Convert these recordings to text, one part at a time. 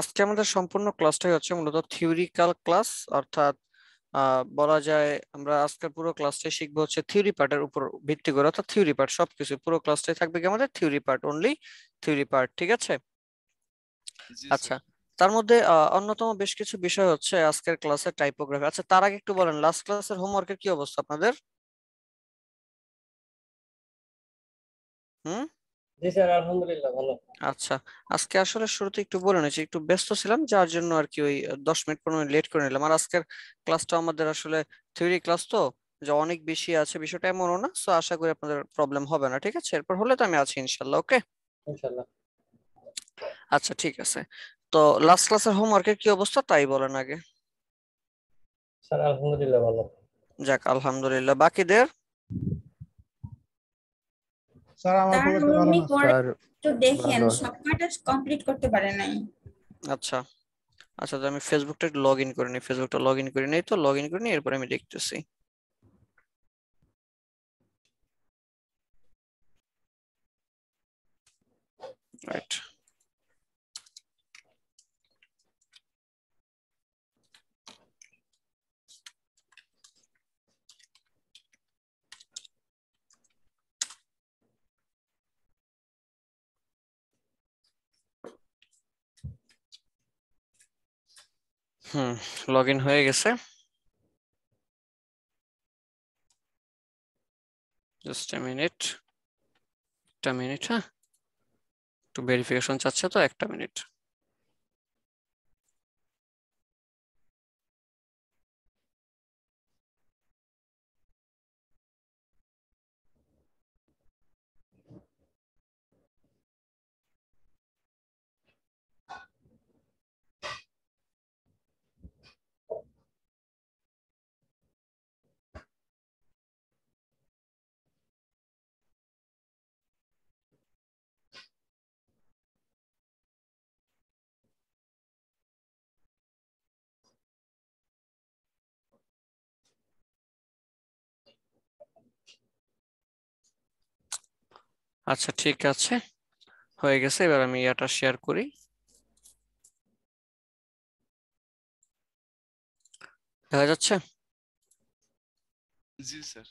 আজকে আমাদের সম্পূর্ণ ক্লাসটাই হচ্ছে মূলত থিওরিক্যাল ক্লাস, অর্থাৎ বলা যায় আমরা আজকের পুরো ক্লাসটাই শিখবো হচ্ছে থিওরি পার্টের উপর ভিত্তি করে, অর্থাৎ থিওরি পার্ট সবকিছু পুরো ক্লাসটাই থাকবে কি আমাদের theory part, only theory part, ঠিক আছে? জি আচ্ছা, স্যার। তার মধ্যে অন্যতম বেশ কিছু বিষয় হচ্ছে আজকের ক্লাসের টাইপোগ্রাফি। আচ্ছা, তার আগে একটু বলেন লাস্ট ক্লাসের হোমওয়ার্কের কি অবস্থা আপনাদের? হুম। জি স্যার, আলহামদুলিল্লাহ ভালো। আচ্ছা, আজকে আসলে শুরুতে একটু বলে নিয়েছি, একটু ব্যস্ত ছিলাম যার জন্য আর কি ওই 10 মিনিট 15 মিনিট লেট করে নিলাম। আর আজকের ক্লাসটা আমাদের আসলে থিওরি ক্লাস তো, যে অনেক বেশি আছে বিষয়টা এমনও না, সো আশা করি আপনাদের প্রবলেম হবে না, ঠিক আছে? এরপর হলে তো আমি আছি ইনশাল্লাহ, ওকে? ইনশাআল্লাহ। আচ্ছা ঠিক আছে, তো লাস্ট ক্লাসের হোমওয়ার্কের কি অবস্থা তাই বলেন আগে। স্যার আলহামদুলিল্লাহ ভালো। যাক আলহামদুলিল্লাহ, বাকিদের? স্যার আমার খুব তার একটা ভালো উনি না করে স্যার। একটু দেখেন ভালো। সব কয়টা কমপ্লিট করতে পারে নাই। আচ্ছা আচ্ছা, তো আমি ফেসবুকটা লগ ইন করে নিই, ফেসবুকটা লগ ইন করে নিই, তো লগ ইন করে নিই, এরপর আমি দেখতেছি। রাইট। হুম, লগ ইন হয়ে গেছে। জাস্ট এ মিনিট, একটা মিনিট, হ্যাঁ, একটু ভেরিফিকেশন চাচ্ছে তো, একটা মিনিট। আচ্ছা ঠিক আছে, হয়ে গেছে। এবার আমি ইয়াটা শেয়ার করি, দেখা যাচ্ছে? জি স্যার।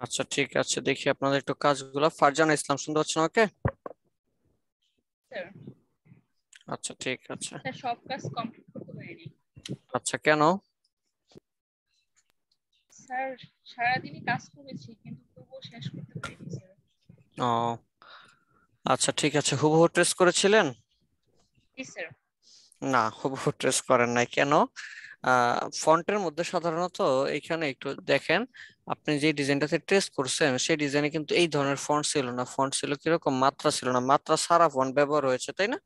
আচ্ছা ঠিক আছে, দেখি আপনাদের একটু কাজগুলো। ফারজানা ইসলাম শুনতে পাচ্ছেন ওকে? স্যার আচ্ছা ঠিক আছে। স্যার সব কাজ কমপ্লিট করতে পারিনি। আচ্ছা কেন? স্যার সারাদিনই কাজ করেছি কিন্তু তবুও শেষ করতে পারিনি স্যার। ও আচ্ছা ঠিক আছে, হুবহু ট্রেস করেছিলেন? জি স্যার। না, হুবহু ট্রেস করেন নাই। কেন? ফন্টের মধ্যে সাধারণত এখানে একটু দেখেন, আপনি যে ডিজাইনটাতে ট্রেস করছেন সেই ডিজাইনে কিন্তু এই ধরনের ফন্ট ছিল না, ফন্ট ছিল কিরকম, মাত্রা ছিল না, মাত্রা সারা ফন্ট ব্যবহার হয়েছে, তাই না?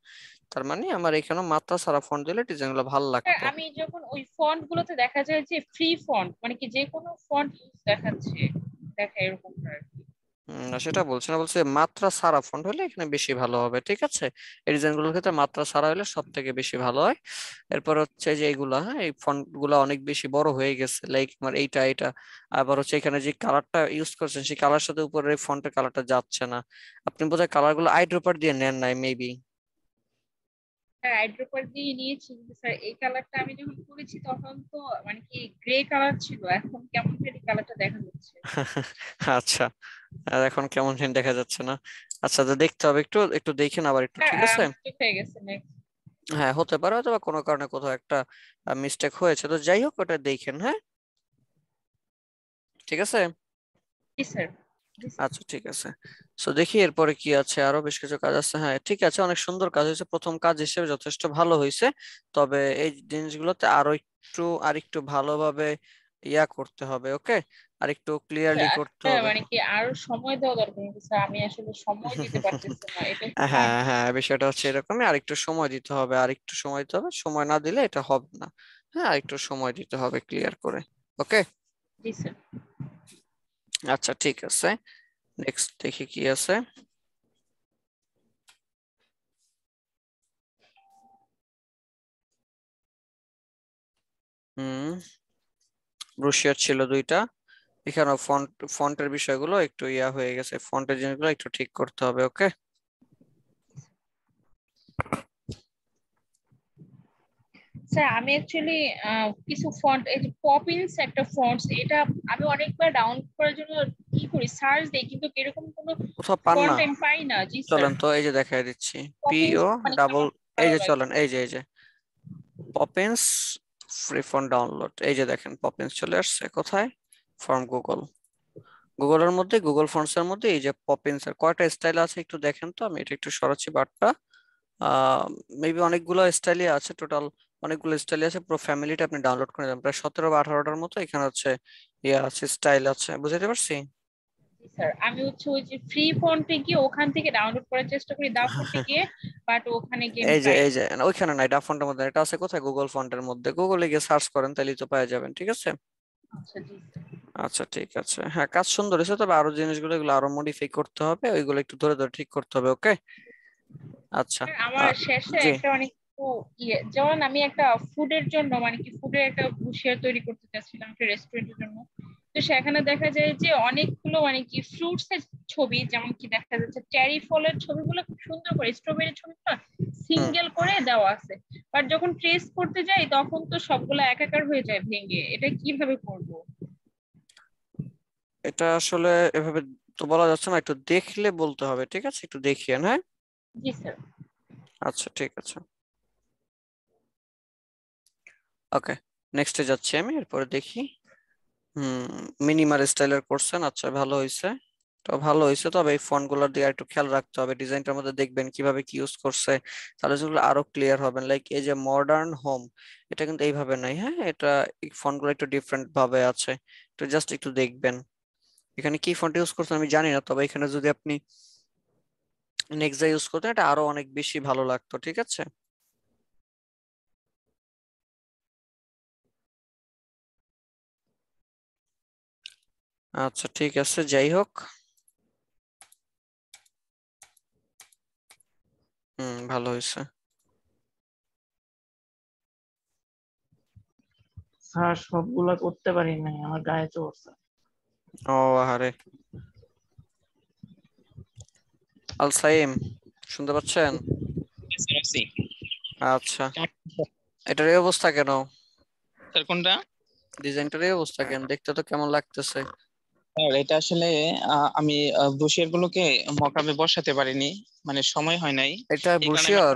তার মানে আমার এখানে মাত্রা সারা ফন্ট দিলে ডিজাইনগুলো ভালো স্যার লাগতো। আমি যখন ওই ফন্ট গুলোতে দেখা যায় যে ফ্রি ফন্ট মানে কি যে কোনো ফন্ট ইউজ দেখাচ্ছে, দেখা এরকম আর কি। না সেটা বলছে না, বলছে মাত্রা সারা ফন্ট হলে এখানে বেশি ভালো হবে, ঠিক আছে? এই ডিজাইন গুলোর ক্ষেত্রে মাত্রা সারা হলে সব থেকে বেশি ভালো হয়। এরপর হচ্ছে যে এইগুলা, হ্যাঁ, এই ফন্ট গুলা অনেক বেশি বড় হয়ে গেছে, লাইক আমার এইটা। আবার হচ্ছে এখানে যে কালারটা ইউজ করছেন সেই কালার সাথে উপরে ফন্টের কালারটা যাচ্ছে না। আপনি বোধহয় কালার গুলো আইড্রপার দিয়ে নেন নাই মেবি। স্যার আইড্রপার দিয়ে নিয়েছি কিন্তু স্যার এই কালারটা আমি যখন করেছি তখন তো মানে কি গ্রে কালার ছিল, এখন কেমন জানি কালারটা দেখা যাচ্ছে। আচ্ছা, আর এখন কেমন যেন দেখা যাচ্ছে না। আচ্ছা, তো দেখতে হবে, একটু একটু দেখেন আবার একটু, স্যার ঠিক আছে? মিস্টেক হয়ে গেছে নেক্সট। হ্যাঁ হতে পারে, হয়তো বা কোনো কারণে কোথাও একটা মিস্টেক হয়েছে, তো যাই হোক ওটা দেখেন, হ্যাঁ, ঠিক আছে? জি স্যার। জি স্যার। আচ্ছা ঠিক আছে, সো দেখি এরপরে কি আছে, আরো বেশ কিছু কাজ আছে। হ্যাঁ ঠিক আছে, অনেক সুন্দর কাজ হয়েছে, প্রথম কাজ হিসেবে যথেষ্ট ভালো হয়েছে। তবে এই জিনিসগুলোতে আরেকটু ভালোভাবে ইয়া করতে হবে, ওকে? আরেকটু ক্লিয়ারলি করতে স্যার হবে। মানে কি আরো সময় দেওয়া দরকার কিন্তু স্যার আমি আসলে সময় দিতে পারতেছি না, এটা একটু হ্যাঁ সমস্যা। হ্যাঁ, বিষয়টা হচ্ছে এরকমই, আরেকটু সময় দিতে হবে, আরেকটু সময় দিতে হবে, সময় না দিলে এটা হবে না। হ্যাঁ, আরেকটু সময় দিতে হবে ক্লিয়ার করে, ওকে? জি স্যার। আচ্ছা ঠিক আছে, নেক্সট দেখি কি আছে। ব্রুশিয়ার ছিল দুইটা। এখানেও ফন্টের বিষয়গুলো একটু ইয়া হয়ে গেছে, ফন্টের জিনিসগুলো একটু ঠিক করতে হবে। ওকে, স্যার আমি অ্যাকচুয়ালি কিছু ফন্ট, এই যে পপিন্স একটা ফন্টস, এটা আমি অনেকবার ডাউনলোড করার জন্য কি করি, সার্চ দিই, কিন্তু এরকম কোনো কোথাও পান না? ফন্ট আমি পাই না। জি স্যার, চলেন তো, এই যে দেখাই দিচ্ছি, পপিন্স পিও মানে ডাবল, আমার এই ভালো যে লাগে। চলেন, এই যে পপিন্স ফ্রি ফন্ট ডাউনলোড, এই যে দেখেন পপিন্স চলে আসছে কোথায়, ফ্রম গুগল। গুগলের মধ্যে, গুগল ফন্টস এর মধ্যে এই যে পপিন্স এর কয়টা স্টাইল আছে একটু দেখেন তো, আমি এটা একটু সরাচ্ছি বারটা। মেবি অনেকগুলো স্টাইলই আছে টোটাল, অনেকগুলো স্টাইলই আছে, পুরো ফ্যামিলিটা আপনি ডাউনলোড করে নেবেন, প্রায় 17 বা 18টার মতো এখানে হচ্ছে ইয়ে আছে, স্টাইল আছে, বুঝতে পারছি। জি স্যার, আমি হচ্ছে ওই যে ফ্রি ফন্টে গিয়ে ওখান থেকে ডাউনলোড করার চেষ্টা করি, দা ফন্টে গিয়ে, বাট ওখানে গিয়ে আমি এই যে পাই এই না। যে না, ওইখানে নাই, ডাফ ফন্টের মধ্যে, এটা আছে কোথায়, গুগল ফন্টের মধ্যে, গুগলে গিয়ে সার্চ করেন তাহলেই তো পেয়ে যাবেন, ঠিক আছে। আচ্ছা জি স্যার। আচ্ছা ঠিক আছে, হ্যাঁ কাজ সুন্দর হয়েছে, তবে আরো জিনিসগুলো এগুলো আরো মডিফাই করতে হবে, ওইগুলো একটু ধরে ধরে ঠিক করতে হবে। ওকে, আচ্ছা। স্যার, আমার আহ, শেষে জি, একটা মানে একটু ইয়ে, যেমন আমি একটা ফুডের জন্য মানে কি ফুডের একটা শেয়ার তৈরি করতে চাচ্ছিলাম একটা রেস্টুরেন্টের জন্য। তো সেখানে দেখা যায় যে অনেকগুলো মানে কি ফ্রুটস এর ছবি, যেমন কি দেখা যাচ্ছে চেরি ফলের ছবিগুলো খুব সুন্দর করে, স্ট্রবেরি ছবিটা হুম, সিঙ্গেল করে দেওয়া আছে, বাট যখন ট্রেস করতে যাই তখন তো সবগুলো একাকার হয়ে যায় ভেঙে, এটা কিভাবে করব? এটা আসলে এভাবে তো বলা যাচ্ছে না, একটু দেখলে বলতে হবে, ঠিক আছে, একটু দেখিয়েন, হ্যাঁ। জি স্যার। আচ্ছা ঠিক আছে, ওকে, নেক্সটে যাচ্ছি আমি, এরপরে দেখি। মিনিমাল স্টাইলের করছেন, আচ্ছা ভালো হয়েছে, তো ভালো হয়েছে, তবে এই ফন্ট গুলোর দিকে একটু খেয়াল রাখতে হবে, ডিজাইনটার মধ্যে দেখবেন কিভাবে কি ইউজ করছে, তাহলে যেগুলো আরো ক্লিয়ার হবেন। লাইক এই যে মডার্ন হোম, এটা কিন্তু এইভাবে নাই, হ্যাঁ, এটা এই ফন্ট গুলো একটু ডিফারেন্ট ভাবে আছে, তো জাস্ট একটু দেখবেন এখানে কি ফন্ট ইউজ করছেন আমি জানি না, তবে এখানে যদি আপনি নেক্সট ইউজ করতেন এটা আরো অনেক বেশি ভালো লাগতো, ঠিক আছে। আচ্ছা ঠিক আছে, যাই হোক, ভালো হয়েছে। স্যার সবগুলা করতে পারি নাই, আমার গায়ে চড়ছে। ও আহারে, আল সাইম, শুনতে পাচ্ছেন? এসএমসি আচ্ছা, এটার এই অবস্থা কেন, স্যার কোনটা? ডিজাইনটার এই অবস্থা কেন, দেখতে তো কেমন লাগতেছে। স্যার এটা আসলে আমি বসিয়ার গুলোকে মকামে বসাতে পারিনি, মানে সময় হয় নাই। এটা এই কারণে আমি ব্রুশিয়র,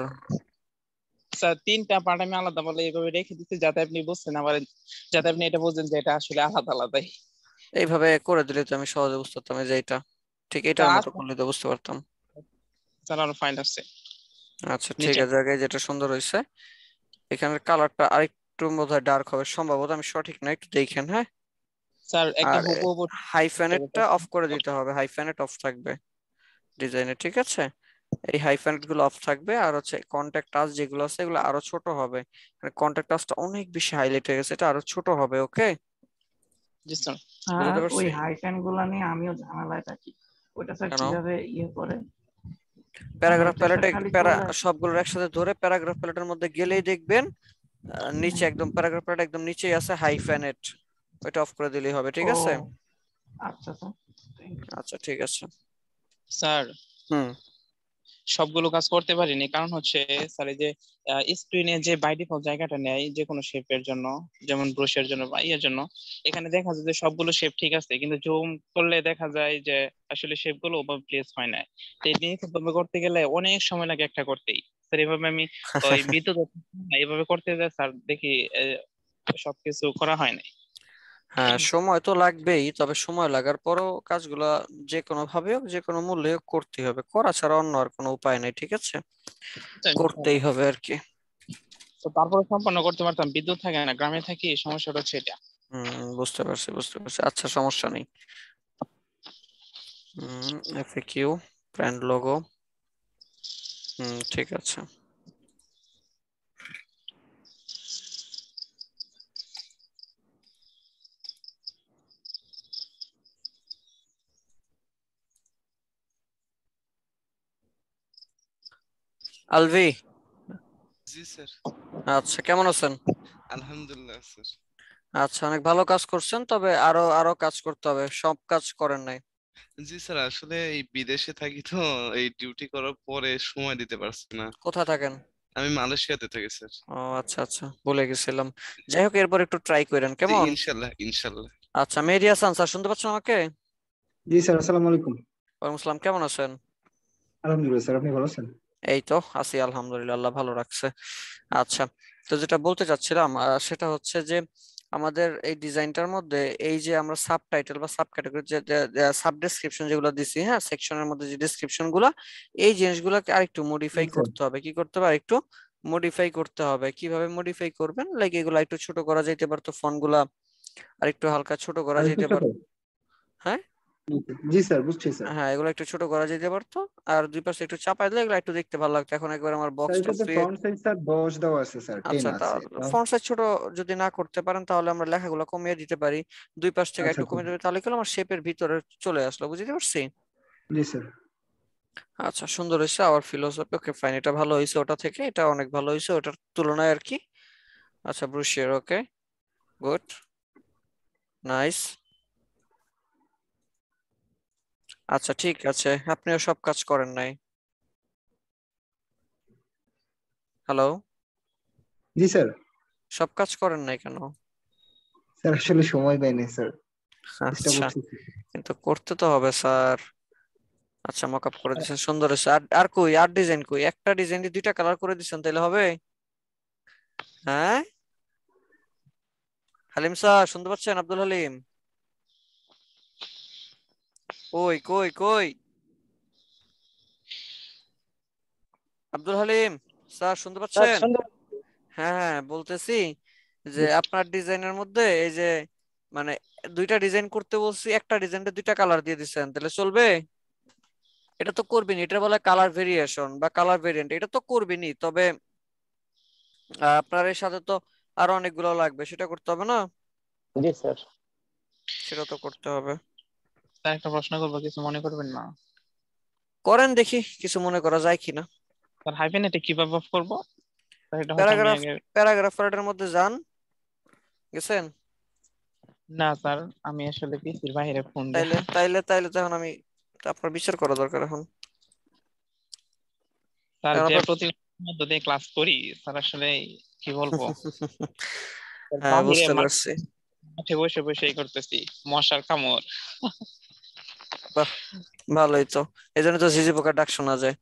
স্যার তিনটা পার্ট আমি আলাদা বলে এইভাবে রেখে দিচ্ছি, যাতে আপনি বুঝতে না পারেন, যাতে আপনি এটা বুঝেন যে এটা আসলে আলাদা আলাদাই। এইভাবে করে দিলে তো আমি সহজে বুঝতে পারতাম, এই যে এটা ঠিক এটার স্যার মতো আছে, করলে তো বুঝতে পারতাম। স্যার আরো ফাইল আছে আচ্ছা ঠিক নিচে। আছে, আগে যেটা সুন্দর হয়েছে, এখানের কালারটা আরেকটু বোধহয় ডার্ক হবে সম্ভবত, আমি সঠিক না, একটু দেখেন, হ্যাঁ। স্যার একটা আর হুবহু হাইফেনেটটা অফ করে দিতে হবে, হাইফেনেট অফ থাকবে ডিজাইনে, ঠিক আছে। এই হাইফেনেট গুলো অফ থাকবে, আর হচ্ছে কন্টাক্ট টাচ যেগুলো আছে এগুলো আরো ছোট হবে, কন্টাক্ট টাচটা অনেক বেশি হাইলাইট হয়ে গেছে, এটা আরো ছোট হবে। ওকে, জি স্যার। স্যার বুঝতে ওই পারছি। হাইফেন গুলা নিয়ে আমিও ঝামেলায় থাকি, ওইটা স্যার কেন? কিভাবে ইয়ে করে? মানে প্যারাগ্রাফ ওইটা স্যার প্যালেটে খালি চলে আসে। সবগুলোর একসাথে ধরে প্যারাগ্রাফ প্যালেটের মধ্যে গেলেই দেখবেন নিচে একদম প্যারাগ্রাফ প্যালেট একদম নিচেই আছে হাইফেনেট, ওইটা অফ করে দিলেই হবে, ঠিক ও আছে। আচ্ছা স্যার, থ্যাংক ইউ। আচ্ছা ঠিক আছে। স্যার হুম, সবগুলো কাজ করতে পারিনি, কারণ হচ্ছে স্যার এই যে স্ক্রিনে যে বাই ডিফল্ট জায়গাটা নেয় যে কোনো শেপের জন্য, যেমন ব্রুশের জন্য বা ইয়ের জন্য, এখানে দেখা যায় যে সবগুলো শেপ ঠিক আছে, কিন্তু জুম করলে দেখা যায় যে আসলে শেপ গুলো ওভাবে প্লেস হয় না। তো এই জিনিসটা করতে গেলে অনেক সময় লাগে একটা করতেই। স্যার এভাবে আমি ওই বিদ্যুৎ এইভাবে করতে যাই স্যার, দেখি সবকিছু করা হয় না। হ্যাঁ সময় তো লাগবেই, তবে সময় লাগার পরও কাজগুলা যে কোনো ভাবে হোক যে কোনো মূল্যে হোক করতেই হবে, করা ছাড়া অন্য আর কোনো উপায় নেই, ঠিক আছে, করতেই হবে আর কি। তো তারপরে সম্পন্ন করতে পারতাম, বিদ্যুৎ থাকে না, গ্রামে থাকি, সমস্যাটা হচ্ছে এটা। বুঝতে পারছি বুঝতে পারছি, আচ্ছা সমস্যা নেই। এফএকিউ, ব্র্যান্ড লোগো, ঠিক আছে। আলভি, জি স্যার। আচ্ছা কেমন আছেন? আলহামদুলিল্লাহ স্যার। আচ্ছা, অনেক ভালো কাজ করছেন, তবে আরো আরো কাজ করতে হবে, সব কাজ করেন নাই। জি স্যার, আসলে এই বিদেশে থাকি তো, এই ডিউটি করার পরে সময় দিতে পারছি না। কোথায় থাকেন? আমি মালয়েশিয়াতে থাকি স্যার। ও আচ্ছা আচ্ছা, ভুলে গেছিলাম। যাই হোক, এরপর একটু ট্রাই করেন, জি কেমন? ইনশাল্লাহ ইনশাল্লাহ। আচ্ছা, মেহেদী হাসান স্যার, শুনতে পাচ্ছেন আমাকে? জি স্যার, আসসালামু আলাইকুম। ওয়ালাইকুম আসসালাম, কেমন আছেন? আলহামদুলিল্লাহ স্যার, আপনি ভালো আছেন? এই তো আছি, আলহামদুলিল্লাহ, আল্লাহ ভালো রাখছে। আচ্ছা, তো যেটা বলতে চাচ্ছিলাম সেটা হচ্ছে যে আমাদের এই ডিজাইনটার মধ্যে এই যে আমরা সাব টাইটেল বা সাব ক্যাটাগরি যে সাব ডেসক্রিপশন যেগুলো দিছি, হ্যাঁ, সেকশনের মধ্যে যে ডেসক্রিপশন গুলা, এই জিনিসগুলোকে আরেকটু মডিফাই জি স্যার। করতে হবে। কি করতে হবে? আরেকটু মডিফাই করতে হবে। কিভাবে মডিফাই করবেন? লাইক এগুলা একটু ছোট করা যাইতে পারতো, ফন্ট গুলা আরেকটু হালকা ছোট করা আরেকটু যাইতে ছোট? পারতো। হ্যাঁ জি স্যার, বুঝছি স্যার। হ্যাঁ, এগুলো একটু ছোট করা যেতে পারতো। আর দুই পাশে একটু চাপাই দিলে এগুলো একটু দেখতে ভালো লাগতো। এখন একবার আমার স্যার বক্সটা এটাতে ফ্রি। ফ্রন্ট সাইজ স্যার 10 দেওয়া আছে স্যার, 10 আচ্ছা, তা আছে ফন্ট সাইজ ছোট যদি না করতে পারেন, তাহলে আমরা লেখাগুলো কমিয়ে দিতে পারি। দুই পাশ থেকে আচ্ছা একটু আচ্ছা। কমিয়ে দেবে, তাহলে কি হলো, আমার শেপের ভিতরে চলে আসলো, বুঝতে পারছি? জি স্যার। আচ্ছা, সুন্দর হয়েছে। আওয়ার ফিলোসফি, ওকে ফাইন, এটা ভালো হয়েছে। ওটা থেকে এটা অনেক ভালো হয়েছে, ওটার তুলনায় আর কি। আচ্ছা, ব্রুশিয়ার, ওকে, গুড, নাইস। আচ্ছা ঠিক আছে, আপনিও সব কাজ করেন নাই। হ্যালো, জি স্যার। সব কাজ করেন নাই কেন? স্যার আসলে সময় পাইনি স্যার, চেষ্টা আচ্ছা, করছি। কিন্তু করতে তো হবে স্যার। আচ্ছা, মকআপ করে দিচ্ছেন, সুন্দর হয়েছে। আর আর কই, আর ডিজাইন কই? একটা ডিজাইন দুইটা কালার করে দিচ্ছেন, তাহলে হবে? হ্যাঁ, হালিম স্যার, শুনতে পাচ্ছেন? আব্দুল হালিম, কই কই কই? আব্দুল হালিম স্যার, শুনতে স্যার পাচ্ছেন? সুন্দর। হ্যাঁ হ্যাঁ, বলতেছি যে আপনার ডিজাইনের মধ্যে এই যে মানে দুইটা ডিজাইন করতে বলছি, একটা ডিজাইনটা দুইটা কালার দিয়ে দিচ্ছেন, তাহলে চলবে? এটা তো করবেনি, এটা বলে কালার ভেরিয়েশন বা কালার ভেরিয়েন্ট, এটা তো করবেনি। তবে আপনার এর সাথে তো আরো অনেকগুলো লাগবে, সেটা করতে হবে না? জি স্যার। সেটা তো করতে হবে। স্যার একটা প্রশ্ন করবো, কিছু মনে করবেন না? করেন দেখি, কিছু মনে করা যায় কিনা। স্যার হাইফেন এটা কিভাবে অফ করবো? স্যার এটা হচ্ছে আমি প্যারাগ্রাফ, আগে। প্যারাগ্রাফারের মধ্যে যান, গেছেন? না স্যার, আমি আসলে পিসির বাইরে ফোন দিয়ে। তাইলে তাইলে তাইলে তো এখন আমি, আপনার বিচার করা দরকার এখন। স্যার এখন যে আপনার প্রতিদিনের মধ্য দিয়ে ক্লাস করি স্যার, আসলে কি বলবো, স্যার হ্যাঁ, বাহিরে বুঝতে পারছি। মাঠে বসে বসেই করতেছি, মশার কামড়। বাহ, ভালোই তো, এই জন্য তো ঝিঝি পোকার ডাক শোনা যায়।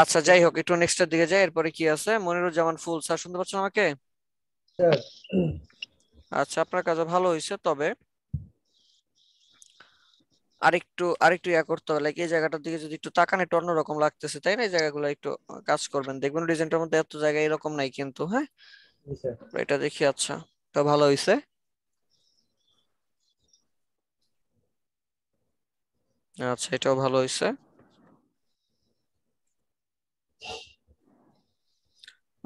আচ্ছা, যাই হোক, একটু নেক্সটের দিকে যাই। এরপরে কি আছে? মনিরুজ্জামান ফুল স্যার, শুনতে পাচ্ছেন আমাকে? স্যার আচ্ছা, আপনার কাজে ভালো হয়েছে, তবে আরেকটু আরেকটু ইয়া করতে হবে। লাইক এই জায়গাটার দিকে যদি একটু তাকান, একটু অন্যরকম লাগতেছে, তাই না? এই জায়গাগুলো একটু কাজ করবেন, দেখবেন ডিজাইনটার মধ্যে এত জায়গা এরকম নাই কিন্তু, হ্যাঁ। জি স্যার। এটা দেখি, আচ্ছা, তো ভালো হয়েছে। আচ্ছা, এটাও ভালো হয়েছে।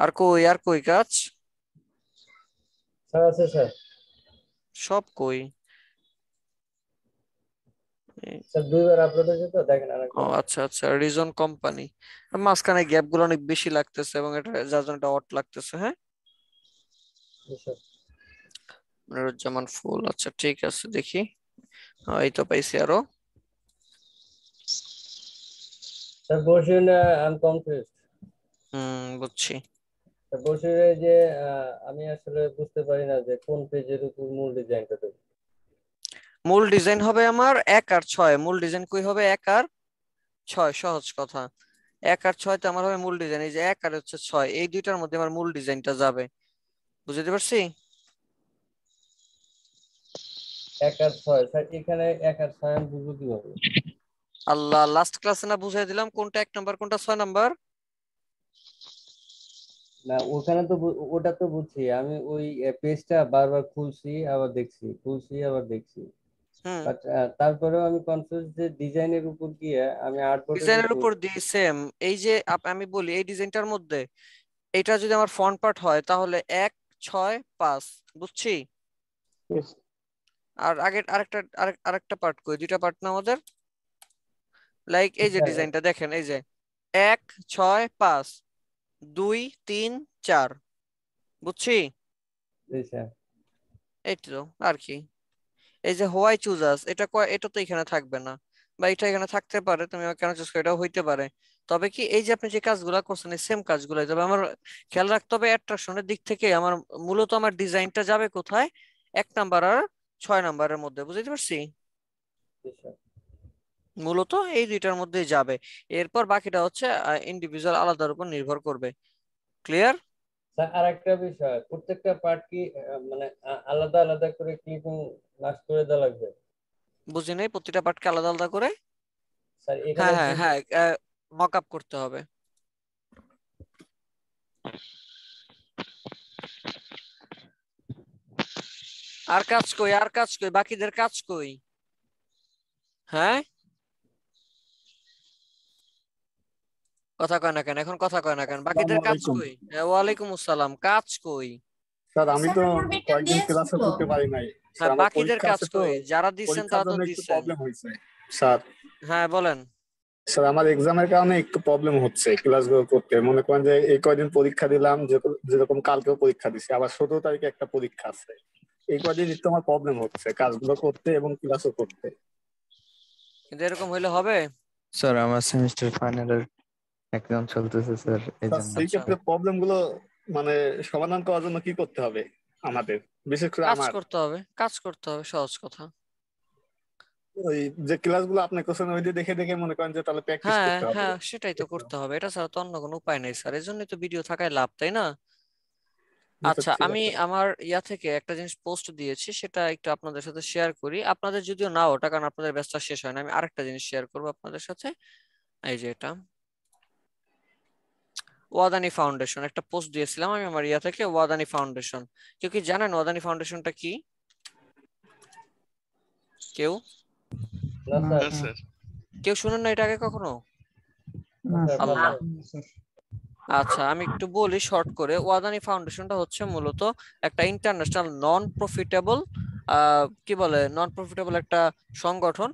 আর কই, আর কই কাজ? স্যার আছে স্যার। সব কই? স্যার দুইবার আপলোড হয়েছে তো, দেখেন ও আরেকবার। আচ্ছা আচ্ছা, রিজন কোম্পানি, মাঝখানে গ্যাপ গুলো অনেক বেশি লাগতেছে এবং এটা যার জন্য এটা অড লাগতেছে, হ্যাঁ। জি স্যার। মনিরুজ্জামান ফুল, আচ্ছা ঠিক আছে, দেখি। এই তো পাইছি আরো। Sir Basir, I confused. বুঝছি। স্যার বসিরে যে আমি আসলে বুঝতে পারি না যে কোন পেজের উপর মূল ডিজাইনটা দেবো। মূল ডিজাইন হবে আমার 1 আর 6। মূল ডিজাইন কই হবে? 1 আর 6, সহজ কথা। 1 আর 6তে আমার হবে মূল ডিজাইন। এই যে 1 আর 6, এই দুইটার মধ্যে আমার মূল ডিজাইনটা যাবে, বুঝতে পারছি? 1 আর 6 স্যার, এখানে 1 আর 6 আমি বুঝবো কিভাবে? আল্লাহ, লাস্ট ক্লাসে না বুঝাই দিলাম কোনটা 1 নাম্বার কোনটা 6 নাম্বার? না ওখানে তো ওটা তো বুঝছি আমি, ওই পেজটা বারবার খুলছি আবার দেখছি, খুলছি আবার দেখছি। হুম, বাট তারপরেও আমি কনফিউজ যে ডিজাইনের উপর গিয়ে আমি আর্টবোর্ডের ডিজাইনের উপর। উপর দিয়ে সেম। এই যে আমি বলি, এই ডিজাইনটার মধ্যে এটা যদি আমার ফ্রন্ট পার্ট হয়, তাহলে 1, 6, 5, বুঝছি? আর আগের আরেকটা আরেকটা পার্ট কই? দুইটা পার্ট না আমাদের? লাইক এই যে স্যার ডিজাইনটা দেখেন, এই যে 1, 6, 5, 2 3 4 বুঝছি? জি স্যার। এই তো আর কি। এই যে হোয়াই চুজাস, এটা তো এখানে থাকবে না, বা এটা এখানে থাকতে পারে, তুমি কেন চুজ করো, এটাও হইতে পারে। তবে কি এই যে আপনি যে কাজগুলো করছেন এই সেম কাজগুলো, তবে আমার খেয়াল রাখতে হবে অ্যাট্রাকশনের দিক থেকে আমার মূলত আমার ডিজাইনটা যাবে কোথায়, 1 নাম্বার আর 6 নাম্বারের মধ্যে, বুঝতে পারছি? জি স্যার। মূলত এই দুইটার মধ্যেই যাবে। এরপর বাকিটা হচ্ছে ইন্ডিভিজুয়াল আলাদার উপর নির্ভর করবে। ক্লিয়ার? স্যার আর একটা বিষয়, প্রত্যেকটা পার্ট কি মানে আলাদা আলাদা করে ক্লিপিং মাস্ক করে দেওয়া লাগবে? বুঝি নাই, প্রতিটা পার্টকে আলাদা আলাদা করে? স্যার এখানে হ্যাঁ হ্যাঁ হ্যাঁ, মক আপ করতে হবে। আর কাজ কই, আর কাজ কই, বাকিদের কাজ কই? হ্যাঁ, কথা কয় না কেন এখন, কথা কয় না কেন, বাকিদের কাজ আসসালামু আলাইকুম। কই? ওয়ালাইকুম আসসালাম, কাজ কই? স্যার আমি স্যার তো আমার বেটা কয়েকদিন দিয়েছে ক্লাসও তো। করতে পারি নাই স্যার, হ্যাঁ, আমার বাকিদের পরীক্ষা কাজ আছে তো, কই? যারা দিচ্ছেন পরীক্ষার তারা তো জন্য একটু দিচ্ছেন। প্রবলেম হয়েছে স্যার। হ্যাঁ বলেন। স্যার আমার এক্সামের কারণে একটু প্রবলেম হচ্ছে ক্লাসগুলো করতে। মনে করেন যে এই কয়দিন পরীক্ষা দিলাম, যেরকম কালকেও পরীক্ষা দিছি, আবার 17 তারিখে একটা পরীক্ষা আছে। এই কয়দিন একটু আমার প্রবলেম হচ্ছে কাজগুলো করতে এবং ক্লাসও করতে। কিন্তু এরকম হইলে হবে? স্যার আমার সেমিস্টার ফাইনালের এক্সাম চলতেছে স্যার, এই স্যার জন্য। সেই আচ্ছা, ক্ষেত্রে প্রবলেম গুলো মানে সমাধান করার জন্য কি করতে হবে আমাদের, বিশেষ করে কাজ আমার? করতে হবে, কাজ করতে হবে, সহজ কথা। ওই যে ক্লাসগুলো আপনি কোশ্চেন ওই দিয়ে দেখে দেখে মনে করেন যে তাহলে প্র্যাকটিস হ্যাঁ করতে হবে। হ্যাঁ, সেটাই তো করতে হবে, এটা ছাড়া তো অন্য কোনো উপায় নেই স্যার, এই জন্যই তো ভিডিও থাকায় লাভ, তাই না? আচ্ছা আচ্ছা, ঠিক আমি আছে। আমার ইয়া থেকে একটা জিনিস পোস্ট দিয়েছি, সেটা একটু আপনাদের সাথে শেয়ার করি, আপনাদের যদিও না ওটা, কারণ আপনাদের ব্যস্ত শেষ হয় না, আমি আরেকটা জিনিস শেয়ার করবো আপনাদের সাথে। এই যে এটা ওয়াদানি ফাউন্ডেশন, একটা পোস্ট দিয়েছিলাম আমি আমার ইয়া থেকে, ওয়াদানি ফাউন্ডেশন। কেউ কি জানেন ওয়াদানি ফাউন্ডেশনটা কি? কেউ? না না স্যার। না স্যার, স্যার। কেউ শুনেন না এটা আগে কখনো? না স্যার স্যার, আল্লাহ। বলেন। স্যার। আচ্ছা, আমি একটু বলি শর্ট করে। ওয়াদানি ফাউন্ডেশনটা হচ্ছে মূলত একটা ইন্টারন্যাশনাল নন প্রফিটেবল, কি বলে, নন প্রফিটেবল একটা সংগঠন,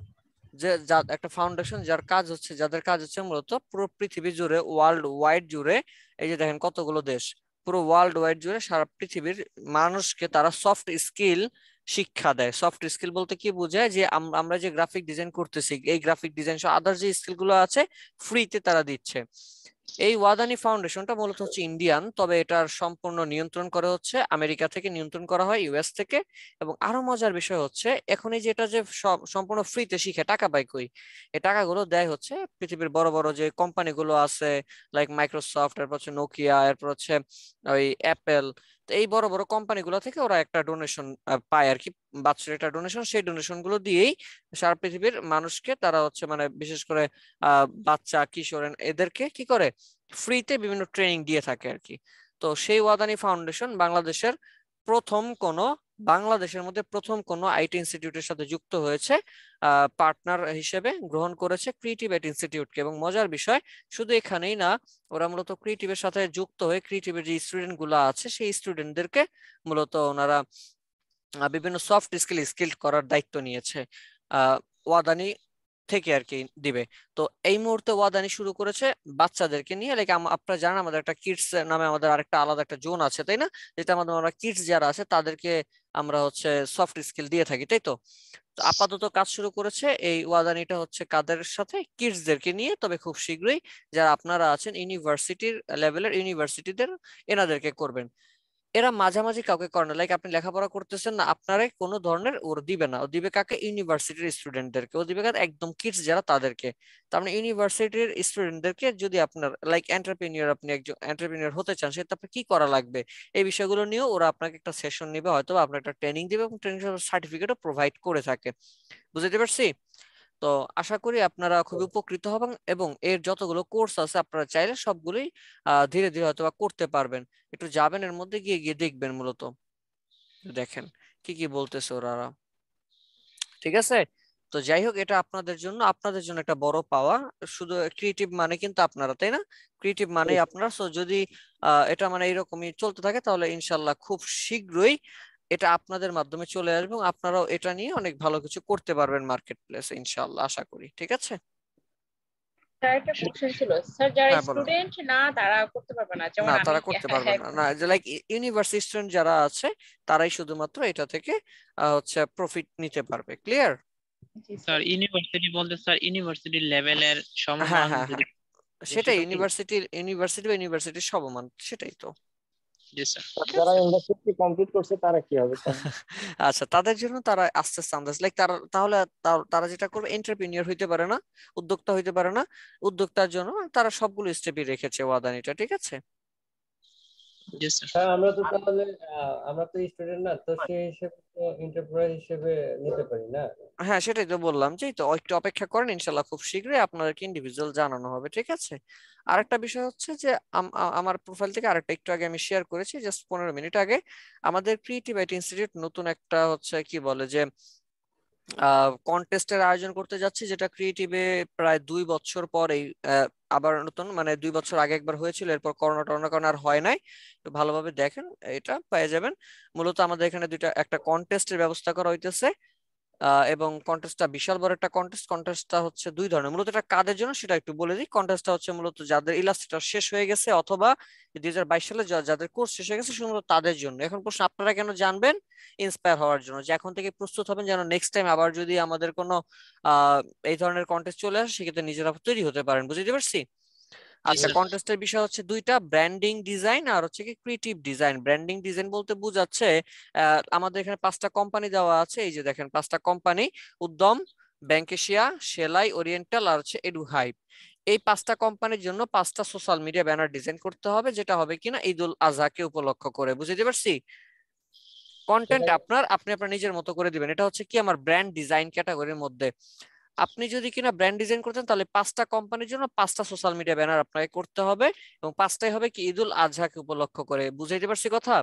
যে একটা ফাউন্ডেশন যার কাজ হচ্ছে, যাদের কাজ হচ্ছে মূলত পুরো পৃথিবী জুড়ে, ওয়ার্ল্ড ওয়াইড জুড়ে, এই যে দেখেন কতগুলো দেশ, পুরো ওয়ার্ল্ড ওয়াইড জুড়ে সারা পৃথিবীর মানুষকে তারা সফট স্কিল শিক্ষা দেয়। সফট স্কিল বলতে কি বোঝায়, যে আমরা যে গ্রাফিক ডিজাইন করতেছি, এই গ্রাফিক ডিজাইন সহ আদার যে স্কিল গুলো আছে ফ্রিতে তারা দিচ্ছে। এই ওয়াদানি ফাউন্ডেশনটা মূলত হচ্ছে ইন্ডিয়ান, তবে এটার সম্পূর্ণ নিয়ন্ত্রণ করে হচ্ছে আমেরিকা থেকে, নিয়ন্ত্রণ করা হয় ইউএস থেকে। এবং আরো মজার বিষয় হচ্ছে, এখন এই যেটা যে সম্পূর্ণ ফ্রিতে শিখে টাকা পায় কই, এই টাকাগুলো দেয় হচ্ছে পৃথিবীর বড় বড় যে কোম্পানিগুলো আছে, লাইক মাইক্রোসফট, এরপর হচ্ছে নোকিয়া, এরপর হচ্ছে ওই অ্যাপেল। তো এই বড় বড় কোম্পানিগুলো থেকে ওরা একটা ডোনেশন পায় আর কি, বাৎসরিক একটা ডোনেশন, সেই ডোনেশন গুলো দিয়েই সারা পৃথিবীর মানুষকে তারা হচ্ছে মানে বিশেষ করে বাচ্চা কিশোর এদেরকে কি করে, ফ্রিতে বিভিন্ন ট্রেনিং দিয়ে থাকে আর কি। তো সেই ওয়াদানি ফাউন্ডেশন বাংলাদেশের মধ্যে প্রথম কোন আইটি ইনস্টিটিউটের সাথে যুক্ত হয়েছে, পার্টনার হিসেবে গ্রহণ করেছে ক্রিয়েটিভ এড ইনস্টিটিউটকে। এবং মজার বিষয়, শুধু এখানেই না, ওরা মূলত ক্রিয়েটিভের সাথে যুক্ত হয়ে ক্রিয়েটিভের যে স্টুডেন্ট গুলো আছে সেই স্টুডেন্টদেরকে মূলত ওনারা বিভিন্ন সফট স্কিল করার দায়িত্ব নিয়েছে, ওয়াদানি থেকে আর কি দিবে। তো এই মুহূর্তে ওয়াদানি শুরু করেছে বাচ্চাদেরকে নিয়ে, লাইক আপনারা জানেন আমাদের একটা কিডস নামে আমাদের আরেকটা আলাদা একটা জোন আছে, তাই না? যেটা আমাদের আমরা কিডস যারা আছে তাদেরকে আমরা হচ্ছে সফট স্কিল দিয়ে থাকি, তাই তো? তো আপাতত কাজ শুরু করেছে এই ওয়াদানিটা হচ্ছে কাদের সাথে, কিডসদেরকে নিয়ে। তবে খুব শীঘ্রই যারা আপনারা আছেন ইউনিভার্সিটির লেভেলের, ইউনিভার্সিটিদের এনাদেরকে করবেন। এরা মাঝামাঝি কাউকে করে না, লাইক আপনি লেখাপড়া করতেছেন না, আপনারে কোনো ধরনের ওর দিবে না, ও দিবে কাকে, ইউনিভার্সিটির স্টুডেন্টদেরকে, ও দিবে কাকে, একদম কিডস যারা তাদেরকে। তার মানে ইউনিভার্সিটির স্টুডেন্টদেরকে যদি আপনার লাইক এন্টারপ্রেনিউর, আপনি একজন এন্টারপ্রেনিউর হতে চান, সেটা আপনি কি করা লাগবে, এই বিষয়গুলো নিয়েও ওরা আপনাকে একটা সেশন নিবে, হয়তো আপনার একটা ট্রেনিং দিবে, এবং ট্রেনিং সার্টিফিকেটও প্রোভাইড করে থাকে। বুঝতে পারছি? তো আশা করি আপনারা খুবই উপকৃত হবেন, এবং এর যতগুলো কোর্স আছে আপনারা চাইলে সবগুলোই ধীরে ধীরে হয়তো বা করতে পারবেন। একটু যাবেন এর মধ্যে, গিয়ে গিয়ে দেখবেন মূলত, দেখেন কি কি বলতেছে ওরা। ঠিক আছে? তো যাই হোক, এটা আপনাদের জন্য একটা বড় পাওয়া। শুধু ক্রিয়েটিভ মানে কিন্তু আপনারা, তাই না? ক্রিয়েটিভ মানে আপনারা। সো যদি এটা মানে এরকমই চলতে থাকে, তাহলে ইনশাল্লাহ খুব শীঘ্রই এটা আপনাদের মাধ্যমে চলে আসবে, এবং আপনারাও এটা নিয়ে অনেক ভালো কিছু করতে পারবেন মার্কেট প্লেসে, ইনশাল্লাহ আশা করি। ঠিক আছে? স্যার একটা কোশ্চেন ছিল স্যার, যারা হ্যাঁ বলো। স্টুডেন্ট না তারা করতে পারবে না, যেমন না আমি। তারা করতে পারবে না, না যে লাইক ইউনিভার্সিটি স্টুডেন্ট যারা আছে তারাই শুধুমাত্র এটা থেকে হচ্ছে প্রফিট নিতে পারবে। ক্লিয়ার? জি স্যার স্যার। ইউনিভার্সিটি বলতে স্যার ইউনিভার্সিটি লেভেলের হ্যাঁ সমমান হ্যাঁ যদি হ্যাঁ, সেটাই সেটা কি? ইউনিভার্সিটির সমমান, সেটাই তো। জি স্যার। ঠিক যারা আছে। ইউনিভার্সিটি কমপ্লিট করছে তারা কি হবে স্যার? আচ্ছা, তাদের জন্য তারা আস্তে আস্তে আন্দাজ লাইক তারা তাহলে তারা যেটা করবে, এন্টারপ্রেনিয়র হইতে পারে না, উদ্যোক্তা হইতে পারে না, উদ্যোক্তার জন্য তারা সবগুলো স্টেপই রেখেছে ওয়াদানিটা। ঠিক আছে। জি স্যার। হ্যাঁ, আমরা তো তাহলে আমরা তো স্টুডেন্ট না, তো সেই হিসেবে তো এন্টারপ্রাইজ হিসেবে নিতে পারি না? হ্যাঁ সেটাই তো বললাম, যে তো একটু অপেক্ষা করেন, ইনশাল্লাহ খুব শীঘ্রই আপনাদেরকে ইন্ডিভিজুয়াল জানানো হবে। ঠিক আছে। আরেকটা বিষয় হচ্ছে যে আমার প্রোফাইল থেকে আরেকটা একটু আগে আমি শেয়ার করেছি, জাস্ট 15 মিনিট আগে, আমাদের ক্রিয়েটিভ আইটি ইনস্টিটিউট নতুন একটা হচ্ছে কি বলে যে কন্টেস্টের আয়োজন করতে যাচ্ছি, যেটা ক্রিয়েটিভে প্রায় 2 বছর পর এই আবার নতুন, মানে 2 বছর আগে একবার হয়েছিল, এরপর করোনা টরোনার কারণে আর হয় নাই। তো ভালোভাবে দেখেন, এটা পেয়ে যাবেন। মূলত আমাদের এখানে একটা কন্টেস্টের ব্যবস্থা করা হইতেছে, এবং কন্টেস্টটা বিশাল বড় একটা কন্টেস্টটা হচ্ছে 2 ধরনের। মূলত এটা কাদের জন্য সেটা একটু বলে দিই। কন্টেস্টটা হচ্ছে মূলত যাদের ইলাস্ট্রেটর শেষ হয়ে গেছে, অথবা 2022 সালে যাদের কোর্স শেষ হয়ে গেছে, শুধুমাত্র তাদের জন্য। এখন প্রশ্ন, আপনারা কেন জানবেন? ইন্সপায়ার হওয়ার জন্য, যে এখন থেকে প্রস্তুত হবেন যেন নেক্সট টাইম আবার যদি আমাদের কোনো আহ এই ধরনের কন্টেস্ট চলে আসে, সেক্ষেত্রে নিজেরা তৈরি হতে পারেন। বুঝতে পারছি? আচ্ছা, কন্টেস্টের বিষয় হচ্ছে দুইটা, ব্র্যান্ডিং ডিজাইন আর হচ্ছে কি ক্রিয়েটিভ ডিজাইন। ব্র্যান্ডিং ডিজাইন বলতে বোঝাচ্ছে আমাদের এখানে 5টা কোম্পানি দেওয়া আছে, এই যে দেখেন 5টা কোম্পানি: উদ্যম, ব্যাংকেশিয়া, সেলাই, ওরিয়েন্টাল আর হচ্ছে এডুহাইপ। এই 5টা কোম্পানির জন্য 5টা সোশ্যাল মিডিয়া ব্যানার ডিজাইন করতে হবে, যেটা হবে কিনা ঈদুল আজহাকে উপলক্ষ করে। বুঝতে পারছি? কন্টেন্ট আপনি আপনার নিজের মতো করে দিবেন। এটা হচ্ছে কি আমার ব্র্যান্ড ডিজাইন ক্যাটাগরির মধ্যে। আপনি যদি কিনা ব্র্যান্ড ডিজাইন করতেন, তাহলে 5টা কোম্পানির জন্য 5টা সোশ্যাল মিডিয়া ব্যানার আপনাকে করতে হবে, এবং 5টাই হবে কি ঈদুল আজহাকে উপলক্ষ করে। বুঝাইতে পারছি কথা?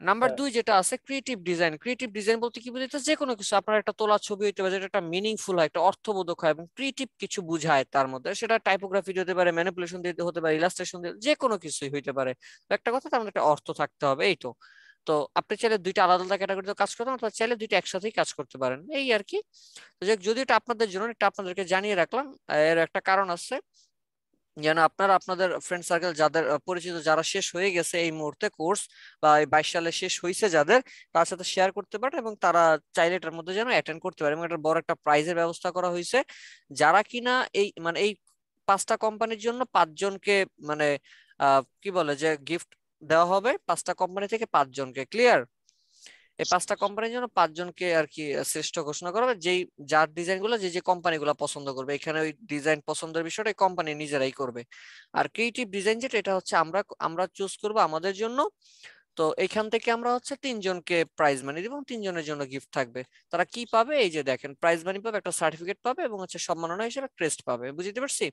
নাম্বার 2 যেটা আছে ক্রিয়েটিভ ডিজাইন। ক্রিয়েটিভ ডিজাইন বলতে কি বুঝাইতে, যে কোনো কিছু আপনার একটা তোলা ছবি হইতে পারে যেটা একটা মিনিংফুল হয়, একটা অর্থবোধক হয় এবং ক্রিয়েটিভ কিছু বুঝায় তার মধ্যে। সেটা টাইপোগ্রাফি হতে পারে, ম্যানিপুলেশন দিতে হতে পারে, ইলাস্ট্রেশন দিয়ে, যে কোনো কিছুই হইতে পারে। তো একটা কথা, তার মধ্যে একটা অর্থ থাকতে হবে, এই তো। তো আপনি চাইলে 2টা আলাদা আলাদা ক্যাটাগরিতে কাজ করতে পারেন, অথবা চাইলে 2টা একসাথেই কাজ করতে পারেন, এই আর কি। তো যদি এটা আপনাদের জন্য, এটা আপনাদেরকে জানিয়ে রাখলাম। এর একটা কারণ আছে, যেন আপনারা আপনাদের ফ্রেন্ড সার্কেল যাদের পরিচিত, যারা শেষ হয়ে গেছে এই মুহূর্তে কোর্স, বা এই 22 সালে শেষ হয়েছে যাদের, তার সাথে শেয়ার করতে পারেন, এবং তারা চাইলে এটার মধ্যে যেন অ্যাটেন্ড করতে পারে। এবং একটা বড় একটা প্রাইজের ব্যবস্থা করা হয়েছে, যারা কিনা এই 5টা কোম্পানির জন্য 5জনকে, মানে কি বলে যে গিফট দেওয়া হবে 5টা কোম্পানি থেকে 5জনকে। ক্লিয়ার? এই 5টা কোম্পানির জন্য 5জনকে আর কি শ্রেষ্ঠ ঘোষণা করা হবে, যার ডিজাইন গুলো যে কোম্পানিগুলো পছন্দ করবে। এখানে ওই ডিজাইন পছন্দের বিষয়টা কোম্পানি নিজেরাই করবে। আর ক্রিয়েটিভ ডিজাইন যেটা, এটা হচ্ছে আমরা চুজ করব আমাদের জন্য। তো এখান থেকে আমরা হচ্ছে 3জনকে প্রাইজ মানি দিব, 3জনের জন্য গিফট থাকবে। তারা কি পাবে? এই যে দেখেন, প্রাইজ মানি পাবে, একটা সার্টিফিকেট পাবে, এবং হচ্ছে সম্মাননা হিসেবে ক্রেস্ট পাবে। বুঝতে পারছি?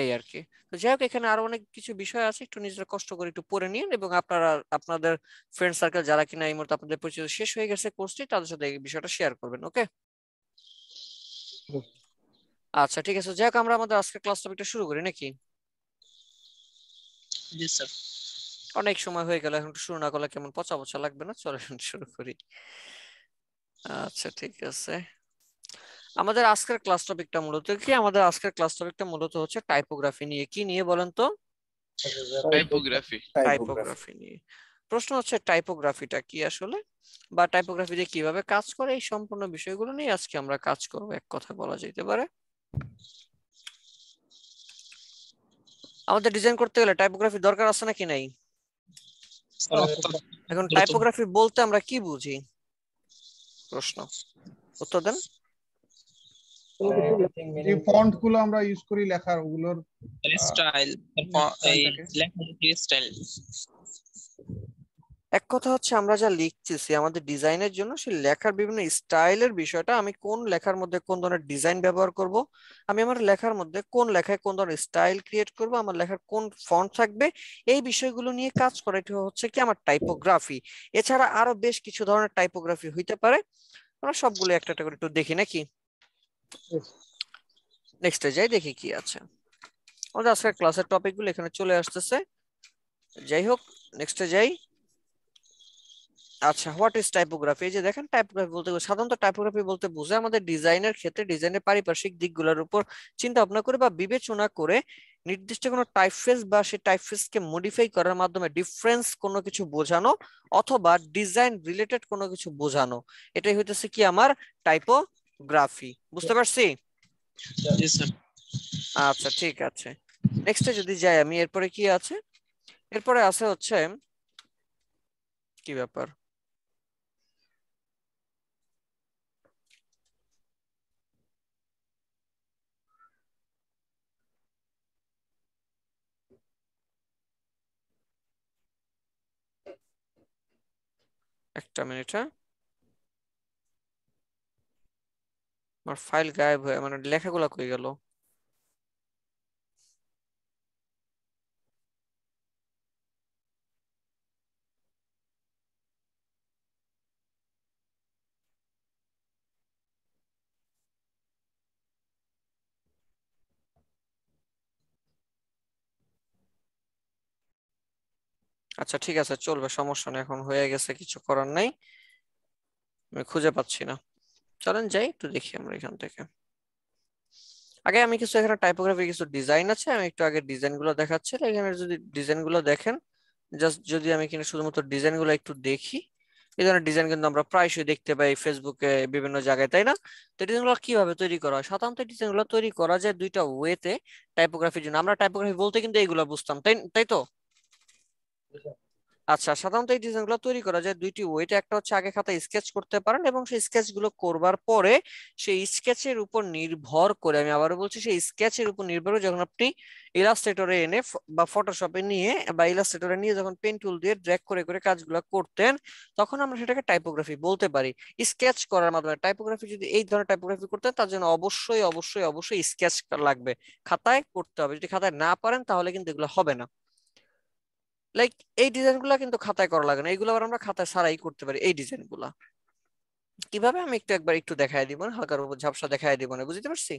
এই আর কি। তো যাই হোক, এখানে আরো অনেক কিছু বিষয় আছে, একটু নিজেরা কষ্ট করে একটু পড়ে নিন, এবং আপনারা আপনাদের ফ্রেন্ড সার্কেল যারা কিনা এই মুহূর্তে আপনাদের পরিচিত শেষ হয়ে গেছে কোর্সটি, তাদের সাথে এই বিষয়টা শেয়ার করবেন। ওকে? আচ্ছা ঠিক আছে, যাই হোক, আমরা আমাদের আজকের ক্লাস টপিকটা শুরু করি নাকি? জি স্যার। অনেক সময় হয়ে গেল, এখন শুরু না করলে কেমন পচা পচা লাগবে না? চলো শুরু করি। আচ্ছা ঠিক আছে, আমাদের আজকের ক্লাস টপিকটা মূলত কি? আমাদের আজকের ক্লাস টপিকটা মূলত হচ্ছে টাইপোগ্রাফি নিয়ে। কি নিয়ে বলেন তো? টাইপোগ্রাফি নিয়ে। প্রশ্ন হচ্ছে টাইপোগ্রাফিটা কি আসলে, বা টাইপোগ্রাফি দিয়ে কিভাবে কাজ করে, এই সম্পূর্ণ বিষয়গুলো নিয়ে আজকে আমরা কাজ করব, এক কথা বলা যেতে পারে। আমাদের ডিজাইন করতে গেলে টাইপোগ্রাফি দরকার আছে নাকি নাই? এখন টাইপোগ্রাফি বলতে আমরা কি বুঝি? প্রশ্ন, উত্তর দেন। যে ফন্ট গুলো আমরা ইউজ করি লেখার, ওগুলোর স্টাইল, এই লেখার স্টাইল। এক কথা হচ্ছে আমরা যা লিখতেছি আমাদের ডিজাইনের জন্য, সেই লেখার বিভিন্ন স্টাইলের বিষয়টা, আমি কোন লেখার মধ্যে কোন ধরনের ডিজাইন ব্যবহার করব, আমি আমার লেখার মধ্যে কোন লেখায় কোন ধরনের স্টাইল ক্রিয়েট করব, আমার লেখার কোন ফন্ট থাকবে, এই বিষয়গুলো নিয়ে কাজ করা, এটা হচ্ছে কি আমার টাইপোগ্রাফি। এছাড়া আরো বেশ কিছু ধরনের টাইপোগ্রাফি হইতে পারে, আমরা সবগুলো একটা একটা করে একটু দেখি নাকি? নেক্সটে যাই, দেখি কি আছে। আমাদের আজকের ক্লাসের টপিকগুলো এখানে চলে আসতেছে। যাই হোক, নেক্সটে যাই। আচ্ছা, হোয়াট ইজ টাইপোগ্রাফি? এই যে দেখেন, টাইপোগ্রাফি বলতে সাধারণত টাইপোগ্রাফি বলতে বোঝায় আমাদের ডিজাইনের ক্ষেত্রে ডিজাইনের পারিপার্শ্বিক দিকগুলোর উপর চিন্তা ভাবনা করে বা বিবেচনা করে নির্দিষ্ট কোনো টাইপফেস বা সেই টাইপফেসকে মডিফাই করার মাধ্যমে ডিফারেন্স কোনো কিছু বোঝানো অথবা ডিজাইন রিলেটেড কোনো কিছু বোঝানো, এটাই হইতেছে কি আমার টাইপোগ্রাফি। বুঝতে পারছি? জি স্যার। আচ্ছা ঠিক আছে, নেক্সটে যদি যাই আমি, এরপরে কি আছে? এরপরে আছে হচ্ছে কি ব্যাপার, একটা মিনিট, হ্যাঁ আমার ফাইল গায়েব হয়ে মানে লেখাগুলা কই গেল? আচ্ছা ঠিক আছে, চলবে, সমস্যা নেই, এখন হয়ে গেছে, কিছু করার নাই, আমি খুঁজে পাচ্ছি না। চলেন যাই একটু দেখি আমরা এখান থেকে। আগে আমি কিছু এখানে টাইপোগ্রাফি কিছু ডিজাইন আছে, আমি একটু আগে ডিজাইন গুলো দেখাচ্ছি। এখানে যদি ডিজাইন গুলো দেখেন, জাস্ট যদি আমি এখানে শুধুমাত্র ডিজাইন গুলো একটু দেখি, এই ধরনের ডিজাইন কিন্তু আমরা প্রায়শই দেখতে পাই ফেসবুকে বিভিন্ন জায়গায়, তাই না? তো ডিজাইন গুলো কিভাবে তৈরি করা হয়? সাধারণত ডিজাইন গুলো তৈরি করা যায় দুইটা ওয়েতে টাইপোগ্রাফির জন্য। আমরা টাইপোগ্রাফি বলতে কিন্তু এইগুলো বুঝতাম, তাই তাই তো? আচ্ছা, সাধারণত এই ডিজাইন গুলো তৈরি করা যায় দুইটি ওয়েতে। একটা হচ্ছে আগে খাতায় স্কেচ করতে পারেন এবং সেই স্কেচ গুলো করবার পরে সেই স্কেচের উপর নির্ভর করে, আমি আবারও বলছি, সেই স্কেচের উপর নির্ভর করে যখন আপনি ইলাস্ট্রেটরে এনে বা ফটোশপে নিয়ে বা ইলাস্ট্রেটরে নিয়ে যখন পেন টুল দিয়ে ড্র্যাগ করে করে কাজগুলো করতেন, তখন আমরা সেটাকে টাইপোগ্রাফি বলতে পারি। স্কেচ করার মাধ্যমে টাইপোগ্রাফি, যদি এই ধরনের টাইপোগ্রাফি করতেন তার জন্য অবশ্যই অবশ্যই অবশ্যই স্কেচ লাগবে, খাতায় করতে হবে। যদি খাতায় না পারেন তাহলে কিন্তু এগুলো হবে না। লাইক এই ডিজাইন গুলা কিন্তু খাতায় করা লাগে না, এইগুলো আবার আমরা খাতায় ছাড়াই করতে পারি। এই ডিজাইন গুলা কিভাবে আমি একবার একটু দেখাই দিব না, হালকার উপর ঝাপসা দেখাই দিব না, বুঝতে পারছি?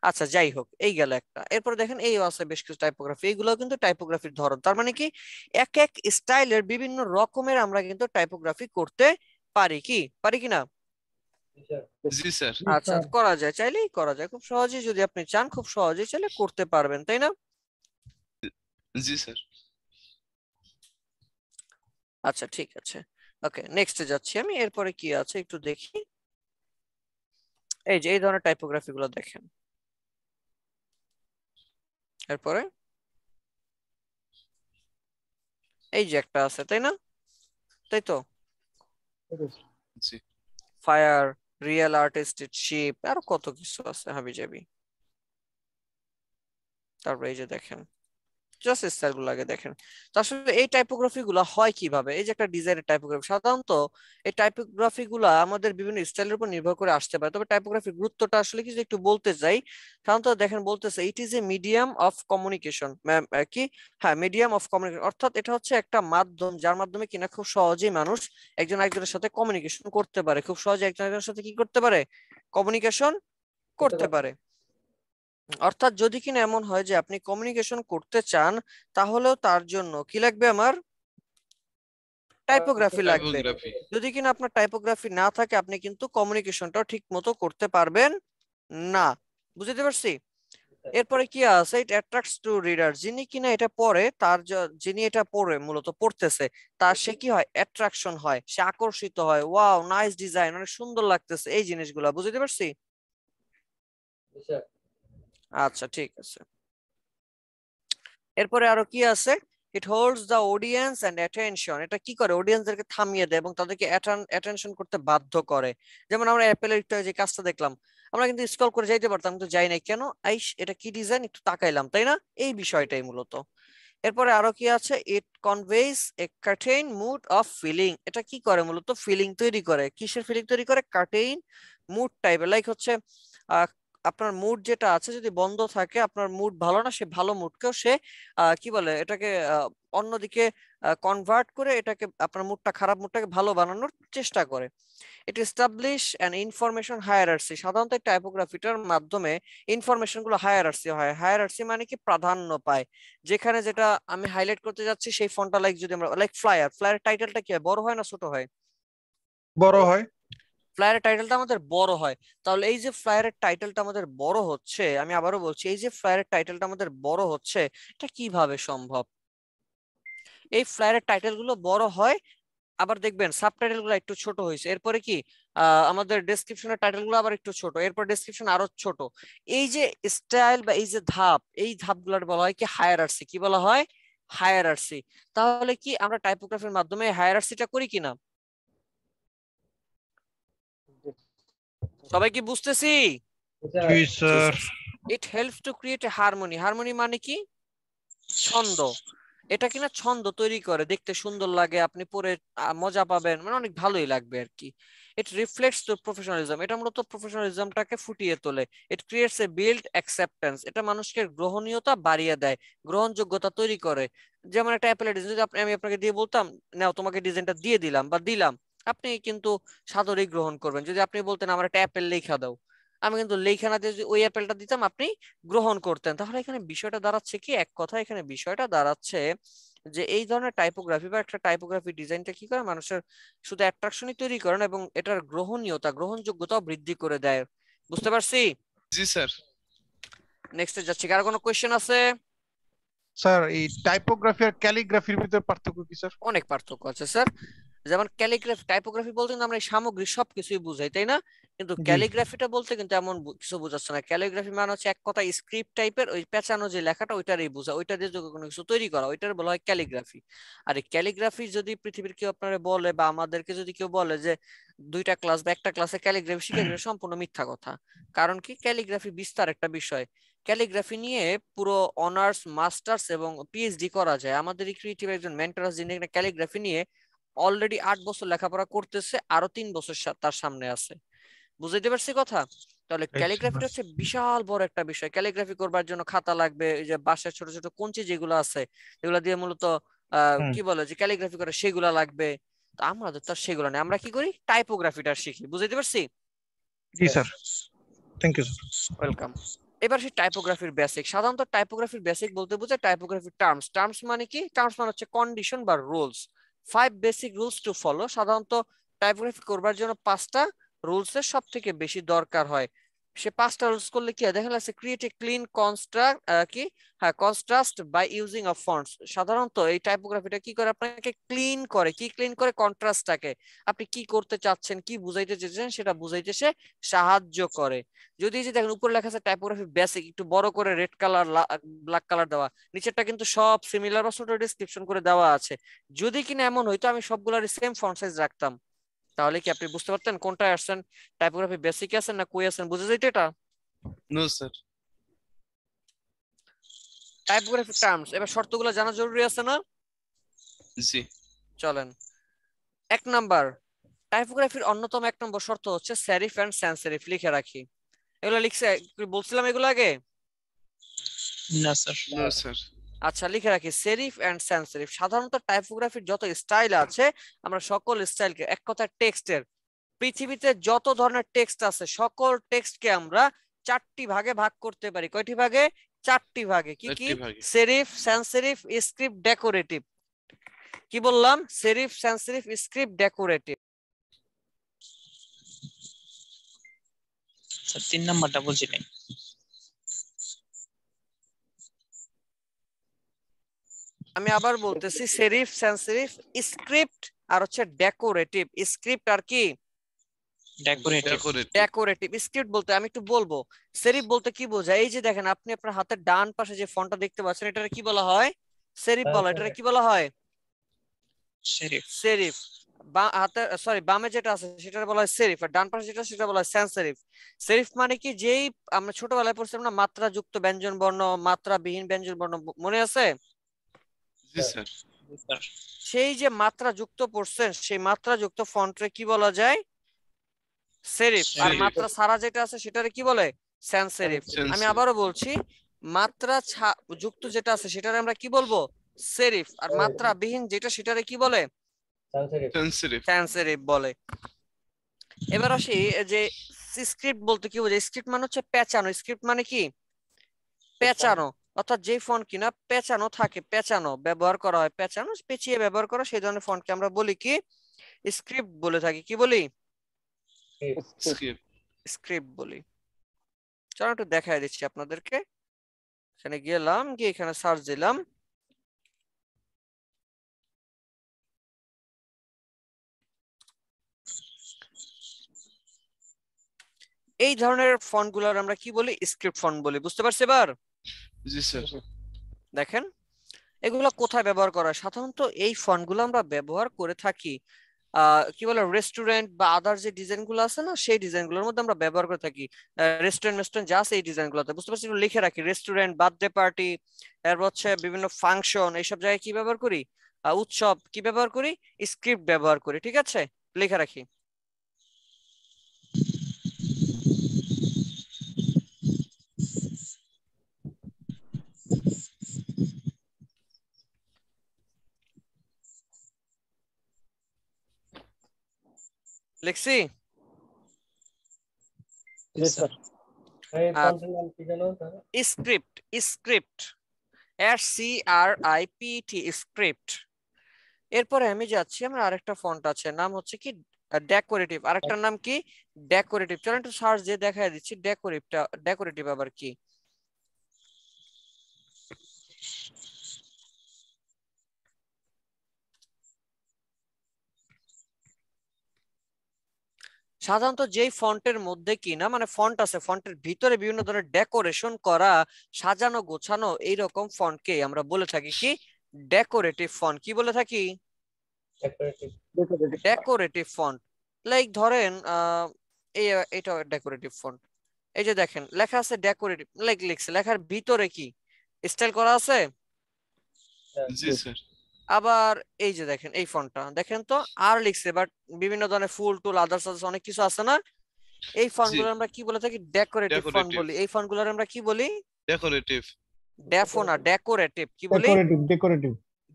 আচ্ছা যাই হোক, এই গেল একটা। এরপর দেখেন এই আছে বেশ কিছু টাইপোগ্রাফি, এইগুলো কিন্তু টাইপোগ্রাফির ধরন। তার মানে কি, এক এক স্টাইলের বিভিন্ন রকমের আমরা কিন্তু টাইপোগ্রাফি করতে পারি, কি পারি কিনা? জি স্যার। আচ্ছা, করা যায়, চাইলেই করা যায়, খুব সহজেই, যদি আপনি চান খুব সহজেই চাইলে করতে পারবেন, তাই না? জি স্যার। আচ্ছা ঠিক আছে, ওকে, নেক্সটে যাচ্ছি আমি। এরপরে কি আছে একটু দেখি। এই যে এই ধরনের টাইপোগ্রাফি গুলো দেখেন, এরপরে এই যে একটা আছে, তাই না? তাই তো, জি। ফায়ার, রিয়েল আর্টিস্টেড শিপ, আর কত কিছু আছে হাবি জাবি। তারপরে এই যে দেখেন জাস্ট স্টাইল গুলো আগে দেখেন। তো আসলে এই টাইপোগ্রাফি গুলা হয় কিভাবে? এই যে একটা ডিজাইনের টাইপোগ্রাফি, সাধারণত এই টাইপোগ্রাফি গুলা আমাদের বিভিন্ন স্টাইলের উপর নির্ভর করে আসতে পারে। তবে টাইপোগ্রাফির গুরুত্বটা আসলে কিছু একটু বলতে চাই। সাধারণত দেখেন বলতেছে it is a medium of communication, কি, হ্যাঁ, মিডিয়াম অফ কমিউনিকেশন, অর্থাৎ এটা হচ্ছে একটা মাধ্যম যার মাধ্যমে কিনা খুব সহজেই মানুষ একজন একজনের সাথে কমিউনিকেশন করতে পারে, খুব সহজে একজন একজনের সাথে কি করতে পারে, কমিউনিকেশন করতে পারে। অর্থাৎ যদি কিনা এমন হয় যে আপনি কমিউনিকেশন করতে চান, তাহলেও তার জন্য কি লাগবে, আমার টাইপোগ্রাফি লাগবে। টাইপোগ্রাফি। যদি কিনা আপনার টাইপোগ্রাফি না থাকে, আপনি কিন্তু কমিউনিকেশনটাও ঠিক মতো করতে পারবেন না। বুঝতে পারছি? এরপরে কি আছে, ইট অ্যাট্রাক্টস টু রিডার, যিনি কিনা এটা পড়ে তার যিনি এটা পড়ে মূলত পড়তেছে, তার সে কি হয়, অ্যাট্রাকশন হয়, সে আকর্ষিত হয়, ওয়াও নাইস ডিজাইন, অনেক সুন্দর লাগতেছে, এই জিনিসগুলা। বুঝতে পারছি? আচ্ছা ঠিক আছে, এরপরে আরো কি আছে, it holds the audience and attention, এটা কি করে, অডিয়েন্সদেরকে থামিয়ে দেয় এবং তাদেরকে অ্যাটেনশন করতে বাধ্য করে। যেমন আমরা অ্যাপেলের একটু যে কাজটা দেখলাম, আমরা কিন্তু স্ক্রল করে যাইতে পারতাম, কিন্তু যাই নাই কেন, আইস এটা কি ডিজাইন, একটু তাকাইলাম, তাই না? এই বিষয়টাই মূলত। এরপরে আরো কি আছে, ইট কনভেইস এ কার্টেইন মুড অফ ফিলিং, এটা কি করে, মূলত ফিলিং তৈরি করে। কিসের ফিলিং তৈরি করে? কার্টেইন মুড টাইপের, লাইক হচ্ছে আহ আপনার মুড যেটা আছে যদি বন্ধ থাকে, আপনার মুড ভালো না, সে ভালো মুডকেও সে কি বলে এটাকে অন্যদিকে কনভার্ট করে এটাকে, আপনার মুডটা, খারাপ মুডটাকে ভালো বানানোর চেষ্টা করে। ইট এস্টাবলিশ অ্যান ইনফরমেশন হায়ারার্সি, সাধারণত টাইপোগ্রাফিটার মাধ্যমে ইনফরমেশন গুলো হায়ারার্সি হয়। হায়ারার্সি মানে কি, প্রাধান্য পায়। যেখানে যেটা আমি হাইলাইট করতে যাচ্ছি সেই ফন্টটা, লাইক যদি আমরা লাইক ফ্লায়ার, ফ্লায়ার টাইটেলটা কি হয়, বড় হয় না ছোট হয়? বড় হয়। ফ্লায়ারের টাইটেলটা আমাদের বড় হয়। তাহলে এই যে ফ্লায়ারের টাইটেলটা আমাদের বড় হচ্ছে, আমি আবারও বলছি, এই যে ফ্লায়ারের টাইটেলটা আমাদের বড় হচ্ছে, এটা কিভাবে সম্ভব? এই ফ্লায়ারের টাইটেল গুলো বড় হয়, আবার দেখবেন সাবটাইটেল গুলো একটু ছোট হয়েছে, এরপরে কি আমাদের ডেসক্রিপশনের টাইটেল গুলো আবার একটু ছোট, এরপর ডেসক্রিপশন আরো ছোট। এই যে স্টাইল বা এই যে ধাপ, এই ধাপগুলোর বলা হয় কি হায়ারার্সি। কি বলা হয়? হায়ারার্সি। তাহলে কি আমরা টাইপোগ্রাফির মাধ্যমে হায়ারার্সিটা করি কিনা? সবাই কি বুঝতেছি? জি sir. It helps to create a harmony. Harmony মানে কি? ছন্দ। এটা কিনা ছন্দ তৈরি করে, দেখতে সুন্দর লাগে, আপনি পরে মজা পাবেন, মানে অনেক ভালোই লাগবে আর কি। ইট রিফ্লেক্টস দ্য প্রফেশনালিজম। এটা মূলত প্রফেশনালিজমটাকে ফুটিয়ে তোলে। It creates A build acceptance. এটা মানুষকে গ্রহণীয়তা বাড়িয়ে দেয়, গ্রহণযোগ্যতা তৈরি করে। যেমন একটা অ্যাপেলের ডিজাইন যদি আমি আপনাকে দিয়ে বলতাম, নাও তোমাকে ডিজাইনটা দিয়ে দিলাম বা দিলাম, আপনি কিন্তু সাদরেই গ্রহণ করবেন। যদি আপনি বলতেন আমার একটা অ্যাপেল লেখা দাও, আমি কিন্তু লেখা না দিয়ে যদি ওই অ্যাপেলটা দিতাম, আপনি গ্রহণ করতেন। তাহলে এখানে বিষয়টা দাঁড়াচ্ছে কি, এক কথা এখানে বিষয়টা দাঁড়াচ্ছে যে এই ধরনের টাইপোগ্রাফি বা একটা টাইপোগ্রাফি ডিজাইনটা কি করে, মানুষের শুধু অ্যাট্রাকশনই তৈরি করে না, এবং এটার গ্রহণীয়তা, গ্রহণযোগ্যতাও বৃদ্ধি করে দেয়। বুঝতে পারছি? জি স্যার। নেক্সটে যাচ্ছি। কার কোনো কোশ্চেন আছে? স্যার এই টাইপোগ্রাফি আর ক্যালিগ্রাফির ভিতরে পার্থক্য কি স্যার? অনেক পার্থক্য আছে স্যার। যেমন ক্যালিগ্রাফি, টাইপোগ্রাফি বলতে কিন্তু আমরা এই সামগ্রী সবকিছুই বুঝাই, তাই না? কিন্তু জি। ক্যালিগ্রাফিটা বলতে কিন্তু এমন কিছু বোঝাচ্ছে না। ক্যালিগ্রাফি মানে হচ্ছে এক কথা স্ক্রিপ্ট টাইপের, ওই পেঁচানো যে লেখাটা ওইটারই বোঝা, ওইটা দিয়ে যদি কোনো কিছু তৈরি করা, ওইটার বলা হয় ক্যালিগ্রাফি। আর এই ক্যালিগ্রাফি যদি পৃথিবীর কেউ আপনারা বলে বা আমাদেরকে যদি কেউ বলে যে 2টা ক্লাস বা একটা ক্লাসে ক্যালিগ্রাফি শিখে গেলে, সম্পূর্ণ মিথ্যা কথা। কারণ কি, ক্যালিগ্রাফি বিস্তার একটা বিষয়। ক্যালিগ্রাফি নিয়ে পুরো অনার্স, মাস্টার্স এবং পিএইচডি করা যায়। আমাদের এই ক্রিয়েটিভ একজন মেন্টর আছে, যিনি ক্যালিগ্রাফি নিয়ে অলরেডি 8 বছর লেখাপড়া করতেছে, আরো 3 বছর তার সামনে আছে। বুঝতে পারছি কথা? তাহলে ক্যালিগ্রাফিটা হচ্ছে বিশাল বড় একটা বিষয়। ক্যালিগ্রাফি করবার জন্য খাতা লাগবে, এই যে বাসায় ছোট ছোট কঞ্চি যেগুলো আছে, এগুলা দিয়ে মূলত কি বলে যে ক্যালিগ্রাফি করে, সেগুলা লাগবে। তো আমাদের তো সেগুলো নেই, আমরা কি করি, টাইপোগ্রাফিটা শিখি। বুঝতে পারছি? জি sir, thank you sir. Welcome. এবার সেই টাইপোগ্রাফির বেসিক। সাধারণত টাইপোগ্রাফির বেসিক বলতে বোঝায় টাইপোগ্রাফির টার্মস। টার্মস মানে কি? টার্মস মানে হচ্ছে কন্ডিশন বা rules. 5 basic rules to follow. সাধারণত টাইপোগ্রাফি করবার জন্য 5টা রুলসের সব থেকে বেশি দরকার হয়। সে 5টা রুলস করলে কি হয়, দেখা যাচ্ছে ক্রিয়েট এ ক্লিন কনস্ট্রাক্ট কি হ্যাঁ contrast by using of fonts. সাধারণত এই টাইপোগ্রাফিটা কি করে, আপনাকে ক্লিন করে। কি ক্লিন করে? কন্ট্রাস্টটাকে। আপনি কি করতে চাচ্ছেন, কি বুঝাইতে চাচ্ছেন, সেটা বুঝাইতে সে সাহায্য করে। যদি যে দেখেন উপরে লেখা আছে টাইপোগ্রাফি বেসিক, একটু বড় করে রেড কালার, ব্ল্যাক কালার দেওয়া, নিচেরটা কিন্তু সব সিমিলার বা ছোট ডেসক্রিপশন করে দেওয়া আছে। যদি কিনা এমন হইতো আমি সবগুলোর সেম ফন্ট সাইজ রাখতাম, তাহলে কি আপনি বুঝতে পারতেন কোনটায় আসছেন, টাইপোগ্রাফি বেসিক আছেন না কই আছেন? বুঝে যাইতো এটা? No sir. Typography terms. এবার শর্তগুলো জানা জরুরি আছে না? জি। চলেন। 1 নাম্বার, টাইপোগ্রাফির অন্যতম 1 নম্বর শর্ত হচ্ছে সেরিফ এন্ড সানস সেরিফ। লিখে রাখি। এগুলো লিখছে, বলছিলাম এগুলো আগে? না স্যার। No sir. আচ্ছা, লিখে রাখি সেরিফ এন্ড সানস সেরিফ। সাধারণত টাইপোগ্রাফির যত স্টাইল আছে, আমরা সকল স্টাইলকে, এক কথায় টেক্সটের, পৃথিবীতে যত ধরনের টেক্সট আছে সকল টেক্সটকে আমরা 4টি ভাগে ভাগ করতে পারি। কয়টি ভাগে? 4টি ভাগে। কি কি? Serif, sans serif, script, decorative. কি বললাম? Serif, sans serif, script, decorative. Sir 3 নাম্বারটা বুঝি নাই। আমি আবার বলতেছি, সেরিফ, সানস সেরিফ, স্ক্রিপ্ট আর হচ্ছে ডেকোরেটিভ। স্ক্রিপ্ট আর কি? ডেকোরেটিভ। স্ক্রিপ্ট বলতে আমি একটু বলবো, সেরিফ বলতে কি বোঝায়, এই যে দেখেন আপনি আপনার হাতের ডান পাশে যে ফন্টটা দেখতে পাচ্ছেন, এটাকে কি বলা হয়? সেরিফ বলা। এটাকে কি বলা হয়? সেরিফ। বামে যেটা আছে সেটা বলা হয় সেরিফ, আর ডান পাশে যেটা সেটা বলা হয় সানস সেরিফ। সেরিফ মানে কি, যেই আমরা ছোটবেলায় পড়ছিলাম না, মাত্রা যুক্ত ব্যঞ্জন বর্ণ, মাত্রা বিহীন ব্যঞ্জন বর্ণ, মনে আছে? জি স্যার। সেই যে মাত্রা যুক্ত পড়ছেন, সেই মাত্রা যুক্ত ফন্টে কি বলা যায়? সেরিফ। আর মাত্রা ছাড়া যেটা আছে সেটারে কি বলে? Sans serif. আমি আবারও বলছি, মাত্রা যুক্ত যেটা আছে সেটারে আমরা কি বলবো? সেরিফ। আর মাত্রা বিহীন যেটা সেটারে কি বলে? সানস সেরিফ বলে। এবার আসি যে স্ক্রিপ্ট বলতে কি বোঝায়। স্ক্রিপ্ট মানে হচ্ছে পেঁচানো। স্ক্রিপ্ট মানে কি? পেঁচানো। অর্থাৎ যে ফন্ট কিনা পেঁচানো থাকে, পেঁচানো ব্যবহার করা হয়, পেঁচানো পেঁচিয়ে ব্যবহার করা, সেই ধরনের ফন্টকে আমরা বলি কি? স্ক্রিপ্ট বলে থাকি, কি বলি? স্ক্রিপ্ট। স্ক্রিপ্ট বলি। চলো একটু দেখাই দিচ্ছি আপনাদেরকে। এখানে গেলাম, গিয়ে এখানে সার্চ দিলাম। এই ধরনের ফন্ট গুলার আমরা কি বলি? স্ক্রিপ্ট ফন্ট বলি। বুঝতে পারছি এবার? জি স্যার। দেখেন এগুলো কোথায় ব্যবহার করা হয়? সাধারণত এই ফন্ট গুলো আমরা ব্যবহার করে থাকি কি বলে রেস্টুরেন্ট বা আদার যে ডিজাইন গুলো আছে না, সেই ডিজাইন গুলোর মধ্যে আমরা ব্যবহার করে থাকি। রেস্টুরেন্ট যা আছে এই ডিজাইন গুলোতে। বুঝতে পারছি? একটু লিখে রাখি, রেস্টুরেন্ট, বার্থডে পার্টি, এরপর হচ্ছে বিভিন্ন ফাংশন, এইসব জায়গায় কি ব্যবহার করি? উৎসব কি ব্যবহার করি? স্ক্রিপ্ট ব্যবহার করি। ঠিক আছে, লিখে রাখি। লিখছি? এই ফন্টের নাম কি জানো তাহলে? স্ক্রিপ্ট। Script, SCRIPT, script. এরপরে আমি যাচ্ছি, আমার আরেকটা ফন্ট আছে, নাম হচ্ছে কি ডেকোরেটিভ। আরেকটার নাম কি? ডেকোরেটিভ। চলো একটু সার্চ দিয়ে দেখাই দিচ্ছি ডেকোরেটিভ আবার কি। সাধারণত যেই ফন্টের মধ্যে কি না মানে ফন্ট আছে, ফন্টের ভিতরে বিভিন্ন ধরনের ডেকোরেশন করা, সাজানো গোছানো, এইরকম ফন্টকে আমরা বলে থাকি কি? Decorative font. কি বলে থাকি? Decorative font. লাইক ধরেন এটা ডেকোরেটিভ ফন্ট। এই যে দেখেন লেখা আছে ডেকোরেটিভ, লাইক লিখছে, লেখার ভিতরে কি স্টাইল করা আছে? জি স্যার। আবার এই যে দেখেন এই ফন্টটা দেখেন তো, আর লিখছে, বাট বিভিন্ন ধরনের ফুল টুল আদার্স অনেক কিছু আছে না, এই ফন্টগুলো আমরা কি বলে থাকি? ডেকোরেটিভ ফন্ট বলি। এই ফন্টগুলো আমরা কি বলি? ডেকোরেটিভ। ডেফো না, ডেকোরেটিভ। কি বলি? ডেকোরেটিভ।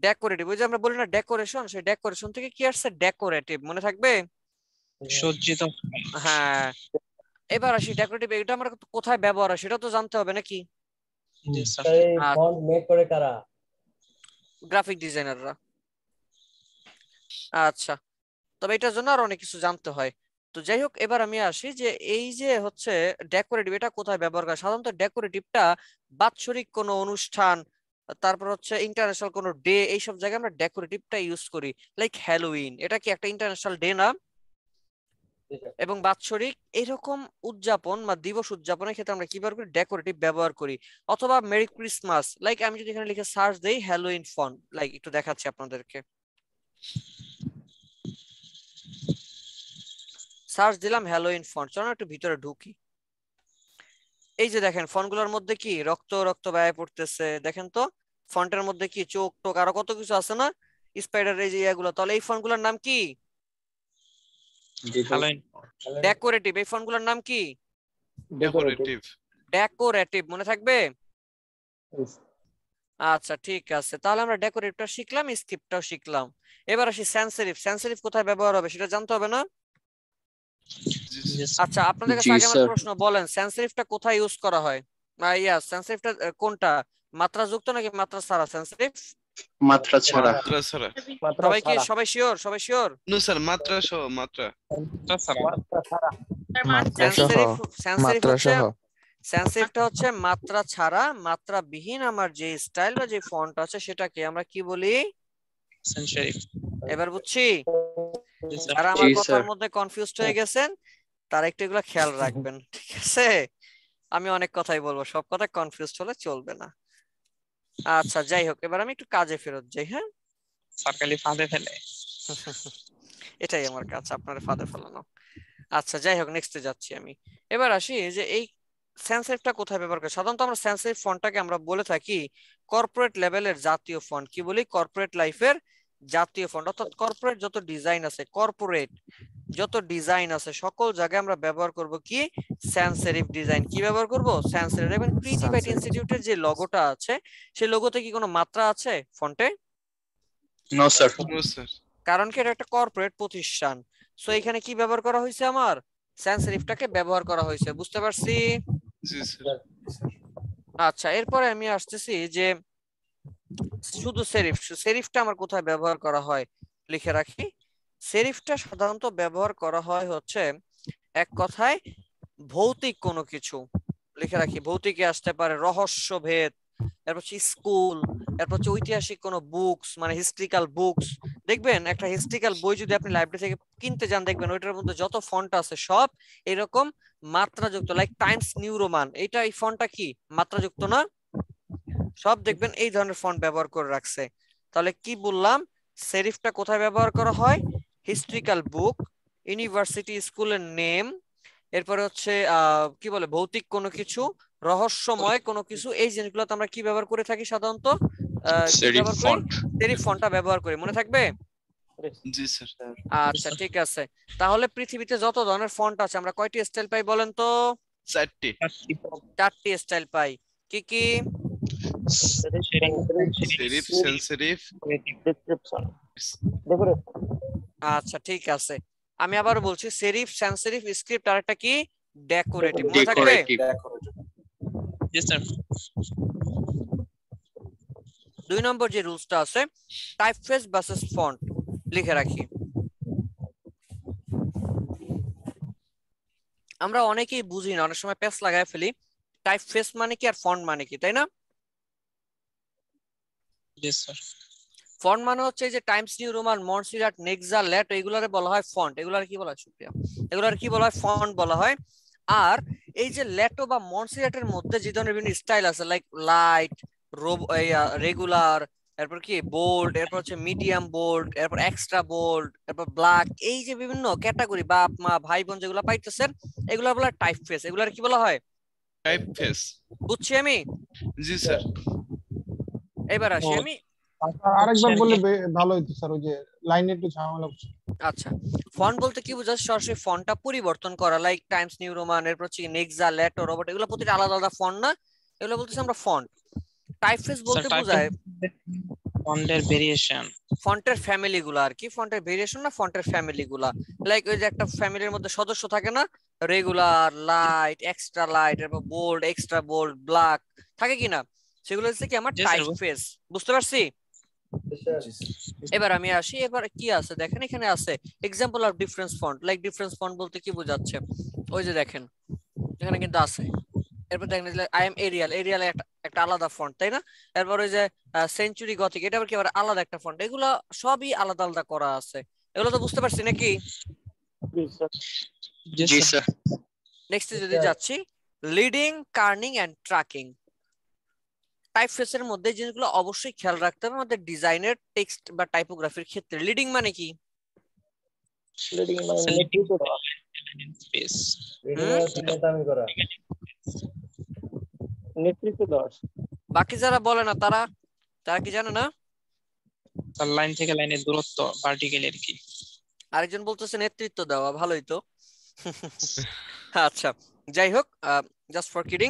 ডেকোরেটিভ। ওই যে আমরা বলি না ডেকোরেশন, সেই ডেকোরেশন থেকে কি আসছে? ডেকোরেটিভ। মনে থাকবে? সজ্জিত। হ্যাঁ। এবার আসি ডেকোরেটিভ, এটা আমরা কোথায় ব্যবহার হয় সেটা তো জানতে হবে নাকি? জি স্যার। এই ফন্ট মেক করে কারা? গ্রাফিক ডিজাইনাররা। আচ্ছা, তবে এটার জন্য আর অনেক কিছু জানতে হয়। তো যাই হোক, এবার আমি আসি যে এই যে হচ্ছে ডেকোরেটিভ, এটা কোথায় ব্যবহার করা? সাধারণত ডেকোরেটিভটা বাৎসরিক কোনো অনুষ্ঠান, তারপর হচ্ছে ইন্টারন্যাশনাল কোনো ডে, এইসব জায়গায় আমরা ডেকোরেটিভটা ইউজ করি। লাইক হ্যালোউইন, এটা কি একটা ইন্টারন্যাশনাল ডে না? এবং বাৎসরিক এরকম উদযাপন বা দিবস উদযাপনের ক্ষেত্রে আমরা কি ব্যবহার করি? ডেকোরেটিভ ব্যবহার করি। অথবা মেরি ক্রিসমাস, লাইক আমি যদি এখানে লিখে সার্চ দেই হ্যালোউইন ফন্ট, লাইক একটু দেখাচ্ছি আপনাদেরকে। সার্চ দিলাম হ্যালোউইন ফন্ট। চলো একটু ভিতরে ঢুকি। এই যে দেখেন ফন্টগুলোর মধ্যে কি রক্ত রক্ত ব্যয় পড়তেছে, দেখেন তো ফন্টের মধ্যে কি চোখ টোক আরো কত কিছু আছে না, স্পাইডার, এই যে এগুলো। তাহলে এই ফন্টগুলোর নাম কি? ডেকোরেটিভ। এই ফন্টগুলোর নাম কি? ডেকোরেটিভ। ডেকোরেটিভ। মনে থাকবে? আচ্ছা ঠিক আছে, তাহলে আমরা ডেকোরেটিভটা শিখলাম, স্ক্রিপ্টটাও শিখলাম। এবার আসি সেন্স সেরিফ। সেন্স সেরিফ কোথায় ব্যবহার হবে সেটা জানতে হবে না? আচ্ছা, আপনাদের কাছে আগে আমার প্রশ্ন, বলেন সেন্স সেরিফটা কোথায় ইউজ করা হয়? সেন্স সেরিফটা কোনটা, মাত্রা যুক্ত নাকি মাত্রা ছাড়া সেন্স সেরিফ? মাত্রা ছাড়া। মাত্রা ছাড়া। সবাই কি সবাই শিওর? সবাই শিওর? নো স্যার, মাত্রা সহ। মাত্রা সহ। সেন্স সেরিফটা হচ্ছে মাত্রা ছাড়া, মাত্রা বিহীন আমার যে স্টাইল বা যে ফন্ট আছে সেটাকে আমরা কি বলি? Sense serif. এবার বুঝছি? যারা আমার কথার মধ্যে কনফিউজড হয়ে গেছেন তারা একটু এগুলো খেয়াল রাখবেন, ঠিক আছে? আমি অনেক কথাই বলবো, সব কথা কনফিউজড হলে চলবে না। আচ্ছা যাই হোক, এবার আমি একটু কাজে ফেরত যাই। হ্যাঁ, সরকারি ফাঁদে ফেলে। এটাই আমার কাজ, আপনার ফাঁদে ফেলানো। আচ্ছা যাই হোক, নেক্সটে যাচ্ছি আমি। এবার আসি যে এই সেন্স সেরিফটা কোথায় ব্যবহার করি। সাধারণত আমরা সেন্স সেরিফ ফন্টটাকে আমরা বলে থাকি কর্পোরেট লেভেলের জাতীয় ফন্ট। কি বলি? কর্পোরেট লাইফের জাতীয় ফন্ট। অর্থাৎ কর্পোরেট যত ডিজাইন আছে, কর্পোরেট যত ডিজাইন আছে সকল জায়গায় আমরা ব্যবহার করব কি? Sense serif design. কি ব্যবহার করব? Sense serif. দেখবেন ক্রিয়েটিভ ইনস্টিটিউটের যে লোগোটা আছে সেই লোগোতে কি কোনো মাত্রা আছে ফন্টে? No sir. কারণ কি এটা একটা কর্পোরেট প্রতিষ্ঠান। সো এখানে কি ব্যবহার করা হয়েছে? আমার সেন্স সেরিফটাকে ব্যবহার করা হয়েছে। বুঝতে পারছি? জি স্যার। আচ্ছা, এরপরে আমি আসতেছি যে শুধু সেরিফ। সেরিফটা আমার কোথায় ব্যবহার করা হয় লিখে রাখি। সেরিফটা সাধারণত ব্যবহার করা হয় হচ্ছে এক কথায় ভৌতিক কোনো কিছু, লিখে রাখি, ভৌতিকে আসতে পারে রহস্যভেদ, এরপর হচ্ছে স্কুল, এরপর হচ্ছে ঐতিহাসিক কোনো বুকস মানে হিস্ট্রিক্যাল বুকস। দেখবেন একটা হিস্ট্রিক্যাল বই যদি আপনি লাইব্রেরি থেকে কিনতে যান, দেখবেন ওইটার মধ্যে যত ফন্ট আছে সব এরকম মাত্রাযুক্ত, লাইক টাইমস নিউ রোমান, এটা এই ফন্টটা কি মাত্রাযুক্ত না? সব দেখবেন এই ধরনের ফন্ট ব্যবহার করে রাখছে। তাহলে কি বললাম, সেরিফটা কোথায় ব্যবহার করা হয়? হিস্ট্রিক্যাল বুক, ইউনিভার্সিটি, স্কুলের নেম, এরপরে হচ্ছে কি বলে ভৌতিক কোনো কিছু, রহস্যময় কোনো কিছু, এই জিনিসগুলোতে আমরা কি ব্যবহার করে থাকি সাধারণত? কি সেরিফ ব্যবহার করি? ফন্ট। সেরিফ ফন্টটা ব্যবহার করি, মনে থাকবে? জি স্যার। আচ্ছা ঠিক আছে। তাহলে পৃথিবীতে যত ধরনের ফন্ট আছে আমরা কয়টি স্টাইল পাই বলেন তো? 4টি। 4টি স্টাইল পাই। কি কি? সেরিফ, সেন্স সেরিফ, আচ্ছা ঠিক আছে, আমি আবার বলছি, সেরিফ, সানস সেরিফ, স্ক্রিপ্ট, আর একটা কি ডেকোরেটিভ, মনে থাকবে? ডেকোরেটিভ। জি স্যার। 2 নম্বর যে রুলসটা আছে, টাইপফেস ভার্সেস ফন্ট, লিখে রাখি। আমরা অনেকেই বুঝি না, অনেক সময় পেস লাগায় ফেলি, টাইপফেস মানে কি আর ফন্ট মানে কি, তাই না? জি স্যার। ফন্ট মানে হচ্ছে এই যে Times New Roman, Montserrat, Nexa, Lato, এগুলারে বলা হয় ফন্ট। এগুলার কি বলা হয় সুপ্রিয়া? এগুলার কি বলা হয়? ফন্ট বলা হয়। আর এই যে ল্যাটো বা মন্টসিরাটের মধ্যে যে ধরনের বিভিন্ন স্টাইল আছে, লাইক লাইট, রেগুলার, এরপর কি বোল্ড, এরপর হচ্ছে মিডিয়াম বোল্ড, এরপর এক্সট্রা বোল্ড, এরপর ব্ল্যাক, এই যে বিভিন্ন ক্যাটাগরি বাপ মা ভাই বোন যেগুলো পাইতেছেন, এগুলা বলা টাইপফেস। এগুলার কি বলা হয়? টাইপফেস। বুঝছি আমি। জি স্যার। এবার আসি আমি। আরেকবার বললে ভালো হতো স্যার, ওই যে লাইনে একটু ঝামেলা হচ্ছে। আচ্ছা, ফন্ট বলতে কি বোঝায়? সরাসরি ফন্টটা পরিবর্তন করা, লাইক টাইমস নিউ রোমান, এরপর হচ্ছে নেক্সা, ল্যাটো, রোবট, এগুলো প্রতিটা আলাদা আলাদা ফন্ট না? এগুলো বলতেছি আমরা ফন্ট। টাইপফেস বলতে বোঝায় ফন্টের ভেরিয়েশন, ফন্টের ফ্যামিলি গুলা আর কি, ফন্টের ভেরিয়েশন না, ফন্টের ফ্যামিলি গুলা। লাইক ওই যে একটা ফ্যামিলির মধ্যে সদস্য থাকে না, রেগুলার, লাইট, এক্সট্রা লাইট, এরপর বোল্ড, এক্সট্রা বোল্ড, ব্ল্যাক, থাকে কি না? সেগুলো হচ্ছে কি আমার টাইপফেস। বুঝতে পারছি? এবার আমি আসি, এবার কি আছে দেখেন, এখানে আছে example of difference font. Like difference font বলতে কি বোঝাচ্ছে? ওই যে দেখেন এখানে কিন্তু আছে। এরপর দেখেন আই এম এরিয়াল, এরিয়াল একটা আলাদা ফন্ট, তাই না? এরপর ওই যে সেঞ্চুরি গথিক, এটা আবার কি আবার আলাদা একটা ফন্ট। এগুলো সবই আলাদা আলাদা করা আছে। এগুলো তো বুঝতে পারছি নাকি? জি স্যার। নেক্সট যদি যাচ্ছি, লিডিং, কার্নিং এন্ড ট্র্যাকিং। টাইপফেসের মধ্যে এই জিনিসগুলো অবশ্যই খেয়াল রাখতে হবে আমাদের ডিজাইনের, টেক্সট বা টাইপোগ্রাফির ক্ষেত্রে। লিডিং মানে কি? লিডিং মানে নেতৃত্ব দেওয়া। স্পেস, নেতৃত্ব দেওয়া। বাকি যারা বলে না তারা তারা কি জানে না? তার লাইন থেকে লাইনের দূরত্ব ভার্টিক্যালি আর কি। আরেকজন বলতেছে নেতৃত্ব দেওয়া, ভালোই তো। আচ্ছা যাই হোক, জাস্ট ফর কিডিং।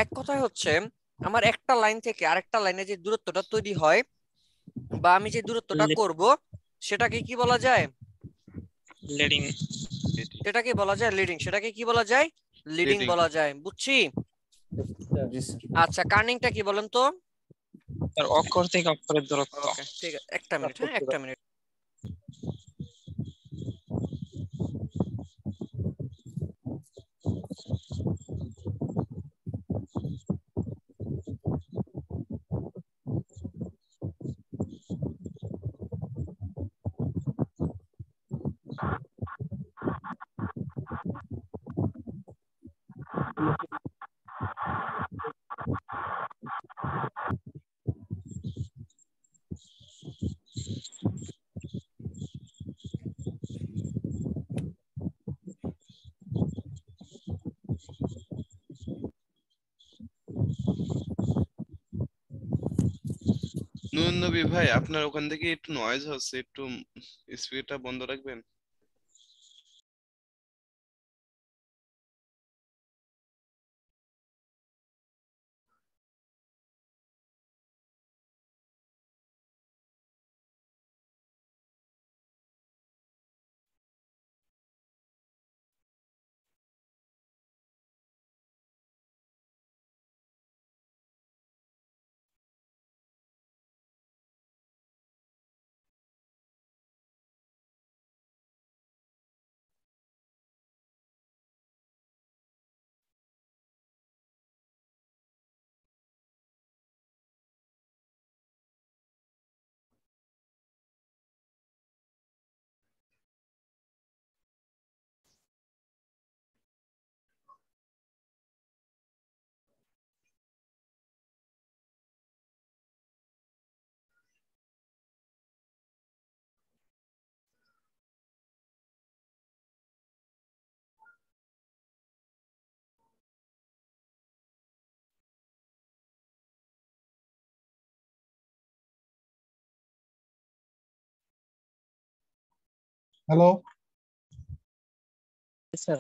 এক কথায় হচ্ছে আমার একটা লাইন থেকে আরেকটা লাইনে যে দূরত্বটা তৈরি হয় বা আমি যে দূরত্বটা করব, সেটাকে কি বলা যায়? লিডিং। সেটাকে বলা যায় লিডিং। সেটাকে কি বলা যায়? লিডিং বলা যায়। বুঝছি? আচ্ছা, কার্নিংটা কি বলেন তো? তার অক্ষর থেকে অক্ষরের দূরত্ব। ওকে ঠিক আছে, একটা মিনিট, হ্যাঁ একটা মিনিট। নুন নবী ভাই, আপনার ওখান থেকে একটু নয়েজ হচ্ছে, একটু স্পিডটা বন্ধ রাখবেন। হ্যালো স্যার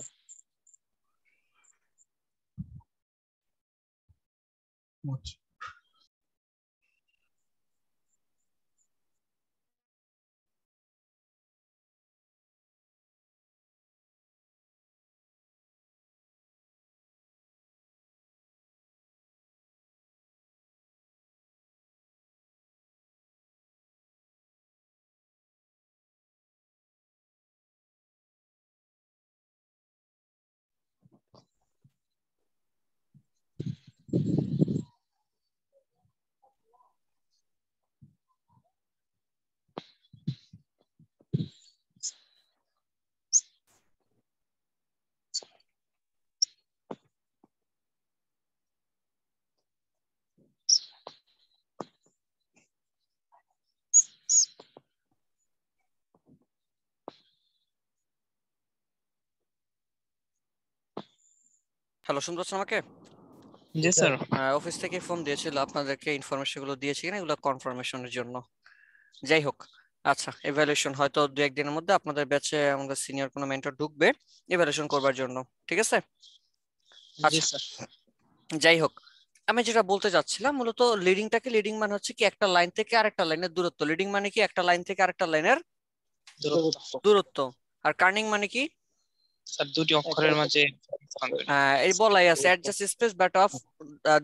হ্যালো, শুনতে পাচ্ছেন আমাকে? জি স্যার অফিস থেকে ফোন দিয়েছিল, আপনাদেরকে ইনফরমেশন গুলো দিয়েছি কিনা এগুলো কনফার্মেশনের জন্য। যাই হোক, আচ্ছা, এভালুয়েশন হয়তো 2-1 দিনের মধ্যে আপনাদের ব্যাচে আমাদের সিনিয়র কোনো মেন্টর ঢুকবে এভালুয়েশন করবার জন্য, ঠিক আছে? জি আচ্ছা, স্যার যাই হোক, আমি যেটা বলতে চাচ্ছিলাম মূলত লিডিং মানে হচ্ছে কি একটা লাইন থেকে আরেকটা লাইনের দূরত্ব। লিডিং মানে কি একটা লাইন থেকে আরেকটা লাইনের দূরত্ব। আর কার্নিং মানে কি? স্যার দুটি অক্ষরের মাঝে এই বলাই আছে adjust space but of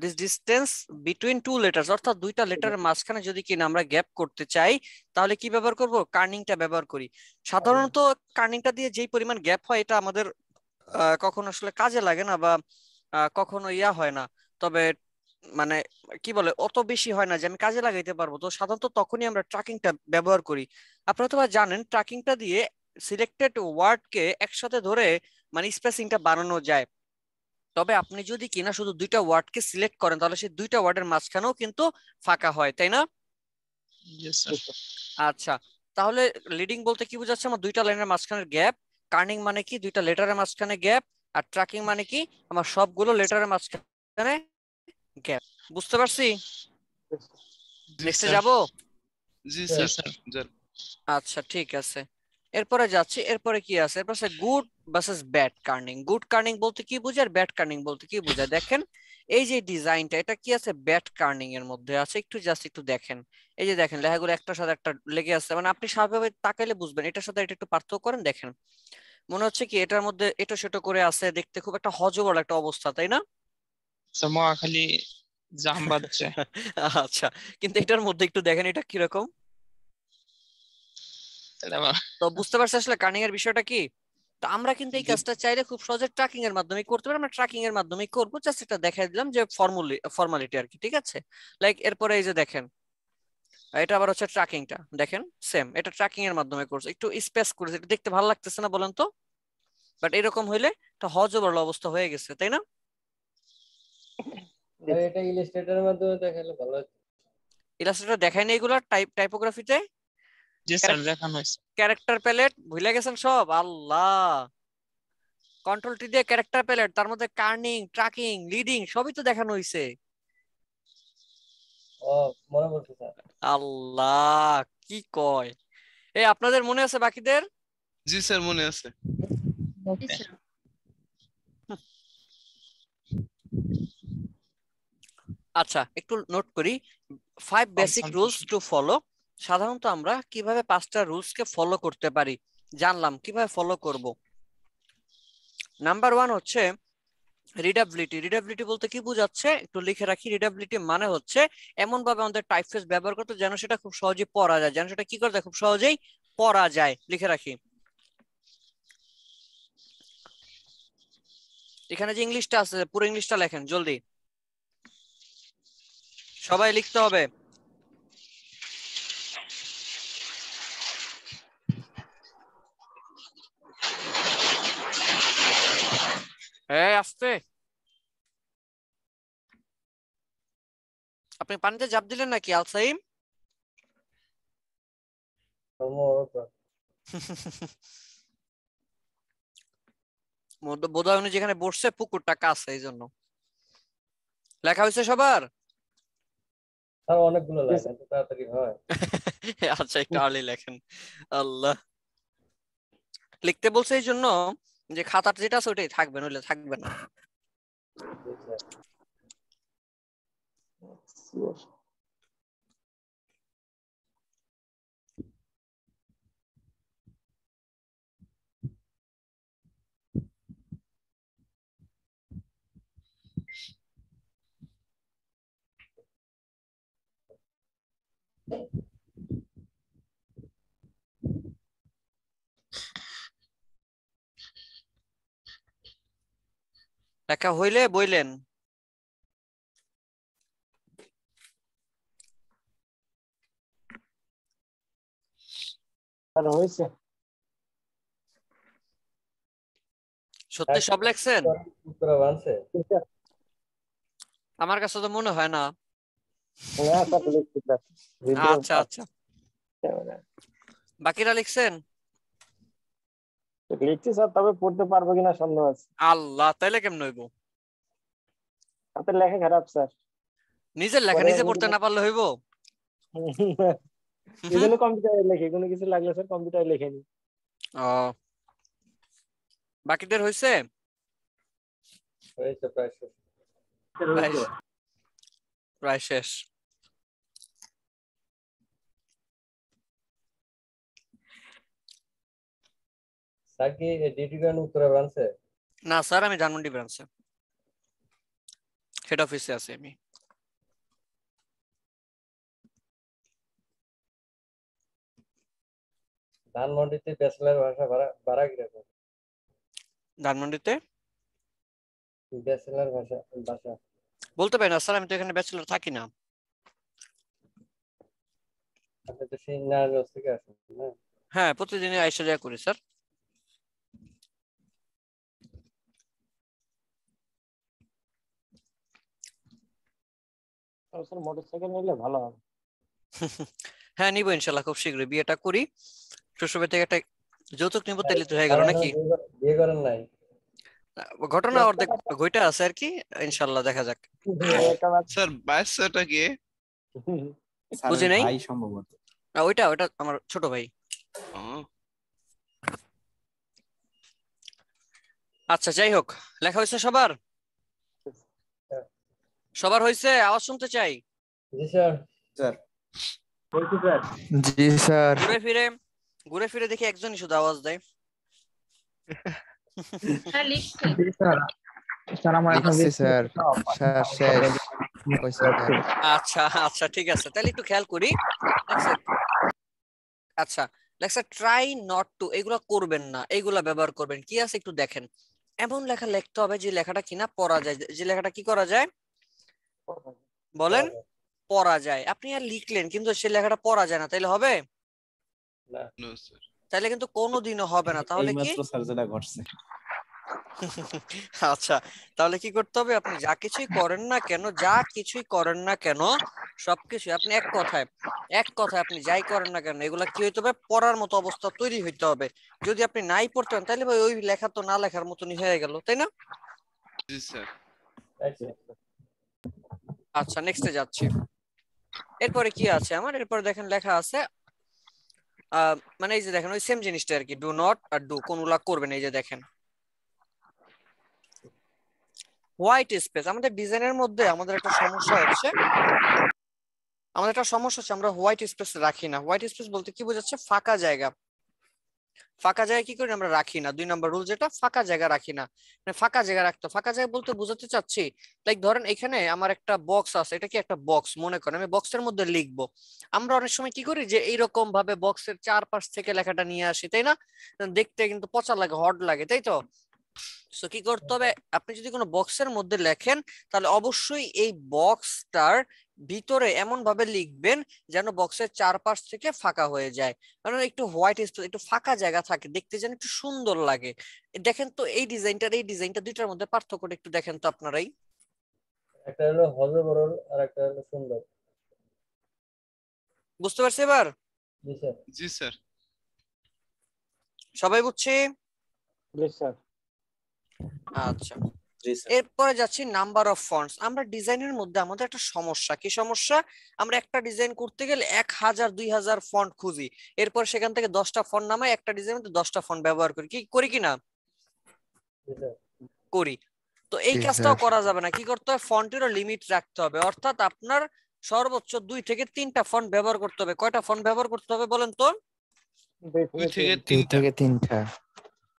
this distance between two letters, অর্থাৎ দুইটা লেটারের মাঝখানে যদি কিনা আমরা গ্যাপ করতে চাই তাহলে কি ব্যবহার করব? কার্নিংটা ব্যবহার করি। সাধারণত কার্নিংটা দিয়ে যেই পরিমাণ গ্যাপ হয় এটা আমাদের কখনো আসলে কাজে লাগে না বা কখনো ইয়া হয় না, তবে মানে কি বলে অত বেশি হয় না যে আমি কাজে লাগাইতে পারবো। তো সাধারণত তখনই আমরা ট্র্যাকিংটা ব্যবহার করি। আপনারা তো জানেন ট্র্যাকিংটা দিয়ে সিলেক্টেড ওয়ার্ডকে একসাথে ধরে মানে স্পেসিংটা বানানো যায়। তবে আপনি যদি কিনা শুধু দুইটা ওয়ার্ডকে সিলেক্ট করেন তাহলে সেই দুইটা ওয়ার্ডের মাঝখানেও কিন্তু ফাঁকা হয়, তাই না? আচ্ছা, তাহলে লিডিং বলতে কি বোঝাচ্ছে? আমার দুইটা লাইনের মাঝখানের গ্যাপ। কার্নিং মানে কি? দুইটা লেটারের মাঝখানে গ্যাপ। আর ট্র্যাকিং মানে কি? আমার সবগুলো লেটারের মাঝখানে গ্যাপ। বুঝতে পারছি? জি নেক্সটে স্যার। যাব? জি জি স্যার। স্যার যান। আচ্ছা, ঠিক আছে। এরপরে যাচ্ছি, এরপরে কি আছে? এরপর আছে গুড ভার্সেস ব্যাড কার্নিং। গুড কার্নিং বলতে কি বোঝায় আর ব্যাড কার্নিং বলতে কি বোঝায়? দেখেন এই যে ডিজাইনটা, এটা কি আছে? ব্যাড কার্নিং এর মধ্যে আছে। একটু জাস্ট একটু দেখেন, এই যে দেখেন লেখাগুলো একটার সাথে একটা লেগে আছে, মানে আপনি স্বাভাবিক তাকাইলে বুঝবেন। এটার সাথে এটা একটু পার্থক্য করেন, দেখেন মনে হচ্ছে কি এটার মধ্যে এটা সেটা করে আছে, দেখতে খুব একটা হজবড় একটা অবস্থা, তাই না? স্যার মহাখালী জাম বাজছে আচ্ছা, কিন্তু এটার মধ্যে একটু দেখেন এটা কিরকম। তো বুঝতে পারছি আসলে কার্নিং এর বিষয়টা কি। তো আমরা কিন্তু এই জি কাজটা চাইলে খুব সহজে ট্র্যাকিং এর মাধ্যমে করতে পারি। আমরা ট্র্যাকিং এর মাধ্যমে করবো, জাস্ট এটা দেখাই দিলাম যে ফর্মালিটি আর কি, ঠিক আছে? লাইক এরপরে এই যে দেখেন এটা আবার হচ্ছে ট্র্যাকিংটা, দেখেন সেম, এটা ট্র্যাকিং এর মাধ্যমে করছে, একটু স্পেস করেছে, এটা দেখতে ভালো লাগতেছে না বলেন তো? বাট এরকম হইলে একটা হজবরল অবস্থা হয়ে গেছে, তাই না? ভাই এটা ইলাস্ট্রেটরের মাধ্যমে দেখালে ভালো হতো। ইলাস্ট্রেটর দেখায় না এগুলো টাইপোগ্রাফিতে? জি স্যার দেখানো হয়েছে ক্যারেক্টার প্যালেট ভুলে গেছেন সব? আল্লাহ, কন্ট্রোল টি দিয়ে ক্যারেক্টার প্যালেট, তার মধ্যে কার্নিং, ট্র্যাকিং, লিডিং সবই তো দেখানো হয়েছে। ও মনে পড়ছে স্যার। আল্লাহ, কি কয়! এই আপনাদের মনে আছে বাকিদের? জি স্যার মনে আছে। আচ্ছা, একটু নোট করি 5 বেসিক রুলস টু ফলো। সাধারণত আমরা কিভাবে 5টা রুলস কে ফলো করতে পারি জানলাম, কিভাবে ফলো করব। নাম্বার 1 হচ্ছে রিডাবিলিটি। রিডাবিলিটি বলতে কি বোঝাচ্ছে একটু লিখে রাখি। রিডাবিলিটি মানে হচ্ছে এমন ভাবে আমাদের টাইপফেস ব্যবহার করতে যেন সেটা খুব সহজেই পড়া যায়, যেন সেটা কি করতে খুব সহজেই পড়া যায়। লিখে রাখি। এখানে যে ইংলিশটা আছে পুরো ইংলিশটা লেখেন জলদি, সবাই লিখতে হবে। এই আস্তে, আপনি পানিতে ঝাঁপ দিলেন নাকি আলসাইম? বোধহয় উনি যেখানে বসছে পুকুরটা কাছে, এই জন্য। লেখা হয়েছে সবার? স্যার অনেকগুলো লাইন, এত তাড়াতাড়ি হয়? আচ্ছা, একটু আর্লি লেখেন। আল্লাহ, লিখতে বলছে এই জন্য যে খাতার যেটা আছে ওইটাই থাকবে, নইলে থাকবে না। লেখা হইলে বইলেন। হয়েছে সত্যি সব লেখছেন? উত্তর আনছে? আমার কাছে তো মনে হয় না। আচ্ছা আচ্ছা, বাকিরা লিখছেন? লিখছি স্যার, তবে পড়তে পারবো কিনা সন্দেহ আছে। আল্লাহ, তাইলে কেমন হইব? আপনার লেখা খারাপ স্যার। নিজের লেখা নিজে পড়তে না পারলে হইব? এজন্য কম্পিউটারে লেখে, কোনো কিছু লাগলে স্যার কম্পিউটারে লেখে নি। ও, বাকিদের হইছে? হয়েছে প্রায় শেষ। প্রায় শেষ। স্যার কি ডিউটি করেন উত্তর আনছে? না স্যার, আমি ধানমন্ডি ব্রাঞ্চে হেড অফিসে আছি আমি। ধানমন্ডিতে ব্যাচেলর ভাষা ভাড়া কিরকম? ধানমন্ডিতে ব্যাচেলর ভাষা বলতে পারি না স্যার, আমি তো এখানে ব্যাচেলর থাকি না। আপনি তো সেই নারায়ণগঞ্জ থেকে আসেন না? হ্যাঁ, প্রতিদিনই আইসা যাওয়া করি স্যার। স্যার মোটরসাইকেল নিলে ভালো হবে। হ্যাঁ নিবো ইনশাল্লাহ, খুব শীঘ্রই বিয়েটা করি, শ্বশুরবাড়ি থেকে একটা যৌতুক নিবো, তাহলে তো হয়ে গেল নাকি? বিয়ে করেন নাই? ঘটনা অর্ধেক ঘইটা আছে আর কি, ইনশাল্লাহ দেখা যাক। স্যার বাচ্চাটা কে? বুঝি নাই। ভাই সম্ভবত। ওইটা আমার ছোট ভাই। আচ্ছা যাই হোক, লেখা হয়েছে সবার? সবার হয়েছে? আওয়াজ শুনতে চাই। জি স্যার। স্যার জি স্যার। ঘুরে ফিরে দেখি একজনই শুধু আওয়াজ দেয়। হ্যাঁ লিখছে। লিখছি স্যার। স্যার শেষ হয়েছে স্যার। আচ্ছা আচ্ছা ঠিক আছে, তাহলে একটু খেয়াল করি। আচ্ছা লেখা ট্রাই নট টু, এগুলা করবেন না, এগুলা ব্যবহার করবেন। কি আছে একটু দেখেন। এমন লেখা লিখতে হবে যে লেখাটা কিনা পড়া যায়, যে লেখাটা কি করা যায় বলেন? পড়া যায়। আপনি আর লিখলেন কিন্তু সে লেখাটা পড়া যায় না, তাইলে হবে? তাইলে কিন্তু কোনোদিনও হবে না। তাহলে কি? এইমাত্র স্যার যেটা ঘটছে। আচ্ছা তাহলে কি করতে হবে? আপনি যা কিছুই করেন না কেন, সবকিছু আপনি এক কথায় আপনি যাই করেন না কেন, এগুলা কি হইতে হবে? পড়ার মতো অবস্থা তৈরি হইতে হবে। যদি আপনি নাই পড়তে পারেন তাহলে ভাই ওই লেখা তো না লেখার মতনই হয়ে গেল, তাই না? জি স্যার। আচ্ছা নেক্সটে যাচ্ছি। এরপরে কি আছে আমার? এরপরে দেখেন লেখা আছে মানে এই যে দেখেন ওই সেম জিনিসটা আর কি, ডু নট আর ডু কোনগুলা করবেন। এই যে দেখেন হোয়াইট স্পেস, আমাদের ডিজাইনের মধ্যে আমাদের একটা সমস্যা হচ্ছে, আমরা হোয়াইট স্পেস রাখি না। হোয়াইট স্পেস বলতে কি বোঝাচ্ছে? ফাঁকা জায়গা কি করি আমরা? রাখি না। 2 নম্বর রুল যেটা, ফাঁকা জায়গা রাখি না। মানে ফাঁকা জায়গা রাখতে, ফাঁকা জায়গা বলতে বোঝাতে চাচ্ছি লাইক ধরেন এখানে আমার একটা বক্স আছে, এটা কি একটা বক্স মনে করেন, আমি বক্সের মধ্যে লিখবো। আমরা অনেক সময় কি করি যে এইরকম ভাবে বক্সের চারপাশ থেকে লেখাটা নিয়ে আসি, তাই না? দেখতে কিন্তু পচা লাগে, হট লাগে, তাই তো? সো কি করতে হবে? আপনি যদি কোনো বক্সের মধ্যে লেখেন তাহলে অবশ্যই এই বক্সটার ভিতরে এমন ভাবে লিখবেন যেন বক্সের চারপাশ থেকে ফাঁকা হয়ে যায়, কারণ একটু হোয়াইট স্পেস, একটু ফাঁকা জায়গা থাকে, দেখতে যেন একটু সুন্দর লাগে। দেখেন তো এই ডিজাইনটা দুইটার মধ্যে পার্থক্যটা একটু দেখেন তো আপনারাই। একটা হলো হজবরল আর একটা হলো সুন্দর। বুঝতে পারছি এবার? জি স্যার। জি স্যার। সবাই বুঝছি? জি স্যার। আচ্ছা এরপরে যাচ্ছি নাম্বার অফ ফন্টস। আমরা ডিজাইনের মধ্যে আমাদের একটা সমস্যা, কি সমস্যা? আমরা একটা ডিজাইন করতে গেলে 1000 2000 ফন্ট খুঁজি, এরপর সেখান থেকে 10টা ফন্ট নামাই একটা ডিজাইনের মধ্যে 10টা ফন্ট ব্যবহার করি, কি করি কিনা? করি। তো এই জি কাজটাও স্যার। করা যাবে না, কি করতে হবে? ফন্টেরও লিমিট রাখতে হবে, অর্থাৎ আপনার সর্বোচ্চ 2 থেকে 3টা ফন্ট ব্যবহার করতে হবে। কয়টা ফন্ট ব্যবহার করতে হবে বলেন তো? 2 থেকে 2 3টা। থেকে 3টা।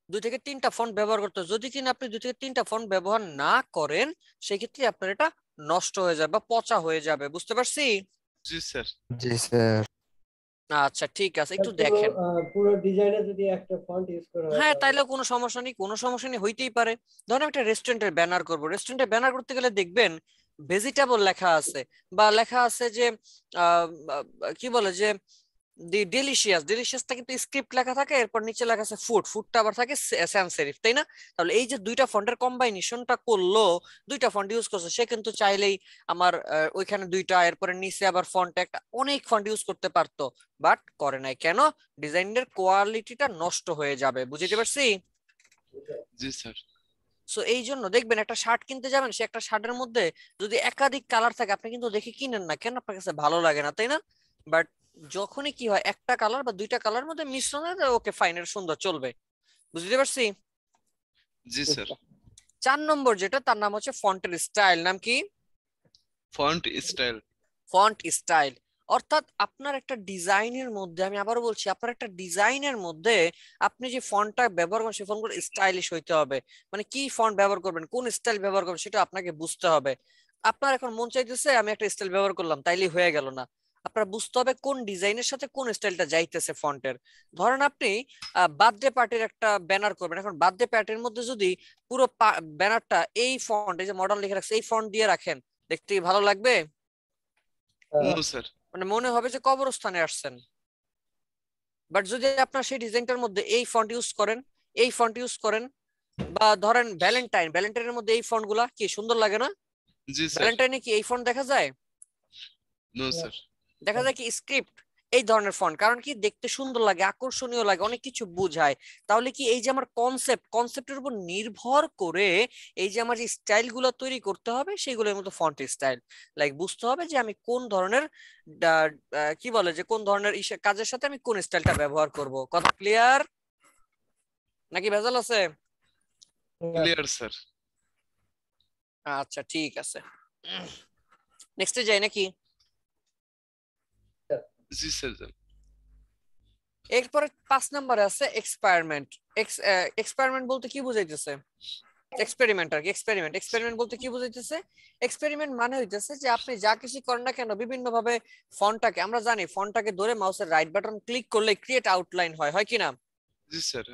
2 থেকে 3টা ফন্ট ব্যবহার করতে হবে। যদি কিনা আপনি 2 থেকে 3টা ফন্ট ব্যবহার না করেন, সেক্ষেত্রে আপনার এটা নষ্ট হয়ে যাবে বা পচা হয়ে যাবে। বুঝতে পারছি? জি স্যার। জি স্যার। আচ্ছা ঠিক আছে, একটু দেখেন। পুরো ডিজাইনে যদি একটা ফন্ট ইউজ করা হয় হ্যাঁ, তাহলে তাইলে কোনো সমস্যা নেই, কোনো সমস্যা নেই, হইতেই পারে। ধরেন আমি একটা রেস্টুরেন্টের ব্যানার করব, রেস্টুরেন্টের ব্যানার করতে গেলে দেখবেন ভেজিটেবল লেখা আছে, বা লেখা আছে যে আহ, কি বলে যে দি ডেলিশিয়াস, ডেলিশিয়াসটা কিন্তু স্ক্রিপ্ট লেখা থাকে, এরপর নিচে লেখা আছে ফুড, ফুডটা আবার থাকে sans serif, তাই না? তাহলে এই যে দুইটা ফন্টের কম্বাইনেশনটা করলো, দুইটা ফন্ট ইউজ করছে, সে কিন্তু চাইলেই আমার ওইখানে দুইটা, এরপরে নিচে আবার ফন্ট একটা, অনেক ফন্ট ইউজ করতে পারতো, বাট করে নাই। কেন? ডিজাইনের কোয়ালিটিটা নষ্ট হয়ে যাবে। বুঝতে পারছি? জি স্যার। সো এই জন্য দেখবেন একটা শার্ট কিনতে যাবেন, সে একটা শার্টের মধ্যে যদি একাধিক কালার থাকে, আপনি কিন্তু দেখে কিনেন না, কেন? আপনার কাছে ভালো লাগে না, তাই না? বাট যখনই কি হয়, একটা কালার বা দুইটা কালার মধ্যে মিশ্রণ হয়, ওকে ফাইন, এটা সুন্দর চলবে। বুঝতে পারছি? জি স্যার। 4 নম্বর যেটা, তার নাম হচ্ছে ফন্টের স্টাইল। নাম কি? Font style. ফন্ট স্টাইল অর্থাৎ আপনার একটা ডিজাইনের মধ্যে, আমি আবারও বলছি, আপনার একটা ডিজাইনের মধ্যে আপনি যে ফন্টটা ব্যবহার করবেন, সেই ফন্টগুলো স্টাইলিশ হইতে হবে। মানে কি ফন্ট ব্যবহার করবেন, কোন স্টাইল ব্যবহার করবেন, সেটা আপনাকে বুঝতে হবে। আপনার এখন মন চাইতেছে আমি একটা স্টাইল ব্যবহার করলাম, তাইলে হয়ে গেল না। আপনার বুঝতে হবে কোন ডিজাইনের সাথে কোন স্টাইলটা যাইতেছে ফন্টের। ধরেন আপনি বার্থডে পার্টির একটা ব্যানার করবেন, এখন বার্থডে পার্টির মধ্যে যদি পুরো ব্যানারটা এই ফন্ট, এই যে মডার্ন লিখে রাখছে, এই ফন্ট দিয়ে রাখেন, দেখতে কি ভালো লাগবে? No sir. মানে মনে হবে যে কবরস্থানে আসছেন। বাট যদি আপনার সেই ডিজাইনটার মধ্যে এই ফন্ট ইউজ করেন, এই ফন্ট ইউজ করেন, বা ধরেন ভ্যালেন্টাইনের মধ্যে এই ফন্ট গুলা, কি সুন্দর লাগে না? জি স্যার। ভ্যালেন্টাইনে কি এই ফন্ট দেখা যায়? No sir. দেখা যায় কি স্ক্রিপ্ট, এই ধরনের ফন্ট, কারণ কি দেখতে সুন্দর লাগে, আকর্ষণীয় লাগে, অনেক কিছু বোঝায়। তাহলে কি এই যে আমার কনসেপ্টের উপর নির্ভর করে এই যে আমার যে স্টাইল গুলো তৈরি করতে হবে, সেইগুলোর মতো ফন্ট স্টাইল, লাইক বুঝতে হবে যে আমি কোন ধরনের কি বলে যে কোন ধরনের কাজের সাথে আমি কোন স্টাইলটা ব্যবহার করব। কথা ক্লিয়ার নাকি ভেজাল আছে? Clear sir. আচ্ছা ঠিক আছে, নেক্সটে যাই নাকি? জি স্যার। এরপরে 5 নম্বরে আছে এক্সপেরিমেন্ট। এক্সপেরিমেন্ট বলতে কি বুঝাইতেছে? এক্সপেরিমেন্ট আর কি, এক্সপেরিমেন্ট বলতে কি বুঝাইতেছে? এক্সপেরিমেন্ট মানে হইতেছে যে আপনি যা কিছু করেন না কেন, বিভিন্ন ভাবে ফন্টটাকে, আমরা জানি ফন্টটাকে ধরে মাউসের রাইট বাটন ক্লিক করলে ক্রিয়েট আউটলাইন হয় কি না? জি স্যার।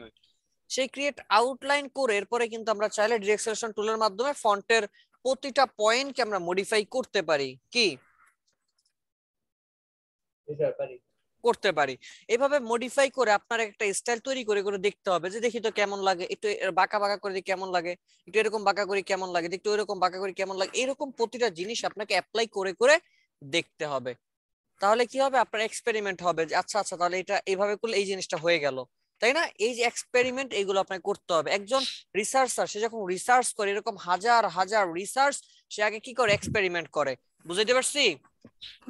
সেই ক্রিয়েট আউটলাইন করে এরপরে কিন্তু আমরা চাইলে ডিরেক্ট সিলেকশন টুলের মাধ্যমে ফন্টের প্রতিটা পয়েন্টকে আমরা মডিফাই করতে পারি। কি করতে পারি? এভাবে মডিফাই করে আপনার একটা স্টাইল তৈরি করে করে দেখতে হবে যে দেখি তো কেমন লাগে, একটু বাঁকা বাঁকা করে দিই কেমন লাগে, একটু এরকম বাঁকা করি কেমন লাগে, একটু এরকম বাঁকা করি কেমন লাগে, এরকম প্রতিটা জিনিস আপনাকে অ্যাপ্লাই করে করে দেখতে হবে। তাহলে কি হবে? আপনার এক্সপেরিমেন্ট হবে যে আচ্ছা আচ্ছা, তাহলে এটা এইভাবে করলে এই জিনিসটা হয়ে গেল, তাই না? এই যে এক্সপেরিমেন্ট, এইগুলো আপনাকে করতে হবে। একজন রিসার্চার, সে যখন রিসার্চ করে, এরকম হাজার হাজার রিসার্চ, সে আগে কি করে? এক্সপেরিমেন্ট করে। বুঝতে পারছি?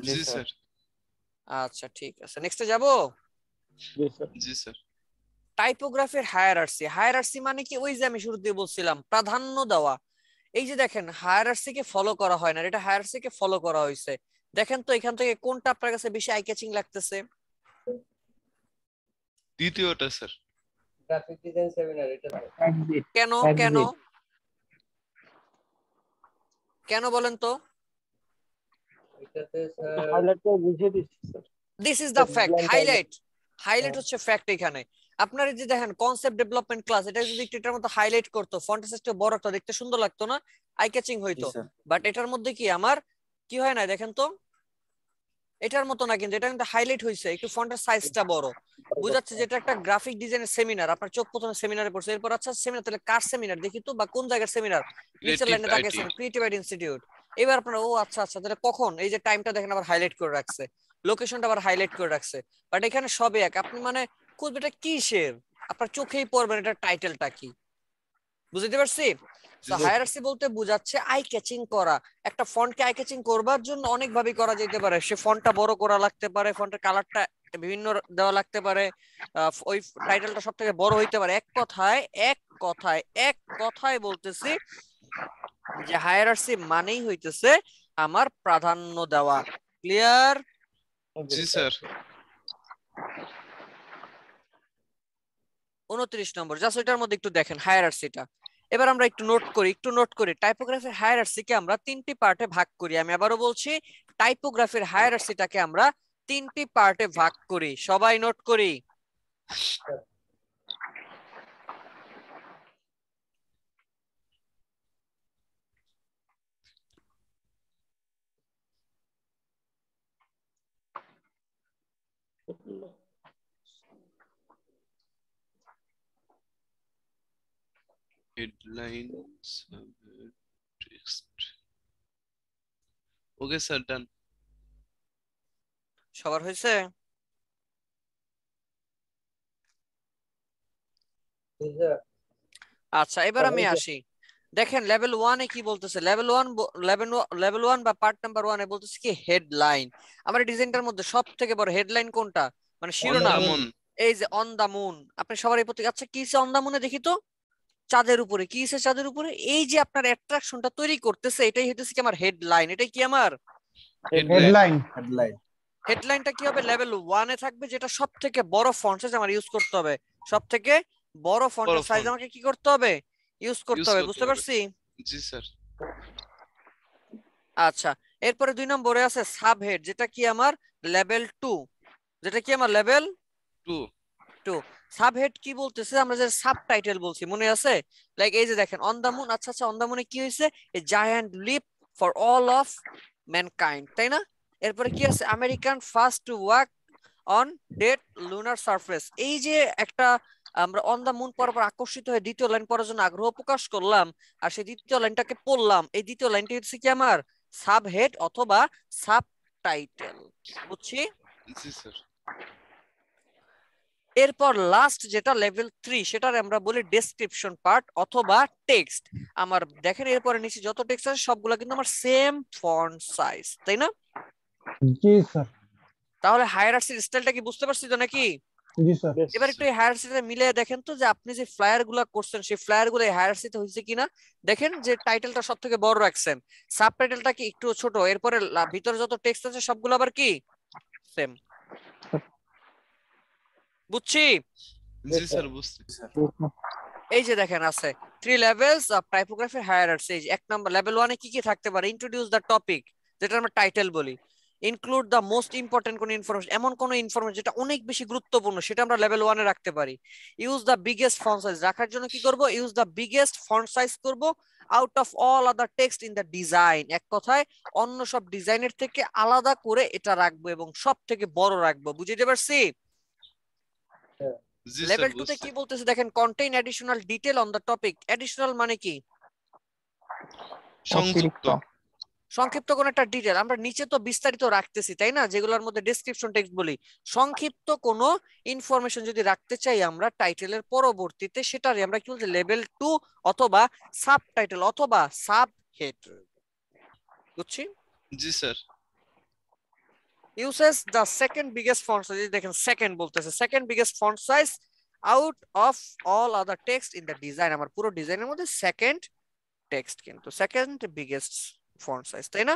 জি স্যার। আচ্ছা ঠিক আছে, নেক্সটে যাব। জি স্যার। টাইপোগ্রাফির হায়ারার্সি মানে কি? ওই যে আমি শুরুতে বলছিলাম, প্রাধান্য দেওয়া। এই যে দেখেন, হায়ারার্সি কে ফলো করা হয় না, এটা হায়ারার্সি কে ফলো করা হয়েছে। দেখেন তো এখান থেকে কোনটা আপনার কাছে বেশি আই ক্যাচিং লাগতেছে? দ্বিতীয়টা স্যার। গ্রাফিক ডিজাইন সেমিনার এটা কেন কেন কেন বলেন তো? এটাতে হাইলাইট করে বুঝিয়ে দিচ্ছি sir. This is the fact. Highlight হচ্ছে ফ্যাক্ট এখানে। আপনার এই যে দেখেন কনসেপ্ট ডেভেলপমেন্ট ক্লাস, এটা যদি এটার মতো হাইলাইট করতো, ফন্ট সাইজটা বড় একটা, দেখতে সুন্দর লাগতো না? আই ক্যাচিং হইতো। বাট এটার মধ্যে কি আমার কি হয় না, দেখেন তো, এটার মতো না, কিন্তু এটা কিন্তু হাইলাইট হয়েছে, একটু ফন্টের সাইজটা বড়, বুঝাচ্ছে যে এটা একটা গ্রাফিক ডিজাইনের সেমিনার। আপনার চোখ প্রথমে সেমিনারে পড়ছে, এরপর আচ্ছা সেমিনার, তাহলে কার সেমিনার দেখি তো, বা কোন জায়গার সেমিনার? নিচের লাইনে তাকিয়েছেন, ক্রিয়েটিভ আইটি ইনস্টিটিউট। এবার আপনারা ও আচ্ছা আচ্ছা, তাহলে কখন? এই যে টাইমটা দেখেন আবার হাইলাইট করে রাখছে, লোকেশনটা আবার হাইলাইট করে রাখছে। বাট এখানে সবে এক, আপনি মানে খুঁজবে এটা কিসের, আপনার চোখেই পড়বেন এটা টাইটেলটা কি। বুঝতে পারছি? জি তো স্যার। হায়ারার্সি বলতে বোঝাচ্ছে আই ক্যাচিং করা। একটা ফন্টকে আই ক্যাচিং করবার জন্য অনেক ভাবে করা যেতে পারে। সে ফন্টটা বড় করা লাগতে পারে, ফন্টের কালারটা বিভিন্ন দেওয়া লাগতে পারে, ওই টাইটেলটা সব থেকে বড় হইতে পারে। এক কথায় বলতেছি যে হায়ারার্সি মানেই হইতেছে আমার প্রাধান্য দেওয়া। ক্লিয়ার? জি স্যার। 29 নম্বর, জাস্ট ওইটার মধ্যে একটু দেখেন হায়ারার্সিটা। এবার আমরা একটু নোট করি টাইপোগ্রাফির হায়ারার্সিকে আমরা 3টি পার্টে ভাগ করি। আমি আবারও বলছি, টাইপোগ্রাফির হায়ারার্সিটাকে আমরা 3টি পার্টে ভাগ করি। সবাই নোট করি। Headline, text. ওকে স্যার, ডান। সবার হয়েছে? আচ্ছা, এবার আমি আসি। দেখেন লেভেল 1 এ কি বলতেছে। লেভেল 1 বা পার্ট নাম্বার 1 এ বলতেছে কি হেডলাইন। আমার ডিজাইনটার মধ্যে সবথেকে বড় হেডলাইন কোনটা? মানে শিরোনাম। এই যে অন দা মুন। আপনি সবার এই প্রতীক, আচ্ছা কি অন দা মুনে দেখি তো? চাঁদের উপরে। কি চাঁদের উপরে? এই যে আপনার অ্যাট্রাকশনটা তৈরি করতেছে, এটাই হইতেছে কি আমার হেডলাইন। এটাই কি আমার হেডলাইন। হেডলাইনটা কি হবে? লেভেল 1 এ থাকবে, যেটা সবথেকে বড় ফন্ট সাইজ আমার ইউজ করতে হবে। সবথেকে বড় ফন্টের সাইজ আমাকে কি করতে হবে? ইউজ করতে হবে। বুঝতে পারছি? জি স্যার। আচ্ছা, এরপরে 2 নম্বরে আছে সাবহেড, যেটা কি আমার লেভেল 2। যেটা কি আমার লেভেল 2। সাবহেড কি বলতেছে? আমরা যে সাবটাইটেল বলছি মনে আছে? লাইক এই যে দেখেন অন দা মুন। আচ্ছা অন দা মুনে কি হইছে? A giant leap for all of mankind, তাই না? এরপরে কি আছে? American first to walk on the lunar surface. এই যে একটা আমরা অন দা মুন পড়ার পর আকর্ষিত হয়ে দ্বিতীয় লাইন পড়ার জন্য আগ্রহ প্রকাশ করলাম, আর সেই দ্বিতীয় লাইনটাকে পড়লাম। এই দ্বিতীয় লাইনটি হচ্ছে কি আমার সাবহেড অথবা সাবটাইটেল। বুঝছি? জি স্যার। এরপর লাস্ট যেটা লেভেল 3, সেটার আমরা বলি ডেসক্রিপশন পার্ট অথবা টেক্সট। আমার দেখেন এরপরে নিচে যত টেক্সট আছে সবগুলো কিন্তু আমার সেম ফন্ট সাইজ, তাই না? জি স্যার। তাহলে হায়ারার্সির স্টাইলটা কি বুঝতে পারছি তো নাকি? জি স্যার। এবার একটু এই হায়ারার্সিটা মিলিয়ে দেখেন তো যে আপনি যে ফ্লায়ার গুলা করছেন সেই ফ্লায়ার গুলো এই হায়ারার্সিতে হয়েছে কিনা। দেখেন যে টাইটেলটা সব থেকে বড় রাখছেন, সাব টাইটেলটা কি একটু ছোট, এরপরে ভিতরে যত টেক্সট আছে সবগুলো আবার কি সেম। বুঝছি? জি স্যার, বুঝছি। এই যে দেখেন আছে 3 levels of typography hierarchy. 1 number level 1 এ কি কি থাকতে পারে? ইন্ট্রোডিউস দ্য টপিক, যেটা আমরা টাইটেল বলি। ইনক্লুড দ্য মোস্ট ইম্পর্টেন্ট কোন ইনফরমেশন, এমন কোন ইনফরমেশন যেটা অনেক বেশি গুরুত্বপূর্ণ, সেটা আমরা লেভেল 1 এ রাখতে পারি। Use the biggest font size, রাখার জন্য কি করব? Use the biggest font size করব out of all other text in the design. এক কথায় অন্য সব ডিজাইনের থেকে আলাদা করে এটা রাখবো এবং সব থেকে বড় রাখবো। বুঝতে পারছি? লেভেল 2 তে কি বলতেছে দেখেন, contain additional detail on the topic. Additional মানে কি? সংক্ষিপ্ত কোন একটা ডিটেইল। আমরা নিচে তো বিস্তারিত রাখতেছি, তাই না, যেগুলোর মধ্যে ডেসক্রিপশন টেক্সট বলি। সংক্ষিপ্ত কোনো ইনফরমেশন যদি রাখতে চাই আমরা টাইটেলের পরবর্তীতে, সেটারই আমরা কি বলছি? লেভেল 2 অথবা সাবটাইটেল অথবা সাবহেড। বুঝছি? জি sir. uses the second biggest font size, দেখেন সেকেন্ড বলতেছে, second biggest font size out of all other text in the design. আমার পুরো ডিজাইনের মধ্যে সেকেন্ড টেক্সট কিন্তু সেকেন্ড বিগেস্ট ফন্ট সাইজ, তাই না?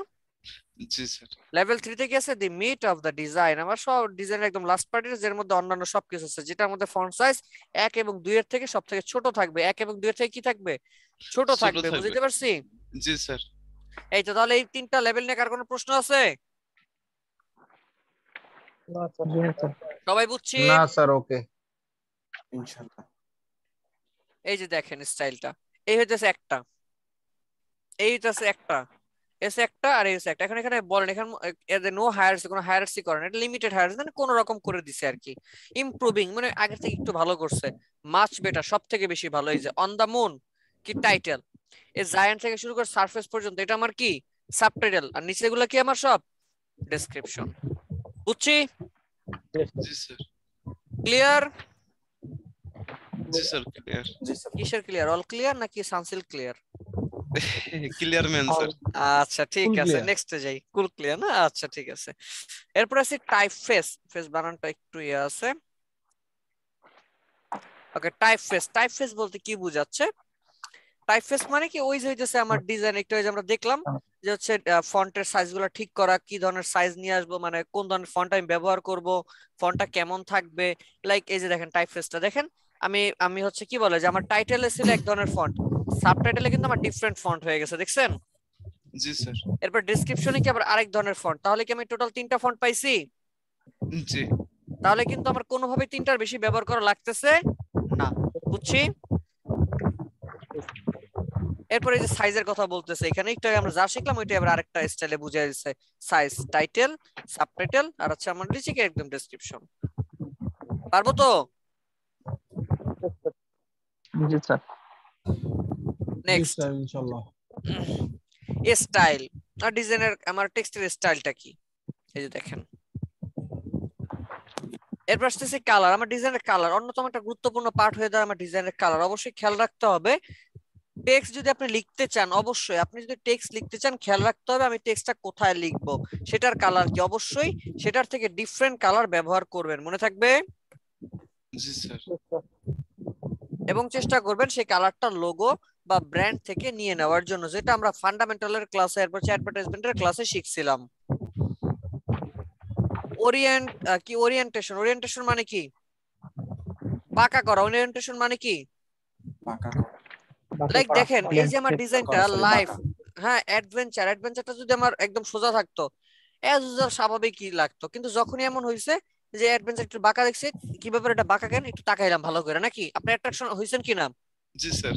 জি স্যার। লেভেল 3 তে কি আছে? The meat of the design. আমার সব ডিজাইনের একদম লাস্ট পার্ট এর মধ্যে অন্যান্য সবকিছু আছে, যেটার মধ্যে ফন্ট সাইজ 1 এবং 2 এর থেকে সব থেকে ছোট থাকবে। 1 এবং 2 এর থেকে কি থাকবে? ছোট থাকবে। বুঝতে পারছি? জি স্যার। এই তো, তাহলে এই 3টা লেভেল নিয়ে কার কোনো প্রশ্ন আছে? সবাই বুঝছি? না স্যার, ওকে ইনশাআল্লাহ। এই যে দেখেন স্টাইলটা, এই হইতেছে একটা, এই হইতেছে একটা, এসে একটা আর এসে একটা। এখন এখানে বলেন, এখানে এদের নো হায়ারার্সি, কোনো হায়ারার্সি করেন, এটা লিমিটেড হায়ারার্সি, মানে কোন রকম করে দিছে আর কি। ইমপ্রুভিং মানে আগের থেকে একটু ভালো করছে। মাচ বেটার, সব থেকে বেশি ভালো। এই যে অন দা মুন কি টাইটেল, এই জায়ান্ট থেকে শুরু করে সারফেস পর্যন্ত এটা আমার কি সাবটাইটেল, আর নিচে গুলো কি আমার সব ডেসক্রিপশন। বুঝছি? জি স্যার। ক্লিয়ার? জি স্যার ক্লিয়ার। জি স্যার কিসের ক্লিয়ার? অল ক্লিয়ার নাকি Sunsilk clear? Clear man sir. আচ্ছা ঠিক Full আছে, clear. নেক্সটে যাই। কুল ক্লিয়ার না? আচ্ছা ঠিক আছে। এরপর আছে টাইপ ফেস। ফেস বানানটা একটু ইয়ে আছে। ওকে, টাইপ ফেস। টাইপ ফেস বলতে কি বোঝাচ্ছে? টাইপ ফেস মানে কি, ওই যে হইতেছে আমার ডিজাইন একটু ওই যে আমরা দেখলাম যে হচ্ছে ফন্টের সাইজ গুলো ঠিক করা, কি ধরনের সাইজ নিয়ে আসবো, মানে কোন ধরনের ফন্ট আমি ব্যবহার করব, ফন্টটা কেমন থাকবে। লাইক এই যে দেখেন টাইপ ফেসটা দেখেন, আমি আমি হচ্ছে কি বলে যে আমার টাইটেলে ছিল এক ধরনের ফন্ট, সাবটাইটেলে কিন্তু আমার ডিফারেন্ট ফন্ট হয়ে গেছে, দেখছেন? জি স্যার। এরপর ডেসক্রিপশনে কি আবার আরেক ধরনের ফন্ট, তাহলে কি আমি টোটাল 3টা ফন্ট পাইছি? জি। তাহলে কিন্তু আমার কোনোভাবে 3টার বেশি ব্যবহার করা লাগতেছে না, বুঝছি? এরপর এই যে সাইজের কথা বলতেছে, এখানে একটু আগে আমরা যা শিখলাম ওইটা আবার আরেকটা স্টাইলে বুঝিয়ে দিচ্ছে। সাইজ, টাইটেল, সাবটাইটেল, আর হচ্ছে আমার নিচে একদম ডেসক্রিপশন। পারবো তো? জি স্যার। নেক্সট ইনশাআল্লাহ। স্টাইল আর ডিজাইনের আমার টেক্সটের স্টাইলটা কি, এই যে দেখেন। এরপর আসতেছে কালার। আমার ডিজাইনের কালার অন্যতম একটা গুরুত্বপূর্ণ পার্ট হয়ে দাঁড়ায় আমার ডিজাইনের কালার। অবশ্যই খেয়াল রাখতে হবে, টেক্সট যদি আপনি লিখতে চান, অবশ্যই আপনি যদি টেক্সট লিখতে চান খেয়াল রাখতে হবে আমি টেক্সটটা কোথায় লিখবো, সেটার কালার কি, অবশ্যই সেটার থেকে ডিফারেন্ট কালার ব্যবহার করবেন, মনে থাকবে? জি স্যার। এবং চেষ্টা করবেন সেই কালারটা লোগো বা ব্র্যান্ড থেকে নিয়ে নেওয়ার জন্য, যেটা আমরা ফান্ডামেন্টালের ক্লাসে এরপর অ্যাডভার্টাইজমেন্টের ক্লাসে শিখছিলাম। ওরিয়েন্টেশন। ওরিয়েন্টেশন মানে কি? বাঁকা করা। ওরিয়েন্টেশন মানে কি? বাঁকা লাইক দেখেন এই যে আমার ডিজাইনটা লাইফ, হ্যাঁ অ্যাডভেঞ্চার, অ্যাডভেঞ্চারটা যদি আমার একদম সোজা থাকতো এজ ইউজুয়াল স্বাভাবিকই লাগতো, কিন্তু যখনই এমন হয়েছে যে অ্যাডভেঞ্চার একটু বাঁকা দেখছে, কি ব্যাপার এটা বাঁকা কেন, একটু তাকাইলাম ভালো করে, নাকি আপনি অ্যাট্রাকশন হইছেন কিনা? জি স্যার।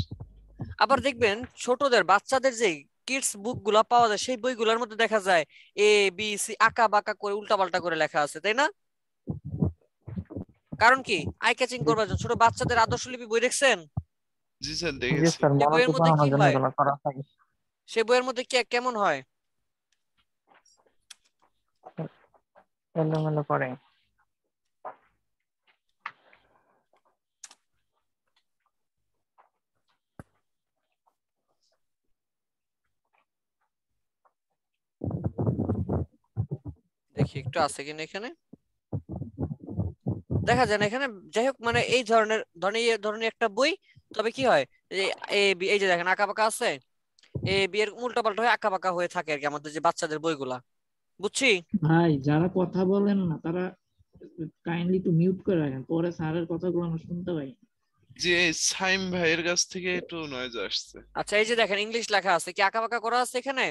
আবার দেখবেন ছোটদের বাচ্চাদের যে কিডস বুক গুলা পাওয়া যায়, সেই বইগুলোর মধ্যে দেখা যায় এ বি সি আঁকা বাঁকা করে উল্টা পাল্টা করে লেখা আছে, তাই না? কারণ কি? আই ক্যাচিং করবার জন্য। ছোট বাচ্চাদের আদর্শলিপি বই দেখছেন? জি স্যার জি দেখেছি। স্যার, সেই বইয়ের মনোযোগ মধ্যে কি বাড়ানোর জন্য হয়? এগুলো করা থাকে। সেই বইয়ের মধ্যে কি কেমন হয়? এলোমেলো করে। দেখি একটু আছে কিনা এখানে, দেখা যায় না এখানে। যাই হোক, মানে এই ধরনের একটা বই, তবে কি হয় এই যে দেখেন আঁকা বাঁকা আছে, এ বি এর উল্টা পাল্টা হয়ে আঁকা বাঁকা হয়ে থাকে আর কি আমাদের যে বাচ্চাদের বইগুলা, বুঝছি? ভাই যারা কথা বলেন না তারা কাইন্ডলি একটু মিউট করে রাখেন, পরে স্যারের কথাগুলো আমরা শুনতে পাই। জি এই সাইম ভাইয়ের কাছ থেকে একটু নয়েজ আসছে। আচ্ছা এই যে দেখেন ইংলিশ লেখা আছে, কি আঁকা বাঁকা করা আছে এখানে?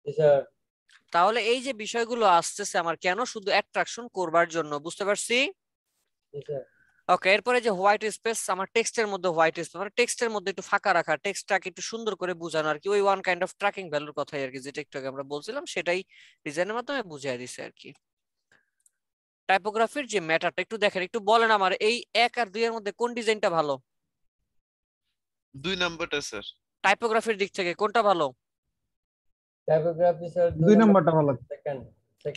স্যার তাহলে এই যে বিষয়গুলো আসতেছে আমার কেন, শুধু অ্যাট্রাকশন করবার জন্য, বুঝতে পারছি? স্যার ওকে, এরপরে যে হোয়াইট স্পেস, আমার টেক্সটের মধ্যে হোয়াইট স্পেস মানে টেক্সটের মধ্যে একটু ফাঁকা রাখা, টেক্সটটাকে একটু সুন্দর করে বোঝানো আর কি, ওই ওয়ান কাইন্ড অফ ট্র্যাকিং ভ্যালুর কথাই আর কি, যেটা একটু আগে আমরা বলছিলাম সেটাই ডিজাইনের মাধ্যমে বুঝিয়ে দিছে আর কি। টাইপোগ্রাফির যে ম্যাটারটা একটু দেখেন, একটু বলেন আমার এই 1 আর 2 এর মধ্যে কোন ডিজাইনটা ভালো? 2 নাম্বারটা স্যার। টাইপোগ্রাফির দিক থেকে কোনটা ভালো? টাইপোগ্রাফি স্যার 2 নাম্বারটা ভালো। সেকেন্ড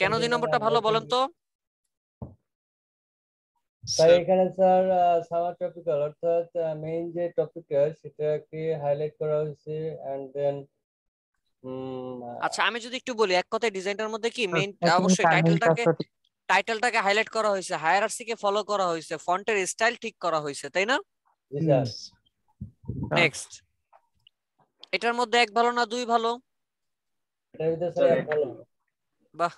কেন 2 নম্বরটা ভালো বলেন তো? তাই এখানে স্যার সামার টপিক্যাল অর্থাৎ মেইন যে টপিকটা সেটাকে হাইলাইট করা হয়েছে এন্ড দেন আচ্ছা আমি যদি একটু বলি এক কথায়, ডিজাইনটার মধ্যে কি মেইন এখন অবশ্যই টাইটেলটা টাইটেলটাকে হাইলাইট করা হয়েছে, হায়ারার্কিকে ফলো করা হয়েছে, ফন্টের স্টাইল ঠিক করা হয়েছে, তাই না? জি স্যার। নেক্সট, এটার মধ্যে 1 ভালো না 2 ভালো? এটার ভিতরে স্যার 1 ভালো। বাহ,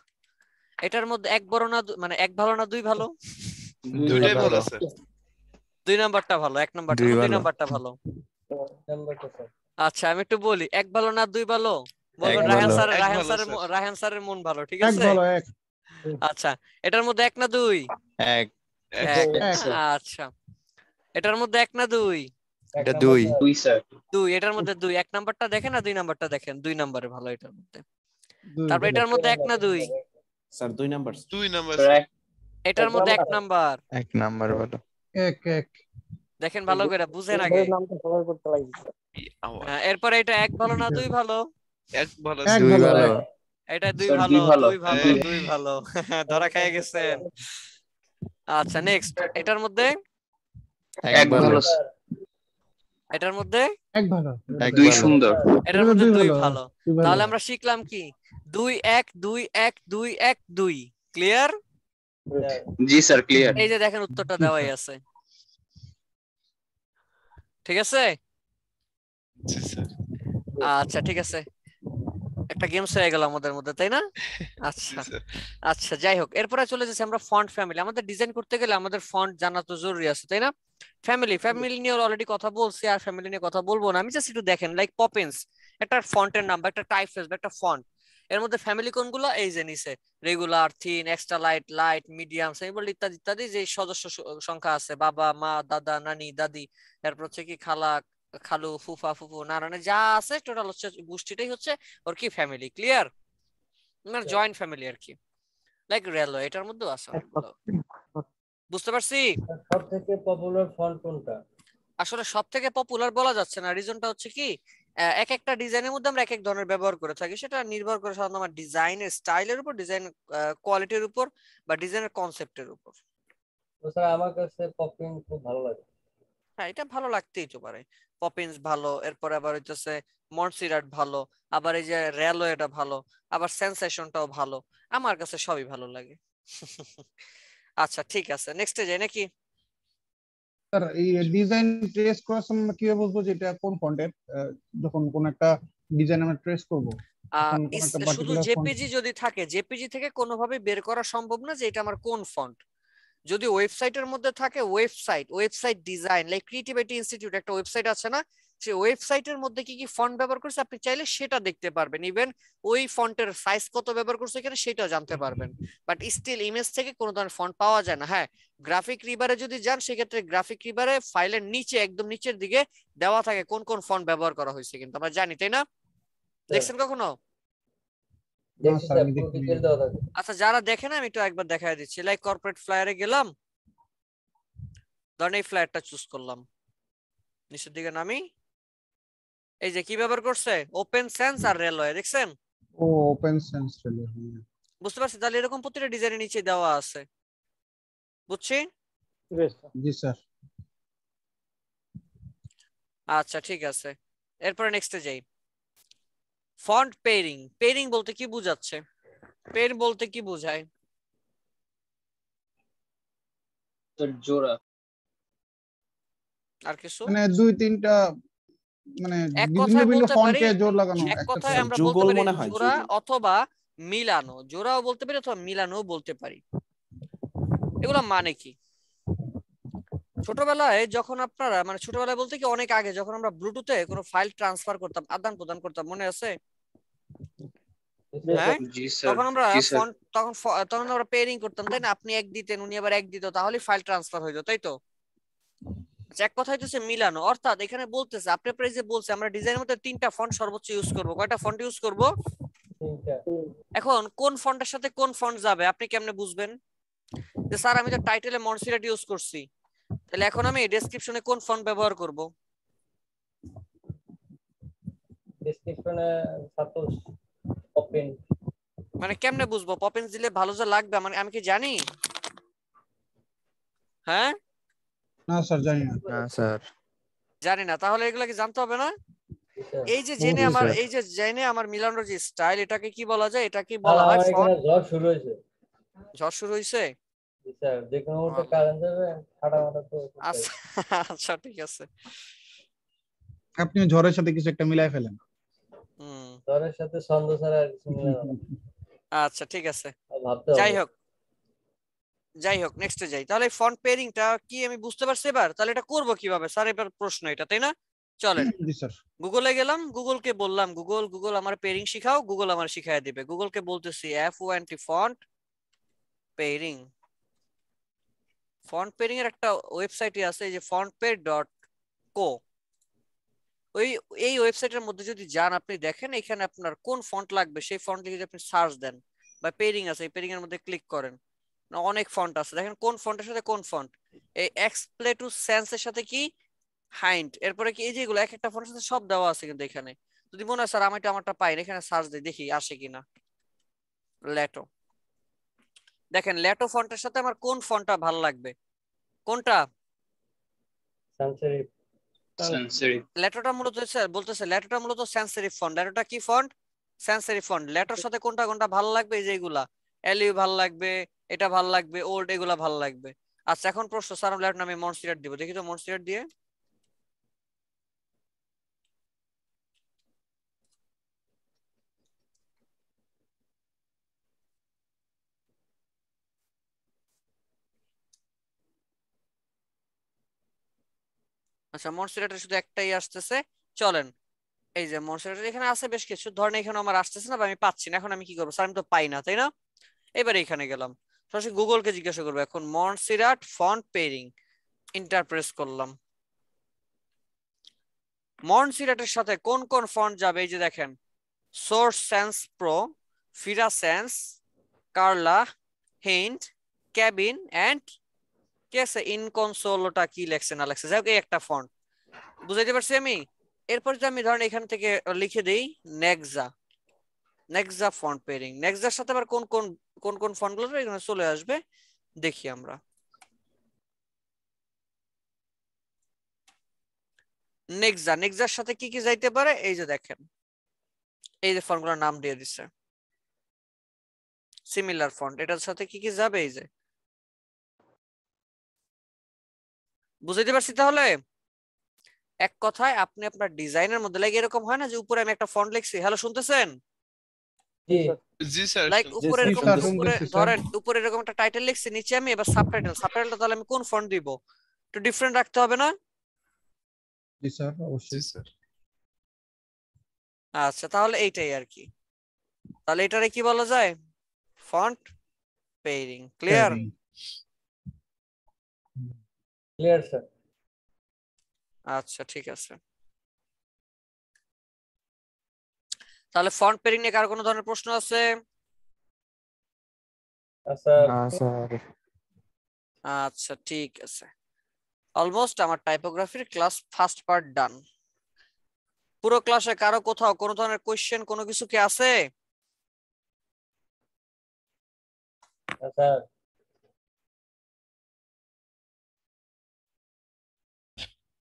এটার মধ্যে 1 বড় না মানে 1 ভালো না 2 ভালো? দুইটাই ভালো স্যার। 2 নাম্বারটা ভালো, 1 নাম্বারটা 2 নাম্বারটা ভালো। নাম্বারটা স্যার। আচ্ছা আমি একটু বলি 1 ভালো না 2 ভালো বলবেন? রায়হান স্যারের মন ভালো, ঠিক আছে? 1 ভালো 1। আচ্ছা এটার মধ্যে 1 না 2? 1 আচ্ছা এটার মধ্যে 1 না 2? এটা 2 স্যার। 2, এটার মধ্যে 2। 1 নাম্বারটা দেখেন আর 2 নাম্বারটা দেখেন, 2 নাম্বারে ভালো এটার মধ্যে। তারপর এটার মধ্যে 1 না 2? Sir 2 number. 2 নাম্বার। এটার মধ্যে 1 নাম্বার। 1 নাম্বার ভালো। 1 দেখেন ভালো করে বুঝেন আগে। নামটা সবাই করতে লাগবে। এরপর এটা 1 ভালো না 2 ভালো? 1 ভালো। 2 ভালো। এটা 2 স্যার, ভালো, 2 ভালো। 2 ভালো, 2 ভালো। ধরা খেয়ে গেছেন। আচ্ছা নেক্সট, এটার মধ্যে এক ভালো এটার মধ্যে এক ভালো এক দুই ভালো সুন্দর এটার মধ্যে দুই দুই ভালো, ভালো দুই ভালো। তাহলে আমরা শিখলাম কি 2 1 2 1 2 1 2 ক্লিয়ার জি স্যার ক্লিয়ার এই যে দেখেন উত্তরটা দেওয়াই আছে ঠিক আছে জি স্যার আচ্ছা ঠিক আছে একটা গেমস হয়ে গেল আমাদের মধ্যে তাই না আচ্ছা আচ্ছা যাই হোক এরপরে চলে যাচ্ছি আমরা ফন্ট ফ্যামিলি আমাদের ডিজাইন করতে গেলে আমাদের ফন্ট জানা তো জরুরি আছে তাই না ফ্যামিলি নিয়ে অলরেডি কথা বলছি আর ফ্যামিলি নিয়ে কথা বলবো না আমি জাস্ট একটু দেখেন লাইক পপিন্স একটা ফন্টের নাম বা একটা টাইপফেস বা একটা ফন্ট এর মধ্যে ফ্যামিলি কোনগুলো এই যে নিচে regular thin extra light medium simple ইত্যাদি ইত্যাদি যে সদস্য সংখ্যা আছে বাবা মা দাদা নানি দাদি এরপর হচ্ছে কি খালা খালু ফুফা ফুফু নানানে যা আছে টোটাল হচ্ছে গোষ্ঠীটাই হচ্ছে ওর কি ফ্যামিলি ক্লিয়ার মানে জয়েন্ট ফ্যামিলি আর কি লাইক রেলওয়ে এটার মধ্যেও আছে অনেকগুলো। বুঝতে পারছি সবথেকে পপুলার ফন্ট কোনটা আসলে সব থেকে পপুলার বলা যাচ্ছে না রিজনটা হচ্ছে কি এক একটা ডিজাইনের মধ্যে আমরা এক এক ধরনের ব্যবহার করে থাকি সেটা নির্ভর করে সাধারণত আমার ডিজাইনের স্টাইলের উপর ডিজাইন কোয়ালিটির উপর বা ডিজাইনের কনসেপ্টের উপর তো স্যার আমার কাছে পপিং খুব ভালো লাগে হ্যাঁ এটা ভালো লাগতেই তো পারে পপিন্স ভালো এরপর আবার হইতেছে মনসিরাট ভালো আবার এই যে রেলওয়ে এটা ভালো আবার সেন্সেশনটাও ভালো আমার কাছে সবই ভালো লাগে আচ্ছা ঠিক আছে নেক্সটে যাই নাকি স্যার এই ডিজাইন ট্রেস করার সময় কিভাবে বুঝবো যে এটা কোন ফন্টের যখন কোন একটা ডিজাইন আমরা ট্রেস করব তখন কোন একটা শুধু পার্টিকুলার ফন্ট জেপিজি যদি থাকে জেপিজি থেকে কোনোভাবে বের করা সম্ভব না যে এটা আমার কোন ফন্ট যদি ওয়েবসাইটের মধ্যে থাকে website design like creativity institute একটা ওয়েবসাইট আছে না সেই ওয়েবসাইটের মধ্যে কি কি ফন্ট ব্যবহার করছে আপনি চাইলে সেটা দেখতে পারবেন ইভেন ওই ফন্টের সাইজ কত ব্যবহার করছে এখানে সেটাও জানতে পারবেন বাট স্টিল ইমেজ থেকে কোনো ধরনের ফন্ট পাওয়া যায় না হ্যাঁ গ্রাফিক রিভারে যদি যান সেক্ষেত্রে গ্রাফিক রিভারে ফাইলের নিচে একদম নিচের দিকে দেওয়া থাকে কোন কোন ফন্ট ব্যবহার করা হয়েছে কিন্তু আমরা জানি তাই না দেখছেন কখনো আচ্ছা যারা দেখে না আমি একটু একবার দেখাই দিচ্ছি লাইক কর্পোরেট ফ্লায়ারে গেলাম ধরেন এই ফ্লায়ারটা চুজ করলাম নিচের দিকে নামি এই যে কি ব্যবহার করছে ওপেন সেন্স আর রেলওয়ে দেখছেন ও ওপেন সেন্স রেলওয়ে বুঝতে পারছি তাহলে এরকম প্রতিটা ডিজাইনের নিচে দেওয়া আছে বুঝছি জি স্যার আচ্ছা ঠিক আছে এরপরে নেক্সটে যাই ফন্ট পেয়ারিং বলতে কি বোঝাচ্ছে পেয়ার বলতে কি বোঝায় জোড়া আর কিছু মানে দুই তিনটা মানে এক বিভিন্ন কথায় বিভিন্ন বলতে পারি ফন্টে জোর লাগানো এক কথায় আমরা বলতে পারি জোড়া অথবা মিলানো জোড়াও বলতে পারি অথবা মিলানোও বলতে পারি এগুলা মানে কি ছোটবেলায় যখন আপনারা মানে ছোটবেলায় বলতে কি অনেক আগে যখন আমরা ব্লুটুথে কোনো ফাইল ট্রান্সফার করতাম আদান প্রদান করতাম মনে আছে হ্যাঁ তখন আমরা ফন্ট তখন আমরা পেয়ারিং করতাম তাই না আপনি এক দিতেন উনি আবার এক দিত তাহলে ফাইল ট্রান্সফার হইতো তাই তো এক কথা হইতেছে মিলানো অর্থাৎ এখানে বলতেছে আপনি প্রায় যে বলছে আমরা ডিজাইনের মধ্যে তিনটা ফন্ট সর্বোচ্চ ইউজ করব কয়টা ফন্ট ইউজ করব এখন কোন ফন্টের সাথে কোন ফন্ট যাবে আপনি কেমনে বুঝবেন যে স্যার আমি তো টাইটেলে মনসিরাট ইউজ করছি তাহলে এখন আমি ডেসক্রিপশনে কোন ফন্ট ব্যবহার করব ডেসক্রিপশনে সাতোশ ওপেন মানে কেমনে বুঝবো পপিন্স দিলে ভালো যা লাগবে মানে আমি কি জানি হ্যাঁ না স্যার জানি না না স্যার জানি না তাহলে এগুলা কি জানতে হবে না এই যে জেনে আমার মিলানোর যে স্টাইল এটাকে কি বলা যায় এটা কি বলা হয় ফন্ট ঝড় শুরু হয়েছে ঝড় শুরু হইছে স্যার দেখুন ওটা কারেন্ট যাবে ফাটাফাটা তো আচ্ছা ঠিক আছে আপনি ঝড়ের সাথে কিছু একটা মিলাই ফেলেন ঝড়ের সাথে ছন্দ ছাড়া আর কিছু মিলানো আচ্ছা ঠিক আছে যাই হোক নেক্সটে যাই তাহলে ফন্ট পেয়ারিংটা কি আমি বুঝতে পারছি এবার তাহলে এটা করব কিভাবে স্যার এবার প্রশ্ন এটা তাই না চলেন গুগলে গেলাম গুগলকে বললাম গুগল আমার পেয়ারিং শিখাও গুগল আমার শিখায় দিবে গুগলকে বলতেছি FONT ফন্ট পেয়ারিং এর একটা ওয়েবসাইটই আছে এই যে fontpair.co এই ওয়েবসাইটের মধ্যে যদি যান আপনি দেখেন এখানে আপনার কোন ফন্ট লাগবে সেই ফন্ট লিখে আপনি সার্চ দেন বা পেয়ারিং আছে এই পেয়ারিং এর মধ্যে ক্লিক করেন অনেক ফন্ট আছে দেখেন কোন ফন্টের সাথে কোন ফন্ট এই এক্সপ্লে টু সেন্স এর সাথে কি হাইন্ট এরপরে কি এই যেগুলো এক একটা ফন্টের সাথে সব দেওয়া আছে কিন্তু এখানে যদি মনে হয় স্যার আমারটা পাই না এখানে সার্চ দিই দেখি আসে কিনা ল্যাটো দেখেন ল্যাটো ফন্টের সাথে আমার কোন ফন্টটা ভালো লাগবে কোনটা সানসেরিফ সেন্সরিফ লেটারটা মূলত স্যার বলতেছে লেটারটা মূলত সেন্সরিফ ফন্ট। লেটারটা কি ফন্ট? সেন্সরিফ ফন্ট। লেটার সাথে কোনটা কোনটা ভালো লাগবে? এই যে এগুলা এলিউ ভালো লাগবে, এটা ভালো লাগবে, ওল্ড এগুলা ভালো লাগবে। আচ্ছা এখন প্রশ্ন, স্যার লেটার নামে মনস্টিরাট দিব, দেখি তো মনস্টিরাট দিয়ে। আচ্ছা মনস্টিরাটের শুধু একটাই আসতেছে, চলেন এই যে মনস্টিরাটের এখানে আছে বেশ কিছু, ধরেন এখানে আমার আসতেছে না বা আমি পাচ্ছি না, এখন আমি কি করবো স্যার? আমি তো পাই না, তাই না? এবার এখানে গেলাম, সরাসরি গুগলকে জিজ্ঞাসা করবো এখন মনস্টিরাট ফন্ট পেয়ারিং, ইন্টারপ্রেস করলাম। মনস্টিরাটের সাথে কোন কোন ফন্ট যাবে? এই যে দেখেন, Source Sans Pro, Fira Sans, Karla, Hind, Cabin and কি আছে ইনকনসোলটা কি লেখছে না লেখছে, যাই হোক এই একটা ফন্ট বুঝাইতে পারছি আমি। এরপর যদি আমি ধরেন এখান থেকে লিখে দেই নেক্সা, নেক্সা ফন্ট পেয়ারিং, নেক্সার সাথে আবার কোন কোন কোন কোন ফন্ট গুলো এখানে চলে আসবে দেখি আমরা। নেক্সা, নেক্সার সাথে কি কি যাইতে পারে? এই যে দেখেন, এই যে ফন্ট গুলোর নাম দিয়ে দিচ্ছে সিমিলার ফন্ট, এটার সাথে কি কি যাবে এই যে, বুঝাইতে পারছি? তাহলে এক কথায় আপনি আপনার ডিজাইনের মধ্যে লাইক এরকম হয় না যে উপরে আমি একটা ফন্ট লিখছি, হ্যালো শুনতেছেন? জি স্যার লাইক উপরে এরকম স্যার উপরে শুনতেছি স্যার। ধরেন উপরে এরকম একটা টাইটেল লিখছি, নিচে আমি এবার সাবটাইটেল, সাবটাইটেলটা তাহলে আমি কোন ফন্ট দিব? একটু ডিফারেন্ট রাখতে হবে না? জি স্যার অবশ্যই। আচ্ছা তাহলে এইটাই আর কি, তাহলে এটারে কি বলা যায়? Font pairing. Clear? Clear sir. আচ্ছা ঠিক আছে, তাহলে ফন্ট পেয়ারিং নিয়ে কার কোনো ধরনের প্রশ্ন আছে? আচ্ছা ঠিক আছে, অলমোস্ট আমার টাইপোগ্রাফির ক্লাস ফার্স্ট পার্ট ডান। পুরো ক্লাসে কারো কোথাও কোনো ধরনের কোশ্চেন কোনো কিছু কি আছে? স্যার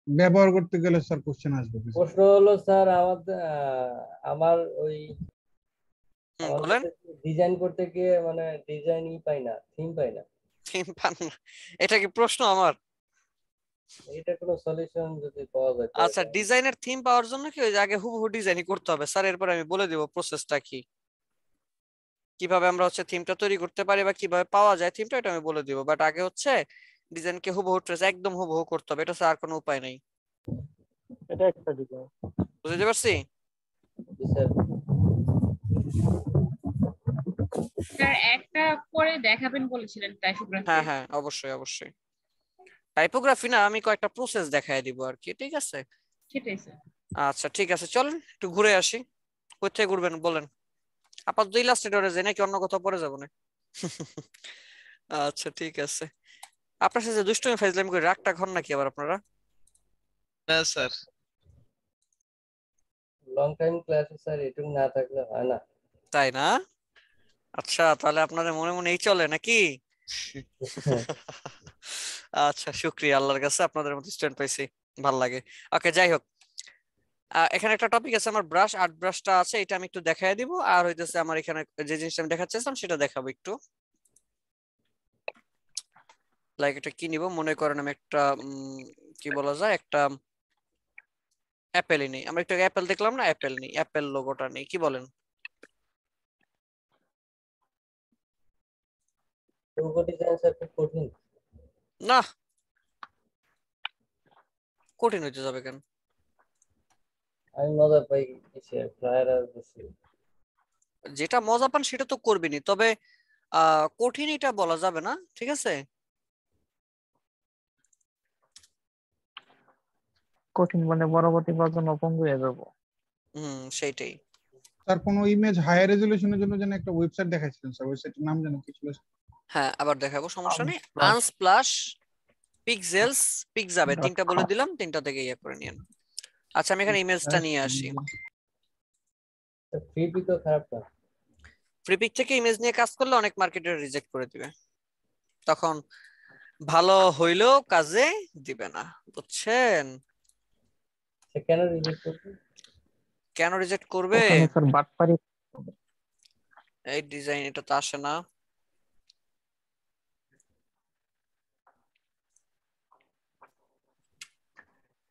ব্যবহার করতে গেলে স্যার কোশ্চেন আসবে। প্রশ্ন হলো স্যার আমাদের আমার ওই বলেন। ডিজাইন করতে গিয়ে মানে ডিজাইনই পাই না, থিম পাই না। থিম পান না? এটা কি প্রশ্ন আমার? এটা কোনো সলিউশন যদি পাওয়া যায়। আচ্ছা ডিজাইনের থিম পাওয়ার জন্য কি ওই যে আগে হুবহু ডিজাইনই করতে হবে স্যার, এরপর আমি বলে দিব প্রসেসটা কি, কিভাবে আমরা হচ্ছে থিমটা তৈরি করতে পারি বা কিভাবে পাওয়া যায় থিমটা, এটা আমি বলে দিব। বাট আগে হচ্ছে ডিজাইনকে হুবহু ট্রেস একদম হুবহু করতে হবে, এটা স্যার আর কোনো উপায় নেই। এটা একটা ডিজাইন বুঝতে পারছি? স্যার একটা করে দেখাবেন বলেছিলেন টাইপোগ্রাফি। হ্যাঁ হ্যাঁ অবশ্যই অবশ্যই, টাইপোগ্রাফি না আমি কয়েকটা প্রসেস দেখায় দিব আর কি, ঠিক আছে? সেটাই স্যার। আচ্ছা ঠিক আছে, চলেন একটু ঘুরে আসি। কোথায় ঘুরবেন বলেন? আপাতত ইলাস্ট্রেটরে যাই নাকি অন্য কোথাও পরে যাবো না? আচ্ছা ঠিক আছে, আপনার সাথে দুষ্টুমি ফাইজলামি করে রাগটা ঘন নাকি আবার আপনারা? না স্যার, লং টাইম ক্লাসে স্যার এটুকু না থাকলে হয় না। তাই না? আচ্ছা তাহলে আপনাদের মনে মনে এই চলে নাকি? আচ্ছা শুক্রিয়া আল্লাহর কাছে, আপনাদের মতো স্টুডেন্ট পাইছি, ভালো লাগে। ওকে যাই হোক, এখানে একটা টপিক আছে আমার ব্রাশ, আর্ট ব্রাশটা আছে, এটা আমি একটু দেখাই দিব। আর হইতেছে আমার এখানে যে জিনিসটা আমি দেখাতে চাইছিলাম সেটা দেখাবো একটু। লাইক এটা কি নিব, মনে করেন আমি একটা কি বলা যায়, একটা অ্যাপেলই নেই, আমরা একটু অ্যাপেল দেখলাম না, অ্যাপেল নেই, অ্যাপেল লোগোটা নেই, কি বলেন? লোগো ডিজাইন স্যার খুব কঠিন। না কঠিন হইতে যাবে কেন? আমি মজা পাই কিসে ফ্লায়ার আর বেশি। যেটা মজা পান সেটা তো করবেনই, তবে কঠিন এটা বলা যাবে না, ঠিক আছে? কঠিন মানে পরবর্তী প্রজন্ম পঙ্গু হয়ে যাবো। সেইটাই। স্যার কোন ইমেজ হায়ার রেজুলেশনের জন্য যেন একটা ওয়েবসাইট দেখাইছিলেন স্যার, ওয়েবসাইটের নাম যেন কি ছিল? হ্যাঁ আবার দেখাবো, সমস্যা নেই। আনস্প্লাশ, পিক্সেলস, পিক্সাবে, তিনটা বলে দিলাম, তিনটা থেকে ইয়ে করে নিন। আচ্ছা আমি এখানে ইমেজটা নিয়ে আসি। ফ্রি পিক তো খারাপ না, ফ্রি পিক থেকে ইমেজ নিয়ে কাজ করলে অনেক মার্কেটার রিজেক্ট করে দিবে, তখন ভালো হইলেও কাজে দিবে না, বুঝছেন? কেন রিজেক্ট করবে? কেন রিজেক্ট করবে? ওখানে স্যার বাটপারি এই ডিজাইন এটা তো আসে না।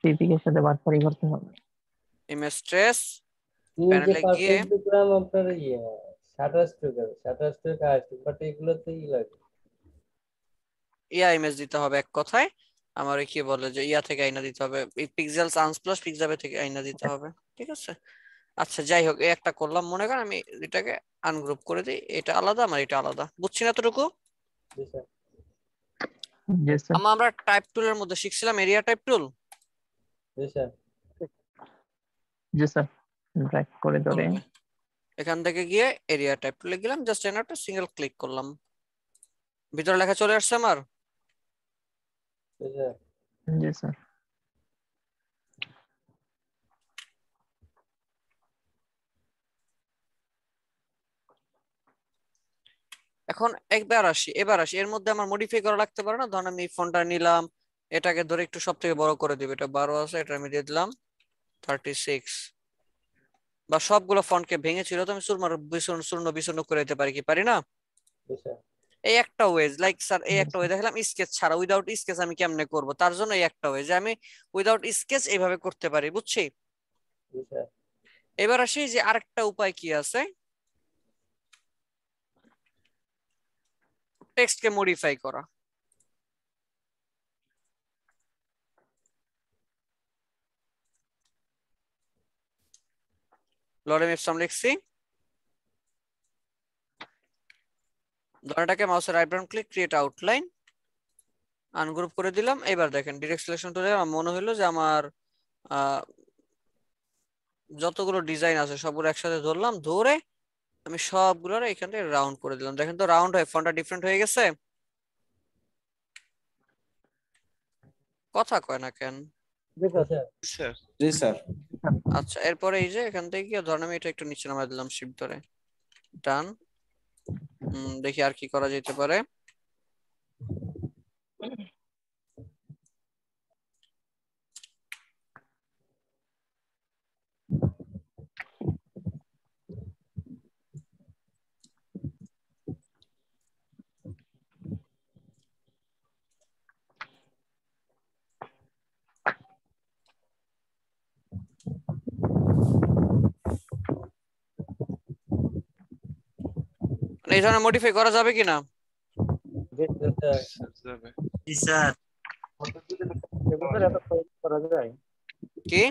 সিপিকে সাথে বাটপারি করতে হবে। ইমেজ ট্রেস যে প্যানেলে গিয়ে পারফেক্ট দেখলাম আপনার শাটার স্ট্রোক আসছে, বাট এগুলোতে লাগে ইমেজ দিতে হবে এক কথায়। আমার কি বলে যে থেকে আইনা দিতে হবে, এই পিক্সেল সানপ্লাস পিক্সাবে থেকে আইনা দিতে হবে, ঠিক আছে? আচ্ছা যাই হোক, এই একটা করলাম, মনে করেন আমি এটাকে আনগ্রুপ করে দিই, এটা আলাদা আমার এটা আলাদা, বুঝছি না এতটুকু? আমরা টাইপ টুলের মধ্যে শিখছিলাম এরিয়া টাইপ টুল। জি স্যার, ড্র্যাগ করে ধরে এখান থেকে গিয়ে এরিয়া টাইপ টুলে গেলাম, জাস্ট একটা সিঙ্গেল ক্লিক করলাম, ভিতরে লেখা চলে আসছে আমার। জি স্যার। এখন এবার আসি এর মধ্যে আমার মডিফাই করা লাগতে পারে না? ধরুন আমি এই ফোনটা নিলাম, এটাকে ধরে একটু সব থেকে বড় করে দিব, এটা 12 আছে, এটা আমি দিয়ে দিলাম 36, বা সবগুলো ফন্টকে ভেঙে ছিল তো আমি চূর্ণ বিচূর্ণ করে দিতে পারি কি পারি না? এই একটা ওয়েজ, লাইক স্যার এই একটা ওয়ে দেখলাম স্কেচ ছাড়া, উইদাউট স্কেচ আমি কেমনে করব, তার জন্য এই একটা ওয়ে যে আমি উইদাউট স্কেচ এইভাবে করতে পারি, বুঝছি? এবার আসি যে আরেকটা উপায় কি আছে, টেক্সটকে মডিফাই করা। লরেম ইপসাম লিখছি, ধরনেটাকে মাউসের right button click, create outline, ungroup করে দিলাম। এবার দেখেন ডিরেক্ট সিলেকশন টুলে আমার মনে হলো যে আমার যতগুলো ডিজাইন আছে সবগুলো একসাথে ধরলাম, ধরে আমি সবগুলোর এখান থেকে রাউন্ড করে দিলাম। দেখেন তো রাউন্ড হয়ে ফন্টটা ডিফারেন্ট হয়ে গেছে, কথা কয় না কেন? জি স্যার। আচ্ছা এরপরে এই যে এখান থেকে গিয়ে ধরেন আমি এটা একটু নিচে নামাই দিলাম, শিফট ধরে ডান। দেখি আর কি করা যেতে পারে। এই ধরনের মডিফাই করা যাবে কিনা? জি স্যার। করা যায় কি?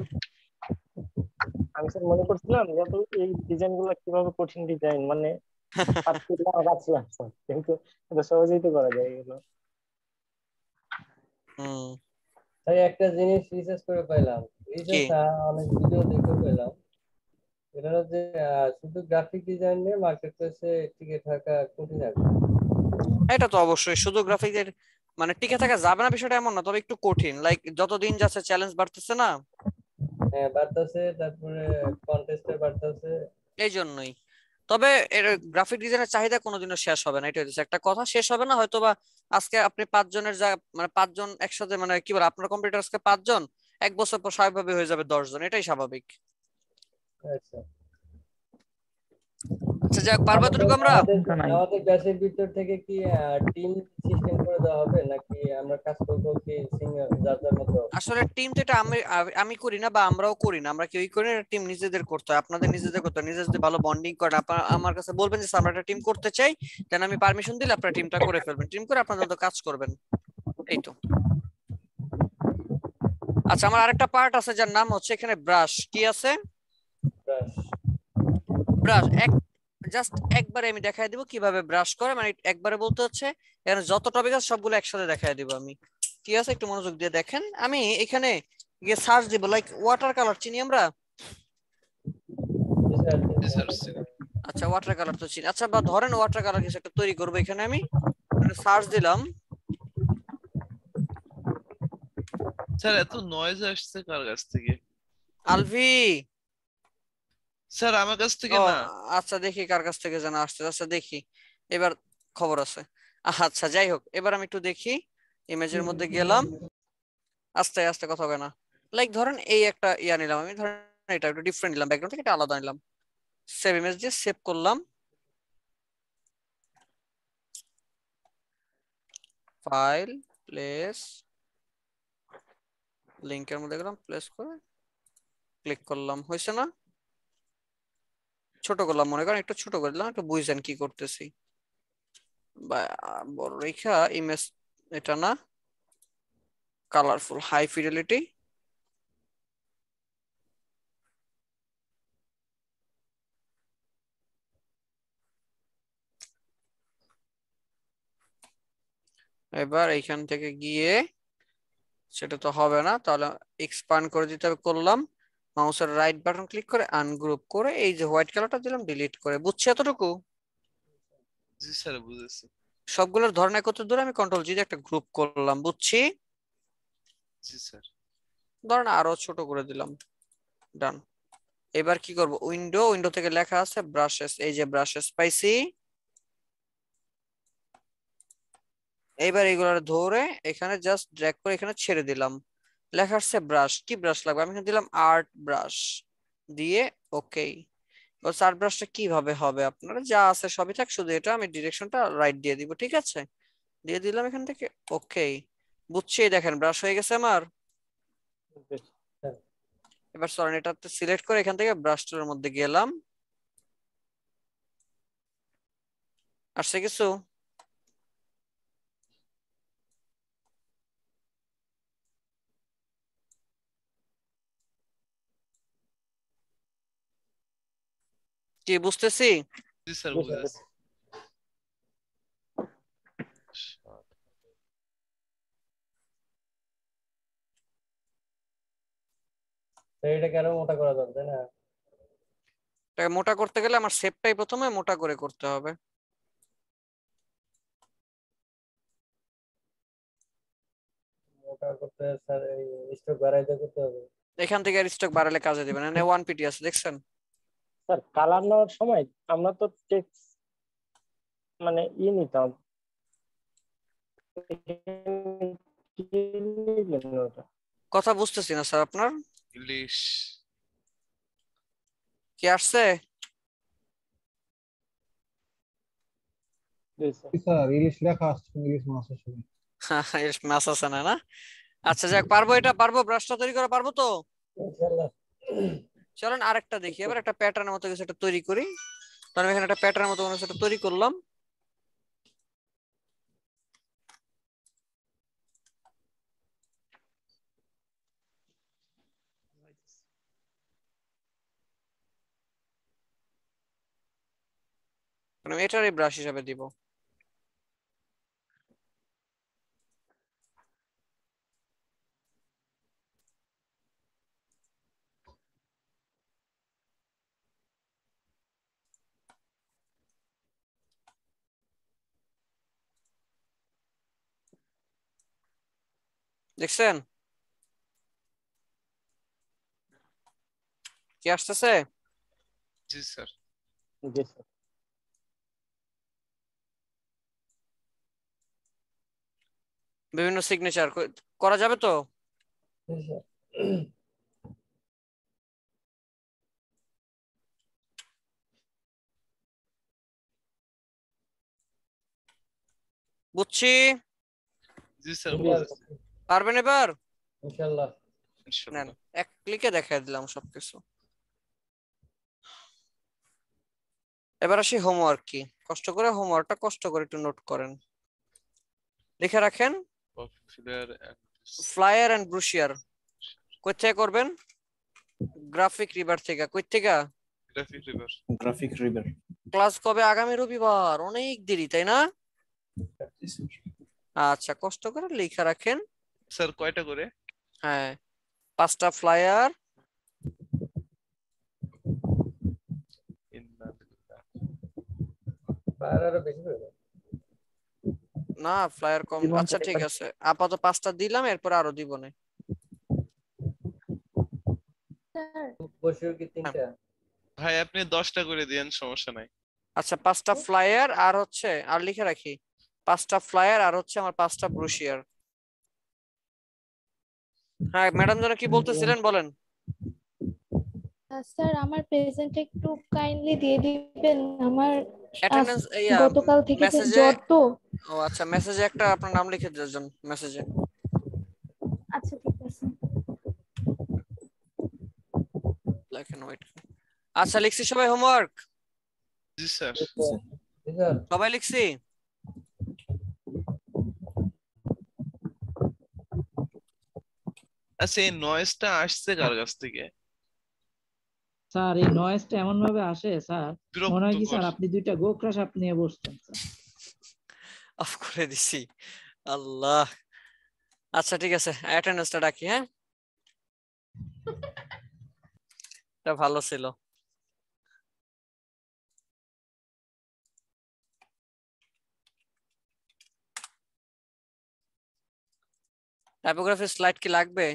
আমি স্যার মনে করছিলাম যে এই ডিজাইন গুলো কিভাবে কঠিন ডিজাইন, মানে কিন্তু সহজেই তো করা যায় এগুলো। তাই একটা জিনিস রিসার্চ করে পাইলাম, অনেক ভিডিও দেখে পেলাম, এটা হচ্ছে শুধু গ্রাফিক ডিজাইন নিয়ে মার্কেট প্লেসে টিকে থাকা কঠিন আছে। এটা তো অবশ্যই শুধু গ্রাফিক্সের মানে টিকে থাকা যাবে না বিষয়টা এমন না, তবে একটু কঠিন, লাইক যত দিন যাচ্ছে চ্যালেঞ্জ বাড়তেছে না। হ্যাঁ বাড়তেছে, তারপরে কন্টেস্টে বাড়তেছে, এই জন্যই। তবে এর গ্রাফিক ডিজাইনের চাহিদা কোনোদিনও শেষ হবে না, এটা হচ্ছে একটা কথা, শেষ হবে না। হয়তোবা আজকে আপনি 5 জনের মানে 5 জন একসাথে, মানে কি বলে আপনার কম্পিউটার আজকে 5 জন, 1 বছর পর স্বাভাবিকভাবে হয়ে যাবে 10 জন, এটাই স্বাভাবিক। আচ্ছা আচ্ছা যাক, পারবো এতটুকু আমরা। আমাদের ব্যাচের ভিতর থেকে কি টিম সিস্টেম করে দেওয়া হবে, নাকি আমরা কাজ করবো কি সিঙ্গেল যার যার মতো? আসলে টিম তো এটা আমি করি না, বা আমরাও করি না, আমরা কেউই করি না, টিম নিজেদের করতে হয়, আপনাদের নিজেদের করতে হয়, নিজেদের ভালো বন্ডিং করেন। আপনারা আমার কাছে বলবেন যে আমরা একটা টিম করতে চাই, দেন আমি পারমিশন দিলে আপনারা টিমটা করে ফেলবেন, টিম করে আপনাদের মতো কাজ করবেন, এই তো। আচ্ছা আমার আরেকটা পার্ট আছে যার নাম হচ্ছে এখানে ব্রাশ। কি আছে? ব্রাশ। জাস্ট একবারে আমি দেখাই দিব কিভাবে ব্রাশ করে, মানে একবারে বলতে হচ্ছে এখানে যত টপিক আছে সবগুলো একসাথে দেখাই দিব আমি। কি আছে একটু মনোযোগ দিয়ে দেখেন। আমি এখানে গিয়ে সার্চ দিব, লাইক ওয়াটার কালার চিনি আমরা। আচ্ছা ওয়াটার কালার তো চিনি। আচ্ছা বা ধরেন ওয়াটার কালার কিছু একটা তৈরি করবো, এখানে আমি সার্চ দিলাম। স্যার এত নয়েজ আসছে কার কাছ থেকে? আলভি স্যার আমার কাছ থেকে না। আচ্ছা দেখি কার কাছ থেকে জানা আসছে। আচ্ছা দেখি এবার খবর আছে। আচ্ছা যাই হোক, এবার আমি একটু দেখি ইমেজের মধ্যে গেলাম, আস্তে আস্তে কথা হবে না। লাইক ধরেন এই একটা ইয়া নিলাম আমি, ধরেন এটা একটু ডিফারেন্ট নিলাম, ব্যাকগ্রাউন্ড থেকে এটা আলাদা নিলাম, সেভ ইমেজ দিয়ে সেভ করলাম, ফাইল প্লেস, লিংকের মধ্যে গেলাম, প্লেস করে ক্লিক করলাম, হয়েছে না? ছোট করলাম, মনে করেন একটু ছোট করে দিলাম, একটু বুঝছেন কি করতেছি, বা বড় রেখা ইমেজ, এটা না, কালারফুল হাই ফিডেলিটি, এবার এইখান থেকে গিয়ে সেটা তো হবে না, তাহলে এক্সপান্ড করে দিতে হবে, করলাম, মাউসের রাইট বাটন ক্লিক করে আনগ্রুপ করে এই যে হোয়াইট কালারটা দিলাম, ডিলিট করে। বুঝছি এতটুকু? জি স্যার বুঝেছি। সবগুলোর ধরনের কত দূরে আমি কন্ট্রোল জি দিয়ে একটা গ্রুপ করলাম, বুঝছি? জি স্যার। ধরেন আরো ছোট করে দিলাম, ডান। এবার কি করব, উইন্ডো থেকে লেখা আছে ব্রাশেস, এই যে ব্রাশেস পাইছি, এইবার এইগুলো ধরে এখানে জাস্ট ড্র্যাগ করে এখানে ছেড়ে দিলাম, লেখা আসছে ব্রাশ, কি ব্রাশ লাগবে, আমি এখানে দিলাম আর্ট ব্রাশ দিয়ে ওকে। আর্ট ব্রাশটা কিভাবে হবে, আপনারা যা আছে সবই থাক, শুধু এটা আমি ডিরেকশনটা রাইট দিয়ে দিব, ঠিক আছে? দিয়ে দিলাম এখান থেকে ওকে। বুঝছি, দেখেন ব্রাশ হয়ে গেছে আমার। এবার সরেন এটাতে সিলেক্ট করে এখান থেকে ব্রাশ টুলের মধ্যে গেলাম, আসছে কিছু? কি বুঝতেছি? জি স্যার বুঝেছি। এটাকে আরো মোটা করা যাবে, তাই না? এটাকে মোটা করতে গেলে আমার শেপটাই প্রথমে মোটা করে করতে হবে। মোটা করতে স্যার এই স্ট্রোক বাড়াইতে করতে হবে। এখান থেকে আর স্টক বাড়ালে কাজে দিবে না, 1 পিটি আছে দেখছেন? স্যার কালার নেওয়ার সময় আমরা তো টেক্সট মানে নিতাম, কথা বুঝতেছি না স্যার আপনার। ইংলিশ কি আসছে? স্যার ইলিশ লেখা আসছে, ইলিশ মাছ আসলে। ইলিশ মাছ আছে না? না আচ্ছা যাক, পারবো, এটা পারবো, ব্রাশটা তৈরি করা পারবো তো? ইনশাআল্লাহ। চলেন আরেকটা দেখি, এবার একটা প্যাটার্নের মতো কিছু একটা তৈরি করি। তাহলে এখানে একটা প্যাটার্নের মতো কোনো কিছু একটা তৈরি করলাম, আমি এটারই ব্রাশ হিসাবে দিব। দেখছেন কি আসতেছে? জি স্যার। জি স্যার। বিভিন্ন সিগনেচার করা যাবে তো? বুঝছি। জি স্যার। পারবেন এবার? ইনশাআল্লাহ। নেন, এক ক্লিকে দেখাই দিলাম সবকিছু। এবার আসি হোমওয়ার্ক কি, কষ্ট করে হোমওয়ার্কটা কষ্ট করে একটু নোট করেন, লিখে রাখেন। ফ্লায়ার এন্ড ব্রুশিয়ার কই থেকে করবেন? গ্রাফিক রিভার থেকে। কই থেকে? Graphic river. ক্লাস কবে? আগামী রবিবার, অনেক দেরি তাই না? আচ্ছা কষ্ট করে লিখে রাখেন। স্যার কয়টা করে? হ্যাঁ 5টা ফ্লায়ার, না ফ্লায়ার কম। আচ্ছা ঠিক আছে, আপাতত 5টা দিলাম, এরপর আরো দিব না। ভাই আপনি 10টা করে দেন, সমস্যা নাই। আচ্ছা 5টা ফ্লায়ার আর হচ্ছে, আর লিখে রাখি 5টা ফ্লায়ার আর হচ্ছে আমার 5টা ব্রুশিয়ার। হ্যাঁ ম্যাডাম যারা কি বলতেছিলেন বলেন। স্যার আমার প্রেজেন্ট একটু কাইন্ডলি দিয়ে দিবেন, আমার অ্যাটেন্ডেন্স গতকাল থেকে যে মেসেজে, জ্বর তো। ও আচ্ছা মেসেজে একটা আপনার নাম লিখে দেন মেসেজে। আচ্ছা ঠিক আছে। লেখেন ওয়েট। আচ্ছা লিখছি সবাই হোমওয়ার্ক? জি স্যার। সবাই লিখছি? আচ্ছা এই নয়েজটা আসছে কার কাছ থেকে? স্যার এই নয়েজটা এমন ভাবে আসে স্যার, মনে হয় কি স্যার আপনি দুইটা গোখরা সাপ নিয়ে বসছেন স্যার। অফ করে দিছি। আল্লাহ। আচ্ছা ঠিক আছে অ্যাটেন্ডেন্সটা ডাকি। হ্যাঁ এটা ভালো ছিল। টাইপোগ্রাফি স্লাইড কি লাগবে?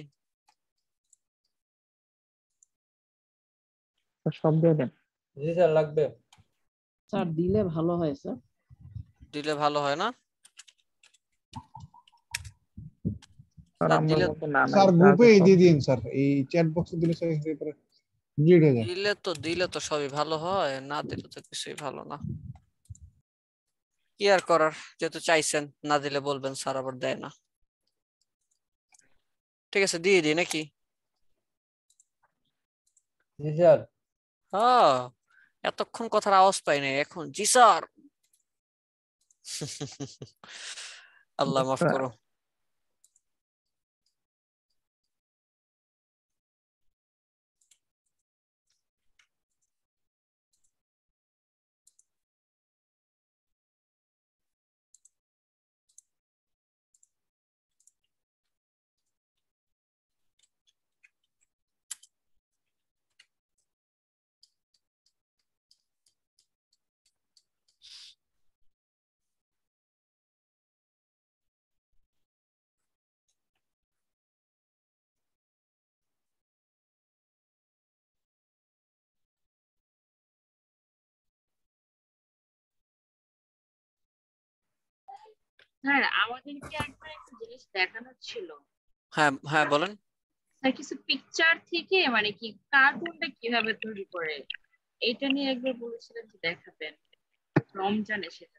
সব দিয়ে দেন। জি স্যার লাগবে। স্যার দিলে ভালো হয় স্যার। দিলে ভালো হয় না? স্যার গ্রুপে দিয়ে দিন স্যার, এই চ্যাট বক্সে দিলে স্যার এরপরে ডিলিট হয়ে যায়। দিলে তো সবই ভালো হয়, না দিলে তো কিছুই ভালো না। কি আর করার, যেহেতু চাইছেন, না দিলে বলবেন স্যার আবার দেয় না। ঠিক আছে দিয়ে দিই নাকি? জি স্যার। হ্যাঁ এতক্ষণ কথার আওয়াজ পাই নাই, এখন জি স্যার। আল্লাহ মাফ করো। স্যার আমাদেরকে একবার একটা জিনিস দেখানোর ছিল। হ্যাঁ হ্যাঁ বলেন। স্যার কিছু পিকচার থেকে মানে কি কার্টুনটা কিভাবে তৈরি করে এটা নিয়ে একবার বলেছিলেন যে দেখাবেন রমজানে, সেটা।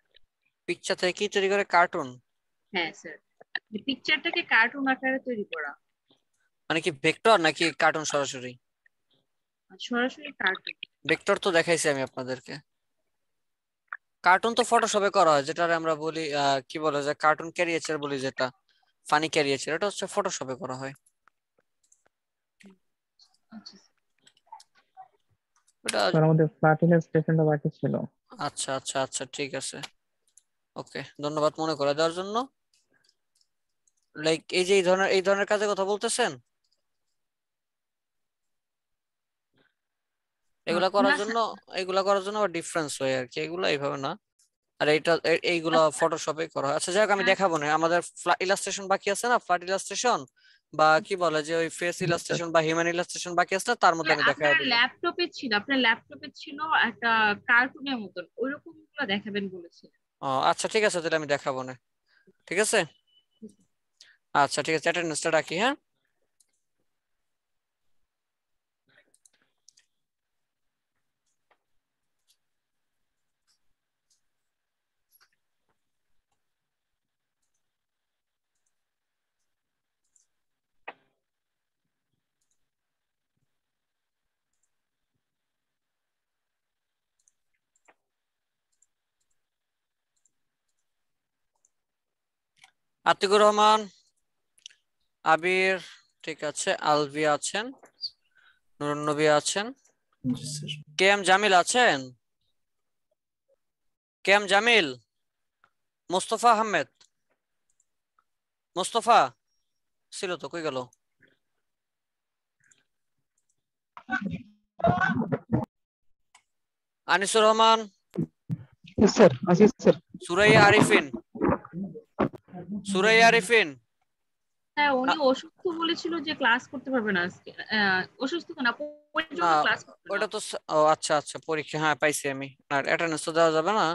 পিকচার থেকে কি তৈরি করে কার্টুন? হ্যাঁ স্যার, পিকচারটাকে কার্টুন আকারে তৈরি করা। মানে কি ভেক্টর নাকি কার্টুন সরাসরি? সরাসরি কার্টুন। ভেক্টর তো দেখাইছি আমি আপনাদেরকে। কার্টুন তো ফটোশপে করা হয়, যেটা আমরা বলি কি বলে যে কার্টুন ক্যারিয়েচার বলি, যেটা ফানি ক্যারিয়েচার, এটা হচ্ছে ফটোশপে করা হয়। ওটা আমাদের ফ্ল্যাট ইলাস্ট্রেশনটা বাকি ছিল। আচ্ছা আচ্ছা আচ্ছা ঠিক আছে, ওকে ধন্যবাদ মনে করে দেওয়ার জন্য। লাইক এই যে এই ধরনের কাজের কথা বলতেছেন, এগুলা করার জন্য আবার ডিফারেন্স হয় আর কি, এগুলা এইভাবে না। আর এইগুলা ফটোশপে করা হয়। আচ্ছা যাই হোক আমি দেখাবো না, আমাদের ইলাস্ট্রেশন বাকি আছে না, ফ্ল্যাট ইলাস্ট্রেশন বা কি বলে যে ওই ফেস ইলাস্ট্রেশন বা হিউম্যান ইলাস্ট্রেশন বাকি আছে, তার মধ্যে আমি দেখাই দিই। আপনার ল্যাপটপে ছিল একটা কার্টুনের মতন, ওইরকম গুলো দেখাবেন বলেছিলেন। ও আচ্ছা ঠিক আছে তাহলে আমি দেখাবো না, ঠিক আছে। আচ্ছা ঠিক আছে অ্যাটেন্ডেন্সটা রাখি। হ্যাঁ আতিকুর রহমান, আবির, ঠিক আছে, আলভি আছেন, নুরুন্নবী আছেন, কে এম জামিল আছেন, কে এম জামিল, মোস্তফা আহমেদ, মোস্তফা ছিল তো, কই গেল? আনিসুর রহমান, স্যার আসিস স্যার। সুরাইয়া আরিফিন, সুরাইয়া আরিফিন। হ্যাঁ উনি অসুস্থ বলেছিল যে ক্লাস করতে পারবে না আজকে। অসুস্থ না, ক্লাস করতে না। ওটা তো ও আচ্ছা আচ্ছা পরীক্ষা, হ্যাঁ পাইছি আমি। আর অ্যাটেন্ডেন্স তো দেওয়া যাবে না,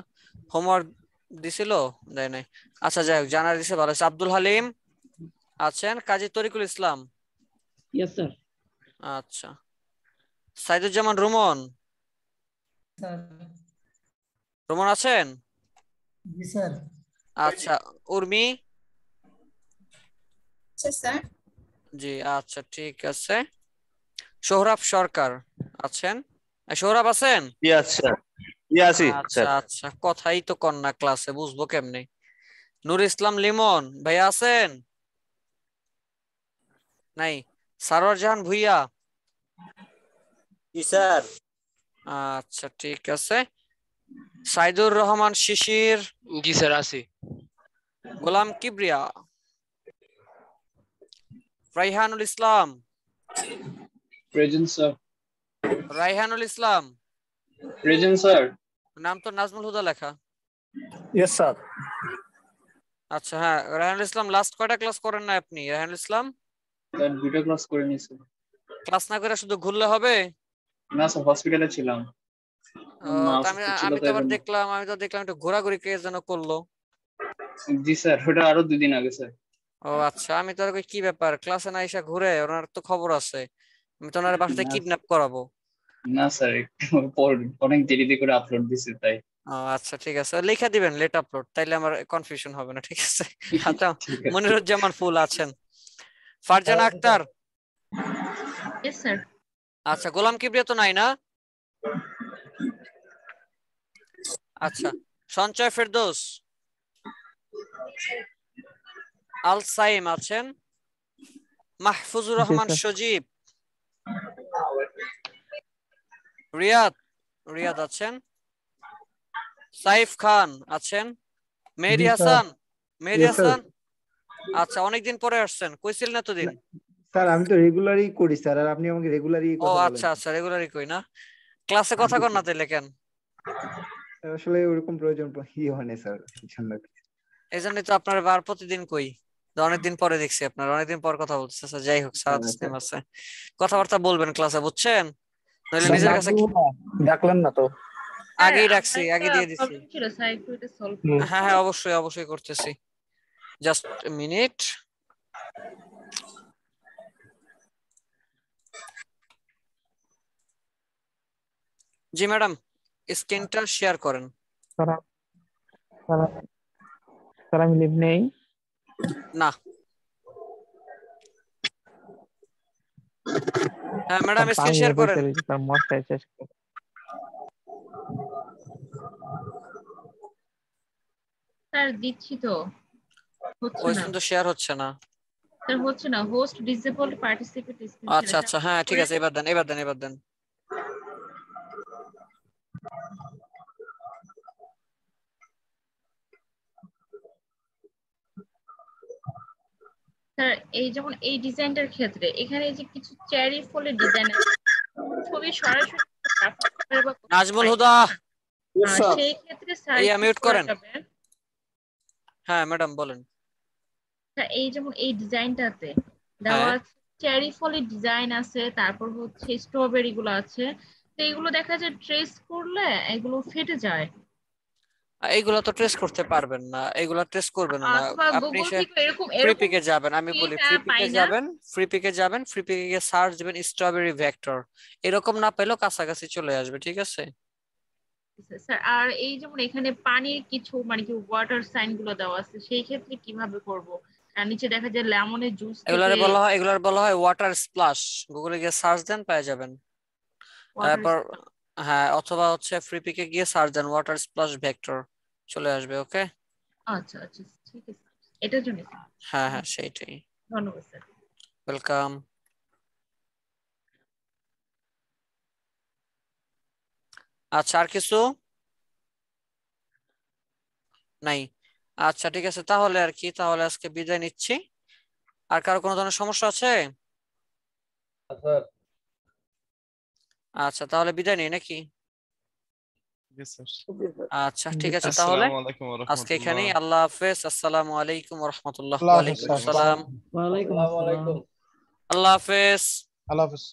হোমওয়ার্ক দিছিল দেয় নাই। আচ্ছা যাই হোক জানা দিছে ভালো। আব্দুল হালিম আছেন, কাজী তরিকুল ইসলাম, ইয়েস স্যার। আচ্ছা, সাইদুজ্জামান রুমন, স্যার। রুমন আছেন? জি স্যার। আচ্ছা, উর্মি? স্যার। জি আচ্ছা, ঠিক আছে। সোহরাব সরকার আছেন? সোহরাব আছেন? আচ্ছা আচ্ছা, কথাই তো কন্যা ক্লাসে, বুঝবো কেমনে? নূর ইসলাম লিমন ভাইয়া আছেন? নাই। সারোয়ার জাহান ভুইয়া? জি স্যার। আচ্ছা ঠিক আছে। সাইদুর রহমান শিশির? জি স্যার আছি। Golam Kibria? Raihanul Islam? Present sir. Raihanul Islam? Present sir. নাম তো নাজমুল হুদা লেখা। Yes sir. আচ্ছা হ্যাঁ, রাইহানুল ইসলাম লাস্ট কয়টা ক্লাস করেন না আপনি? রাইহানুল ইসলাম স্যার 2টা ক্লাস করে নিয়েছি। ক্লাস না করে শুধু ঘুরলে হবে? না স্যার, হসপিটালে ছিলাম। মা তা অসুস্থ ছিল আমি তো তাই আবার জন্য। দেখলাম একটু ঘোরাঘুরি কে যেন করলো। জি স্যার, ওটা আরো 2 দিন আগে স্যার। ও আচ্ছা, আমি তো আর কই কি ব্যাপার, ক্লাসে না এসে ঘুরে, ওনার তো খবর আছে, আমি তো ওনার বাসাতে না কিডন্যাপ করাবো। না স্যার, একটু পর অনেক দেরিতে করে আপলোড দিছি তাই। ও আচ্ছা ঠিক আছে, লেখা দিবেন লেট আপলোড, তাইলে আমার কনফিউশন হবে না, ঠিক আছে? আচ্ছা, ঠিক আছে। মনিরুজ্জামান ফুল আছেন? ফারজানা আক্তার? Yes sir. আচ্ছা, গোলাম কিবরিয়া তো নাই না? আচ্ছা, সঞ্চয় ফেরদৌস? আল সাইম আছেন? মাহফুজুর রহমান সজীব? রিয়াদ আছেন? সাইফ খান আছেন? মেহেদী হাসান? আচ্ছা, অনেকদিন পরে আসছেন, কইছিলেন না এতদিন? স্যার আমি তো রেগুলারই করি স্যার, আর আপনি আমাকে রেগুলারই ও কথা বলেন। আচ্ছা আচ্ছা, রেগুলারই কই না? ক্লাসে কথা কর না তাইলে কেন? আসলে ওরকম প্রয়োজন হয় না স্যার, এই জন্যই তো আপনার বার প্রতিদিন কই, অনেকদিন পরে দেখছি আপনার, অনেকদিন পর কথা বলতেছে। আচ্ছা, যাই হোক, সারা সিস্টেম আছে, কথাবার্তা বলবেন ক্লাসে, বুঝছেন? নইলে নিজের কাছে ডাকলেন না তো? আগেই রাখছি, আগে দিয়ে দিছি। প্রবলেম ছিল স্যার, একটু এটা সলভ হ্যাঁ হ্যাঁ, অবশ্যই অবশ্যই করতেছি, জাস্ট মিনিট। জি ম্যাডাম, স্ক্রিনটা শেয়ার করেন। স্যার আমি লিভ নেই না। হ্যাঁ ম্যাডাম, স্ক্রিন শেয়ার করেন। স্যার দিচ্ছি তো, হচ্ছে ভয়েস না কিন্তু শেয়ার হচ্ছে না। স্যার, হচ্ছে না। হোস্ট ডিসেবল পার্টিসিপেট স্ক্রিন আচ্ছা আচ্ছা, হ্যাঁ ঠিক আছে, এবার দেন এবার দেন এবার দেন। স্যার এই যেমন এই ডিজাইনটার ক্ষেত্রে এখানে এই যে কিছু চেরি ফলের ডিজাইন আছে, ছবি সরাসরি নাজমুল হুদা, সেই ক্ষেত্রে স্যার এই কি মিউট করা করেন। যাবে? হ্যাঁ ম্যাডাম বলেন। স্যার এই যেমন এই ডিজাইনটাতে দেওয়া আছে চেরি ফলের ডিজাইন আছে, তারপর হচ্ছে স্ট্রবেরি গুলো আছে, তো এগুলো দেখা যায় ট্রেস করলে এগুলো ফেটে যায়। এইগুলা তো ট্রেস করতে পারবেন না, এইগুলা ট্রেস করবেন না অথবা আপনি। গুগল থেকে এরকম ফ্রি পিকে যাবেন, আমি কি বলি ফ্রি পাই পিকে না। যাবেন, ফ্রি পিকে যাবেন, ফ্রি পিকে গিয়ে সার্চ দিবেন স্ট্রবেরি ভেক্টর, এরকম না পেলেও কাছাকাছি চলে আসবে, ঠিক আছে? স্যার আর এই যেমন এখানে পানির কিছু মানে কি ওয়াটার সাইন গুলো দেওয়া আছে, সেই ক্ষেত্রে কিভাবে করব? আর নিচে দেখা যায় লেমনের জুস থেকে এগুলার বলা হয় ওয়াটার স্প্লাশ, গুগলে গিয়ে সার্চ দেন পেয়ে যাবেন। তারপর হ্যাঁ, অথবা হচ্ছে ফ্রি পিকে গিয়ে সার্চ দেন ওয়াটার স্প্লাশ ভেক্টর, চলে আসবে। ওকে, আচ্ছা আচ্ছা ঠিক আছে, এটার জন্য হ্যাঁ হ্যাঁ সেইটাই। ধন্যবাদ স্যার। ওয়েলকাম। আচ্ছা, আর কিছু নাই? আচ্ছা ঠিক আছে, তাহলে আর কি, তাহলে আজকে বিদায় নিচ্ছি। আর কারো কোনো ধরনের সমস্যা আছে? আচ্ছা তাহলে বিদায় নেই নাকি? আচ্ছা ঠিক আছে, তাহলে আজকে এখানেই। আল্লাহ হাফেজ। আসসালামু আলাইকুম ওয়া রাহমাতুল্লাহ। ওয়া আলাইকুম আসসালাম। ওয়ালাইকুম আসসালাম। আল্লাহ হাফেজ। আল্লাহ হাফেজ।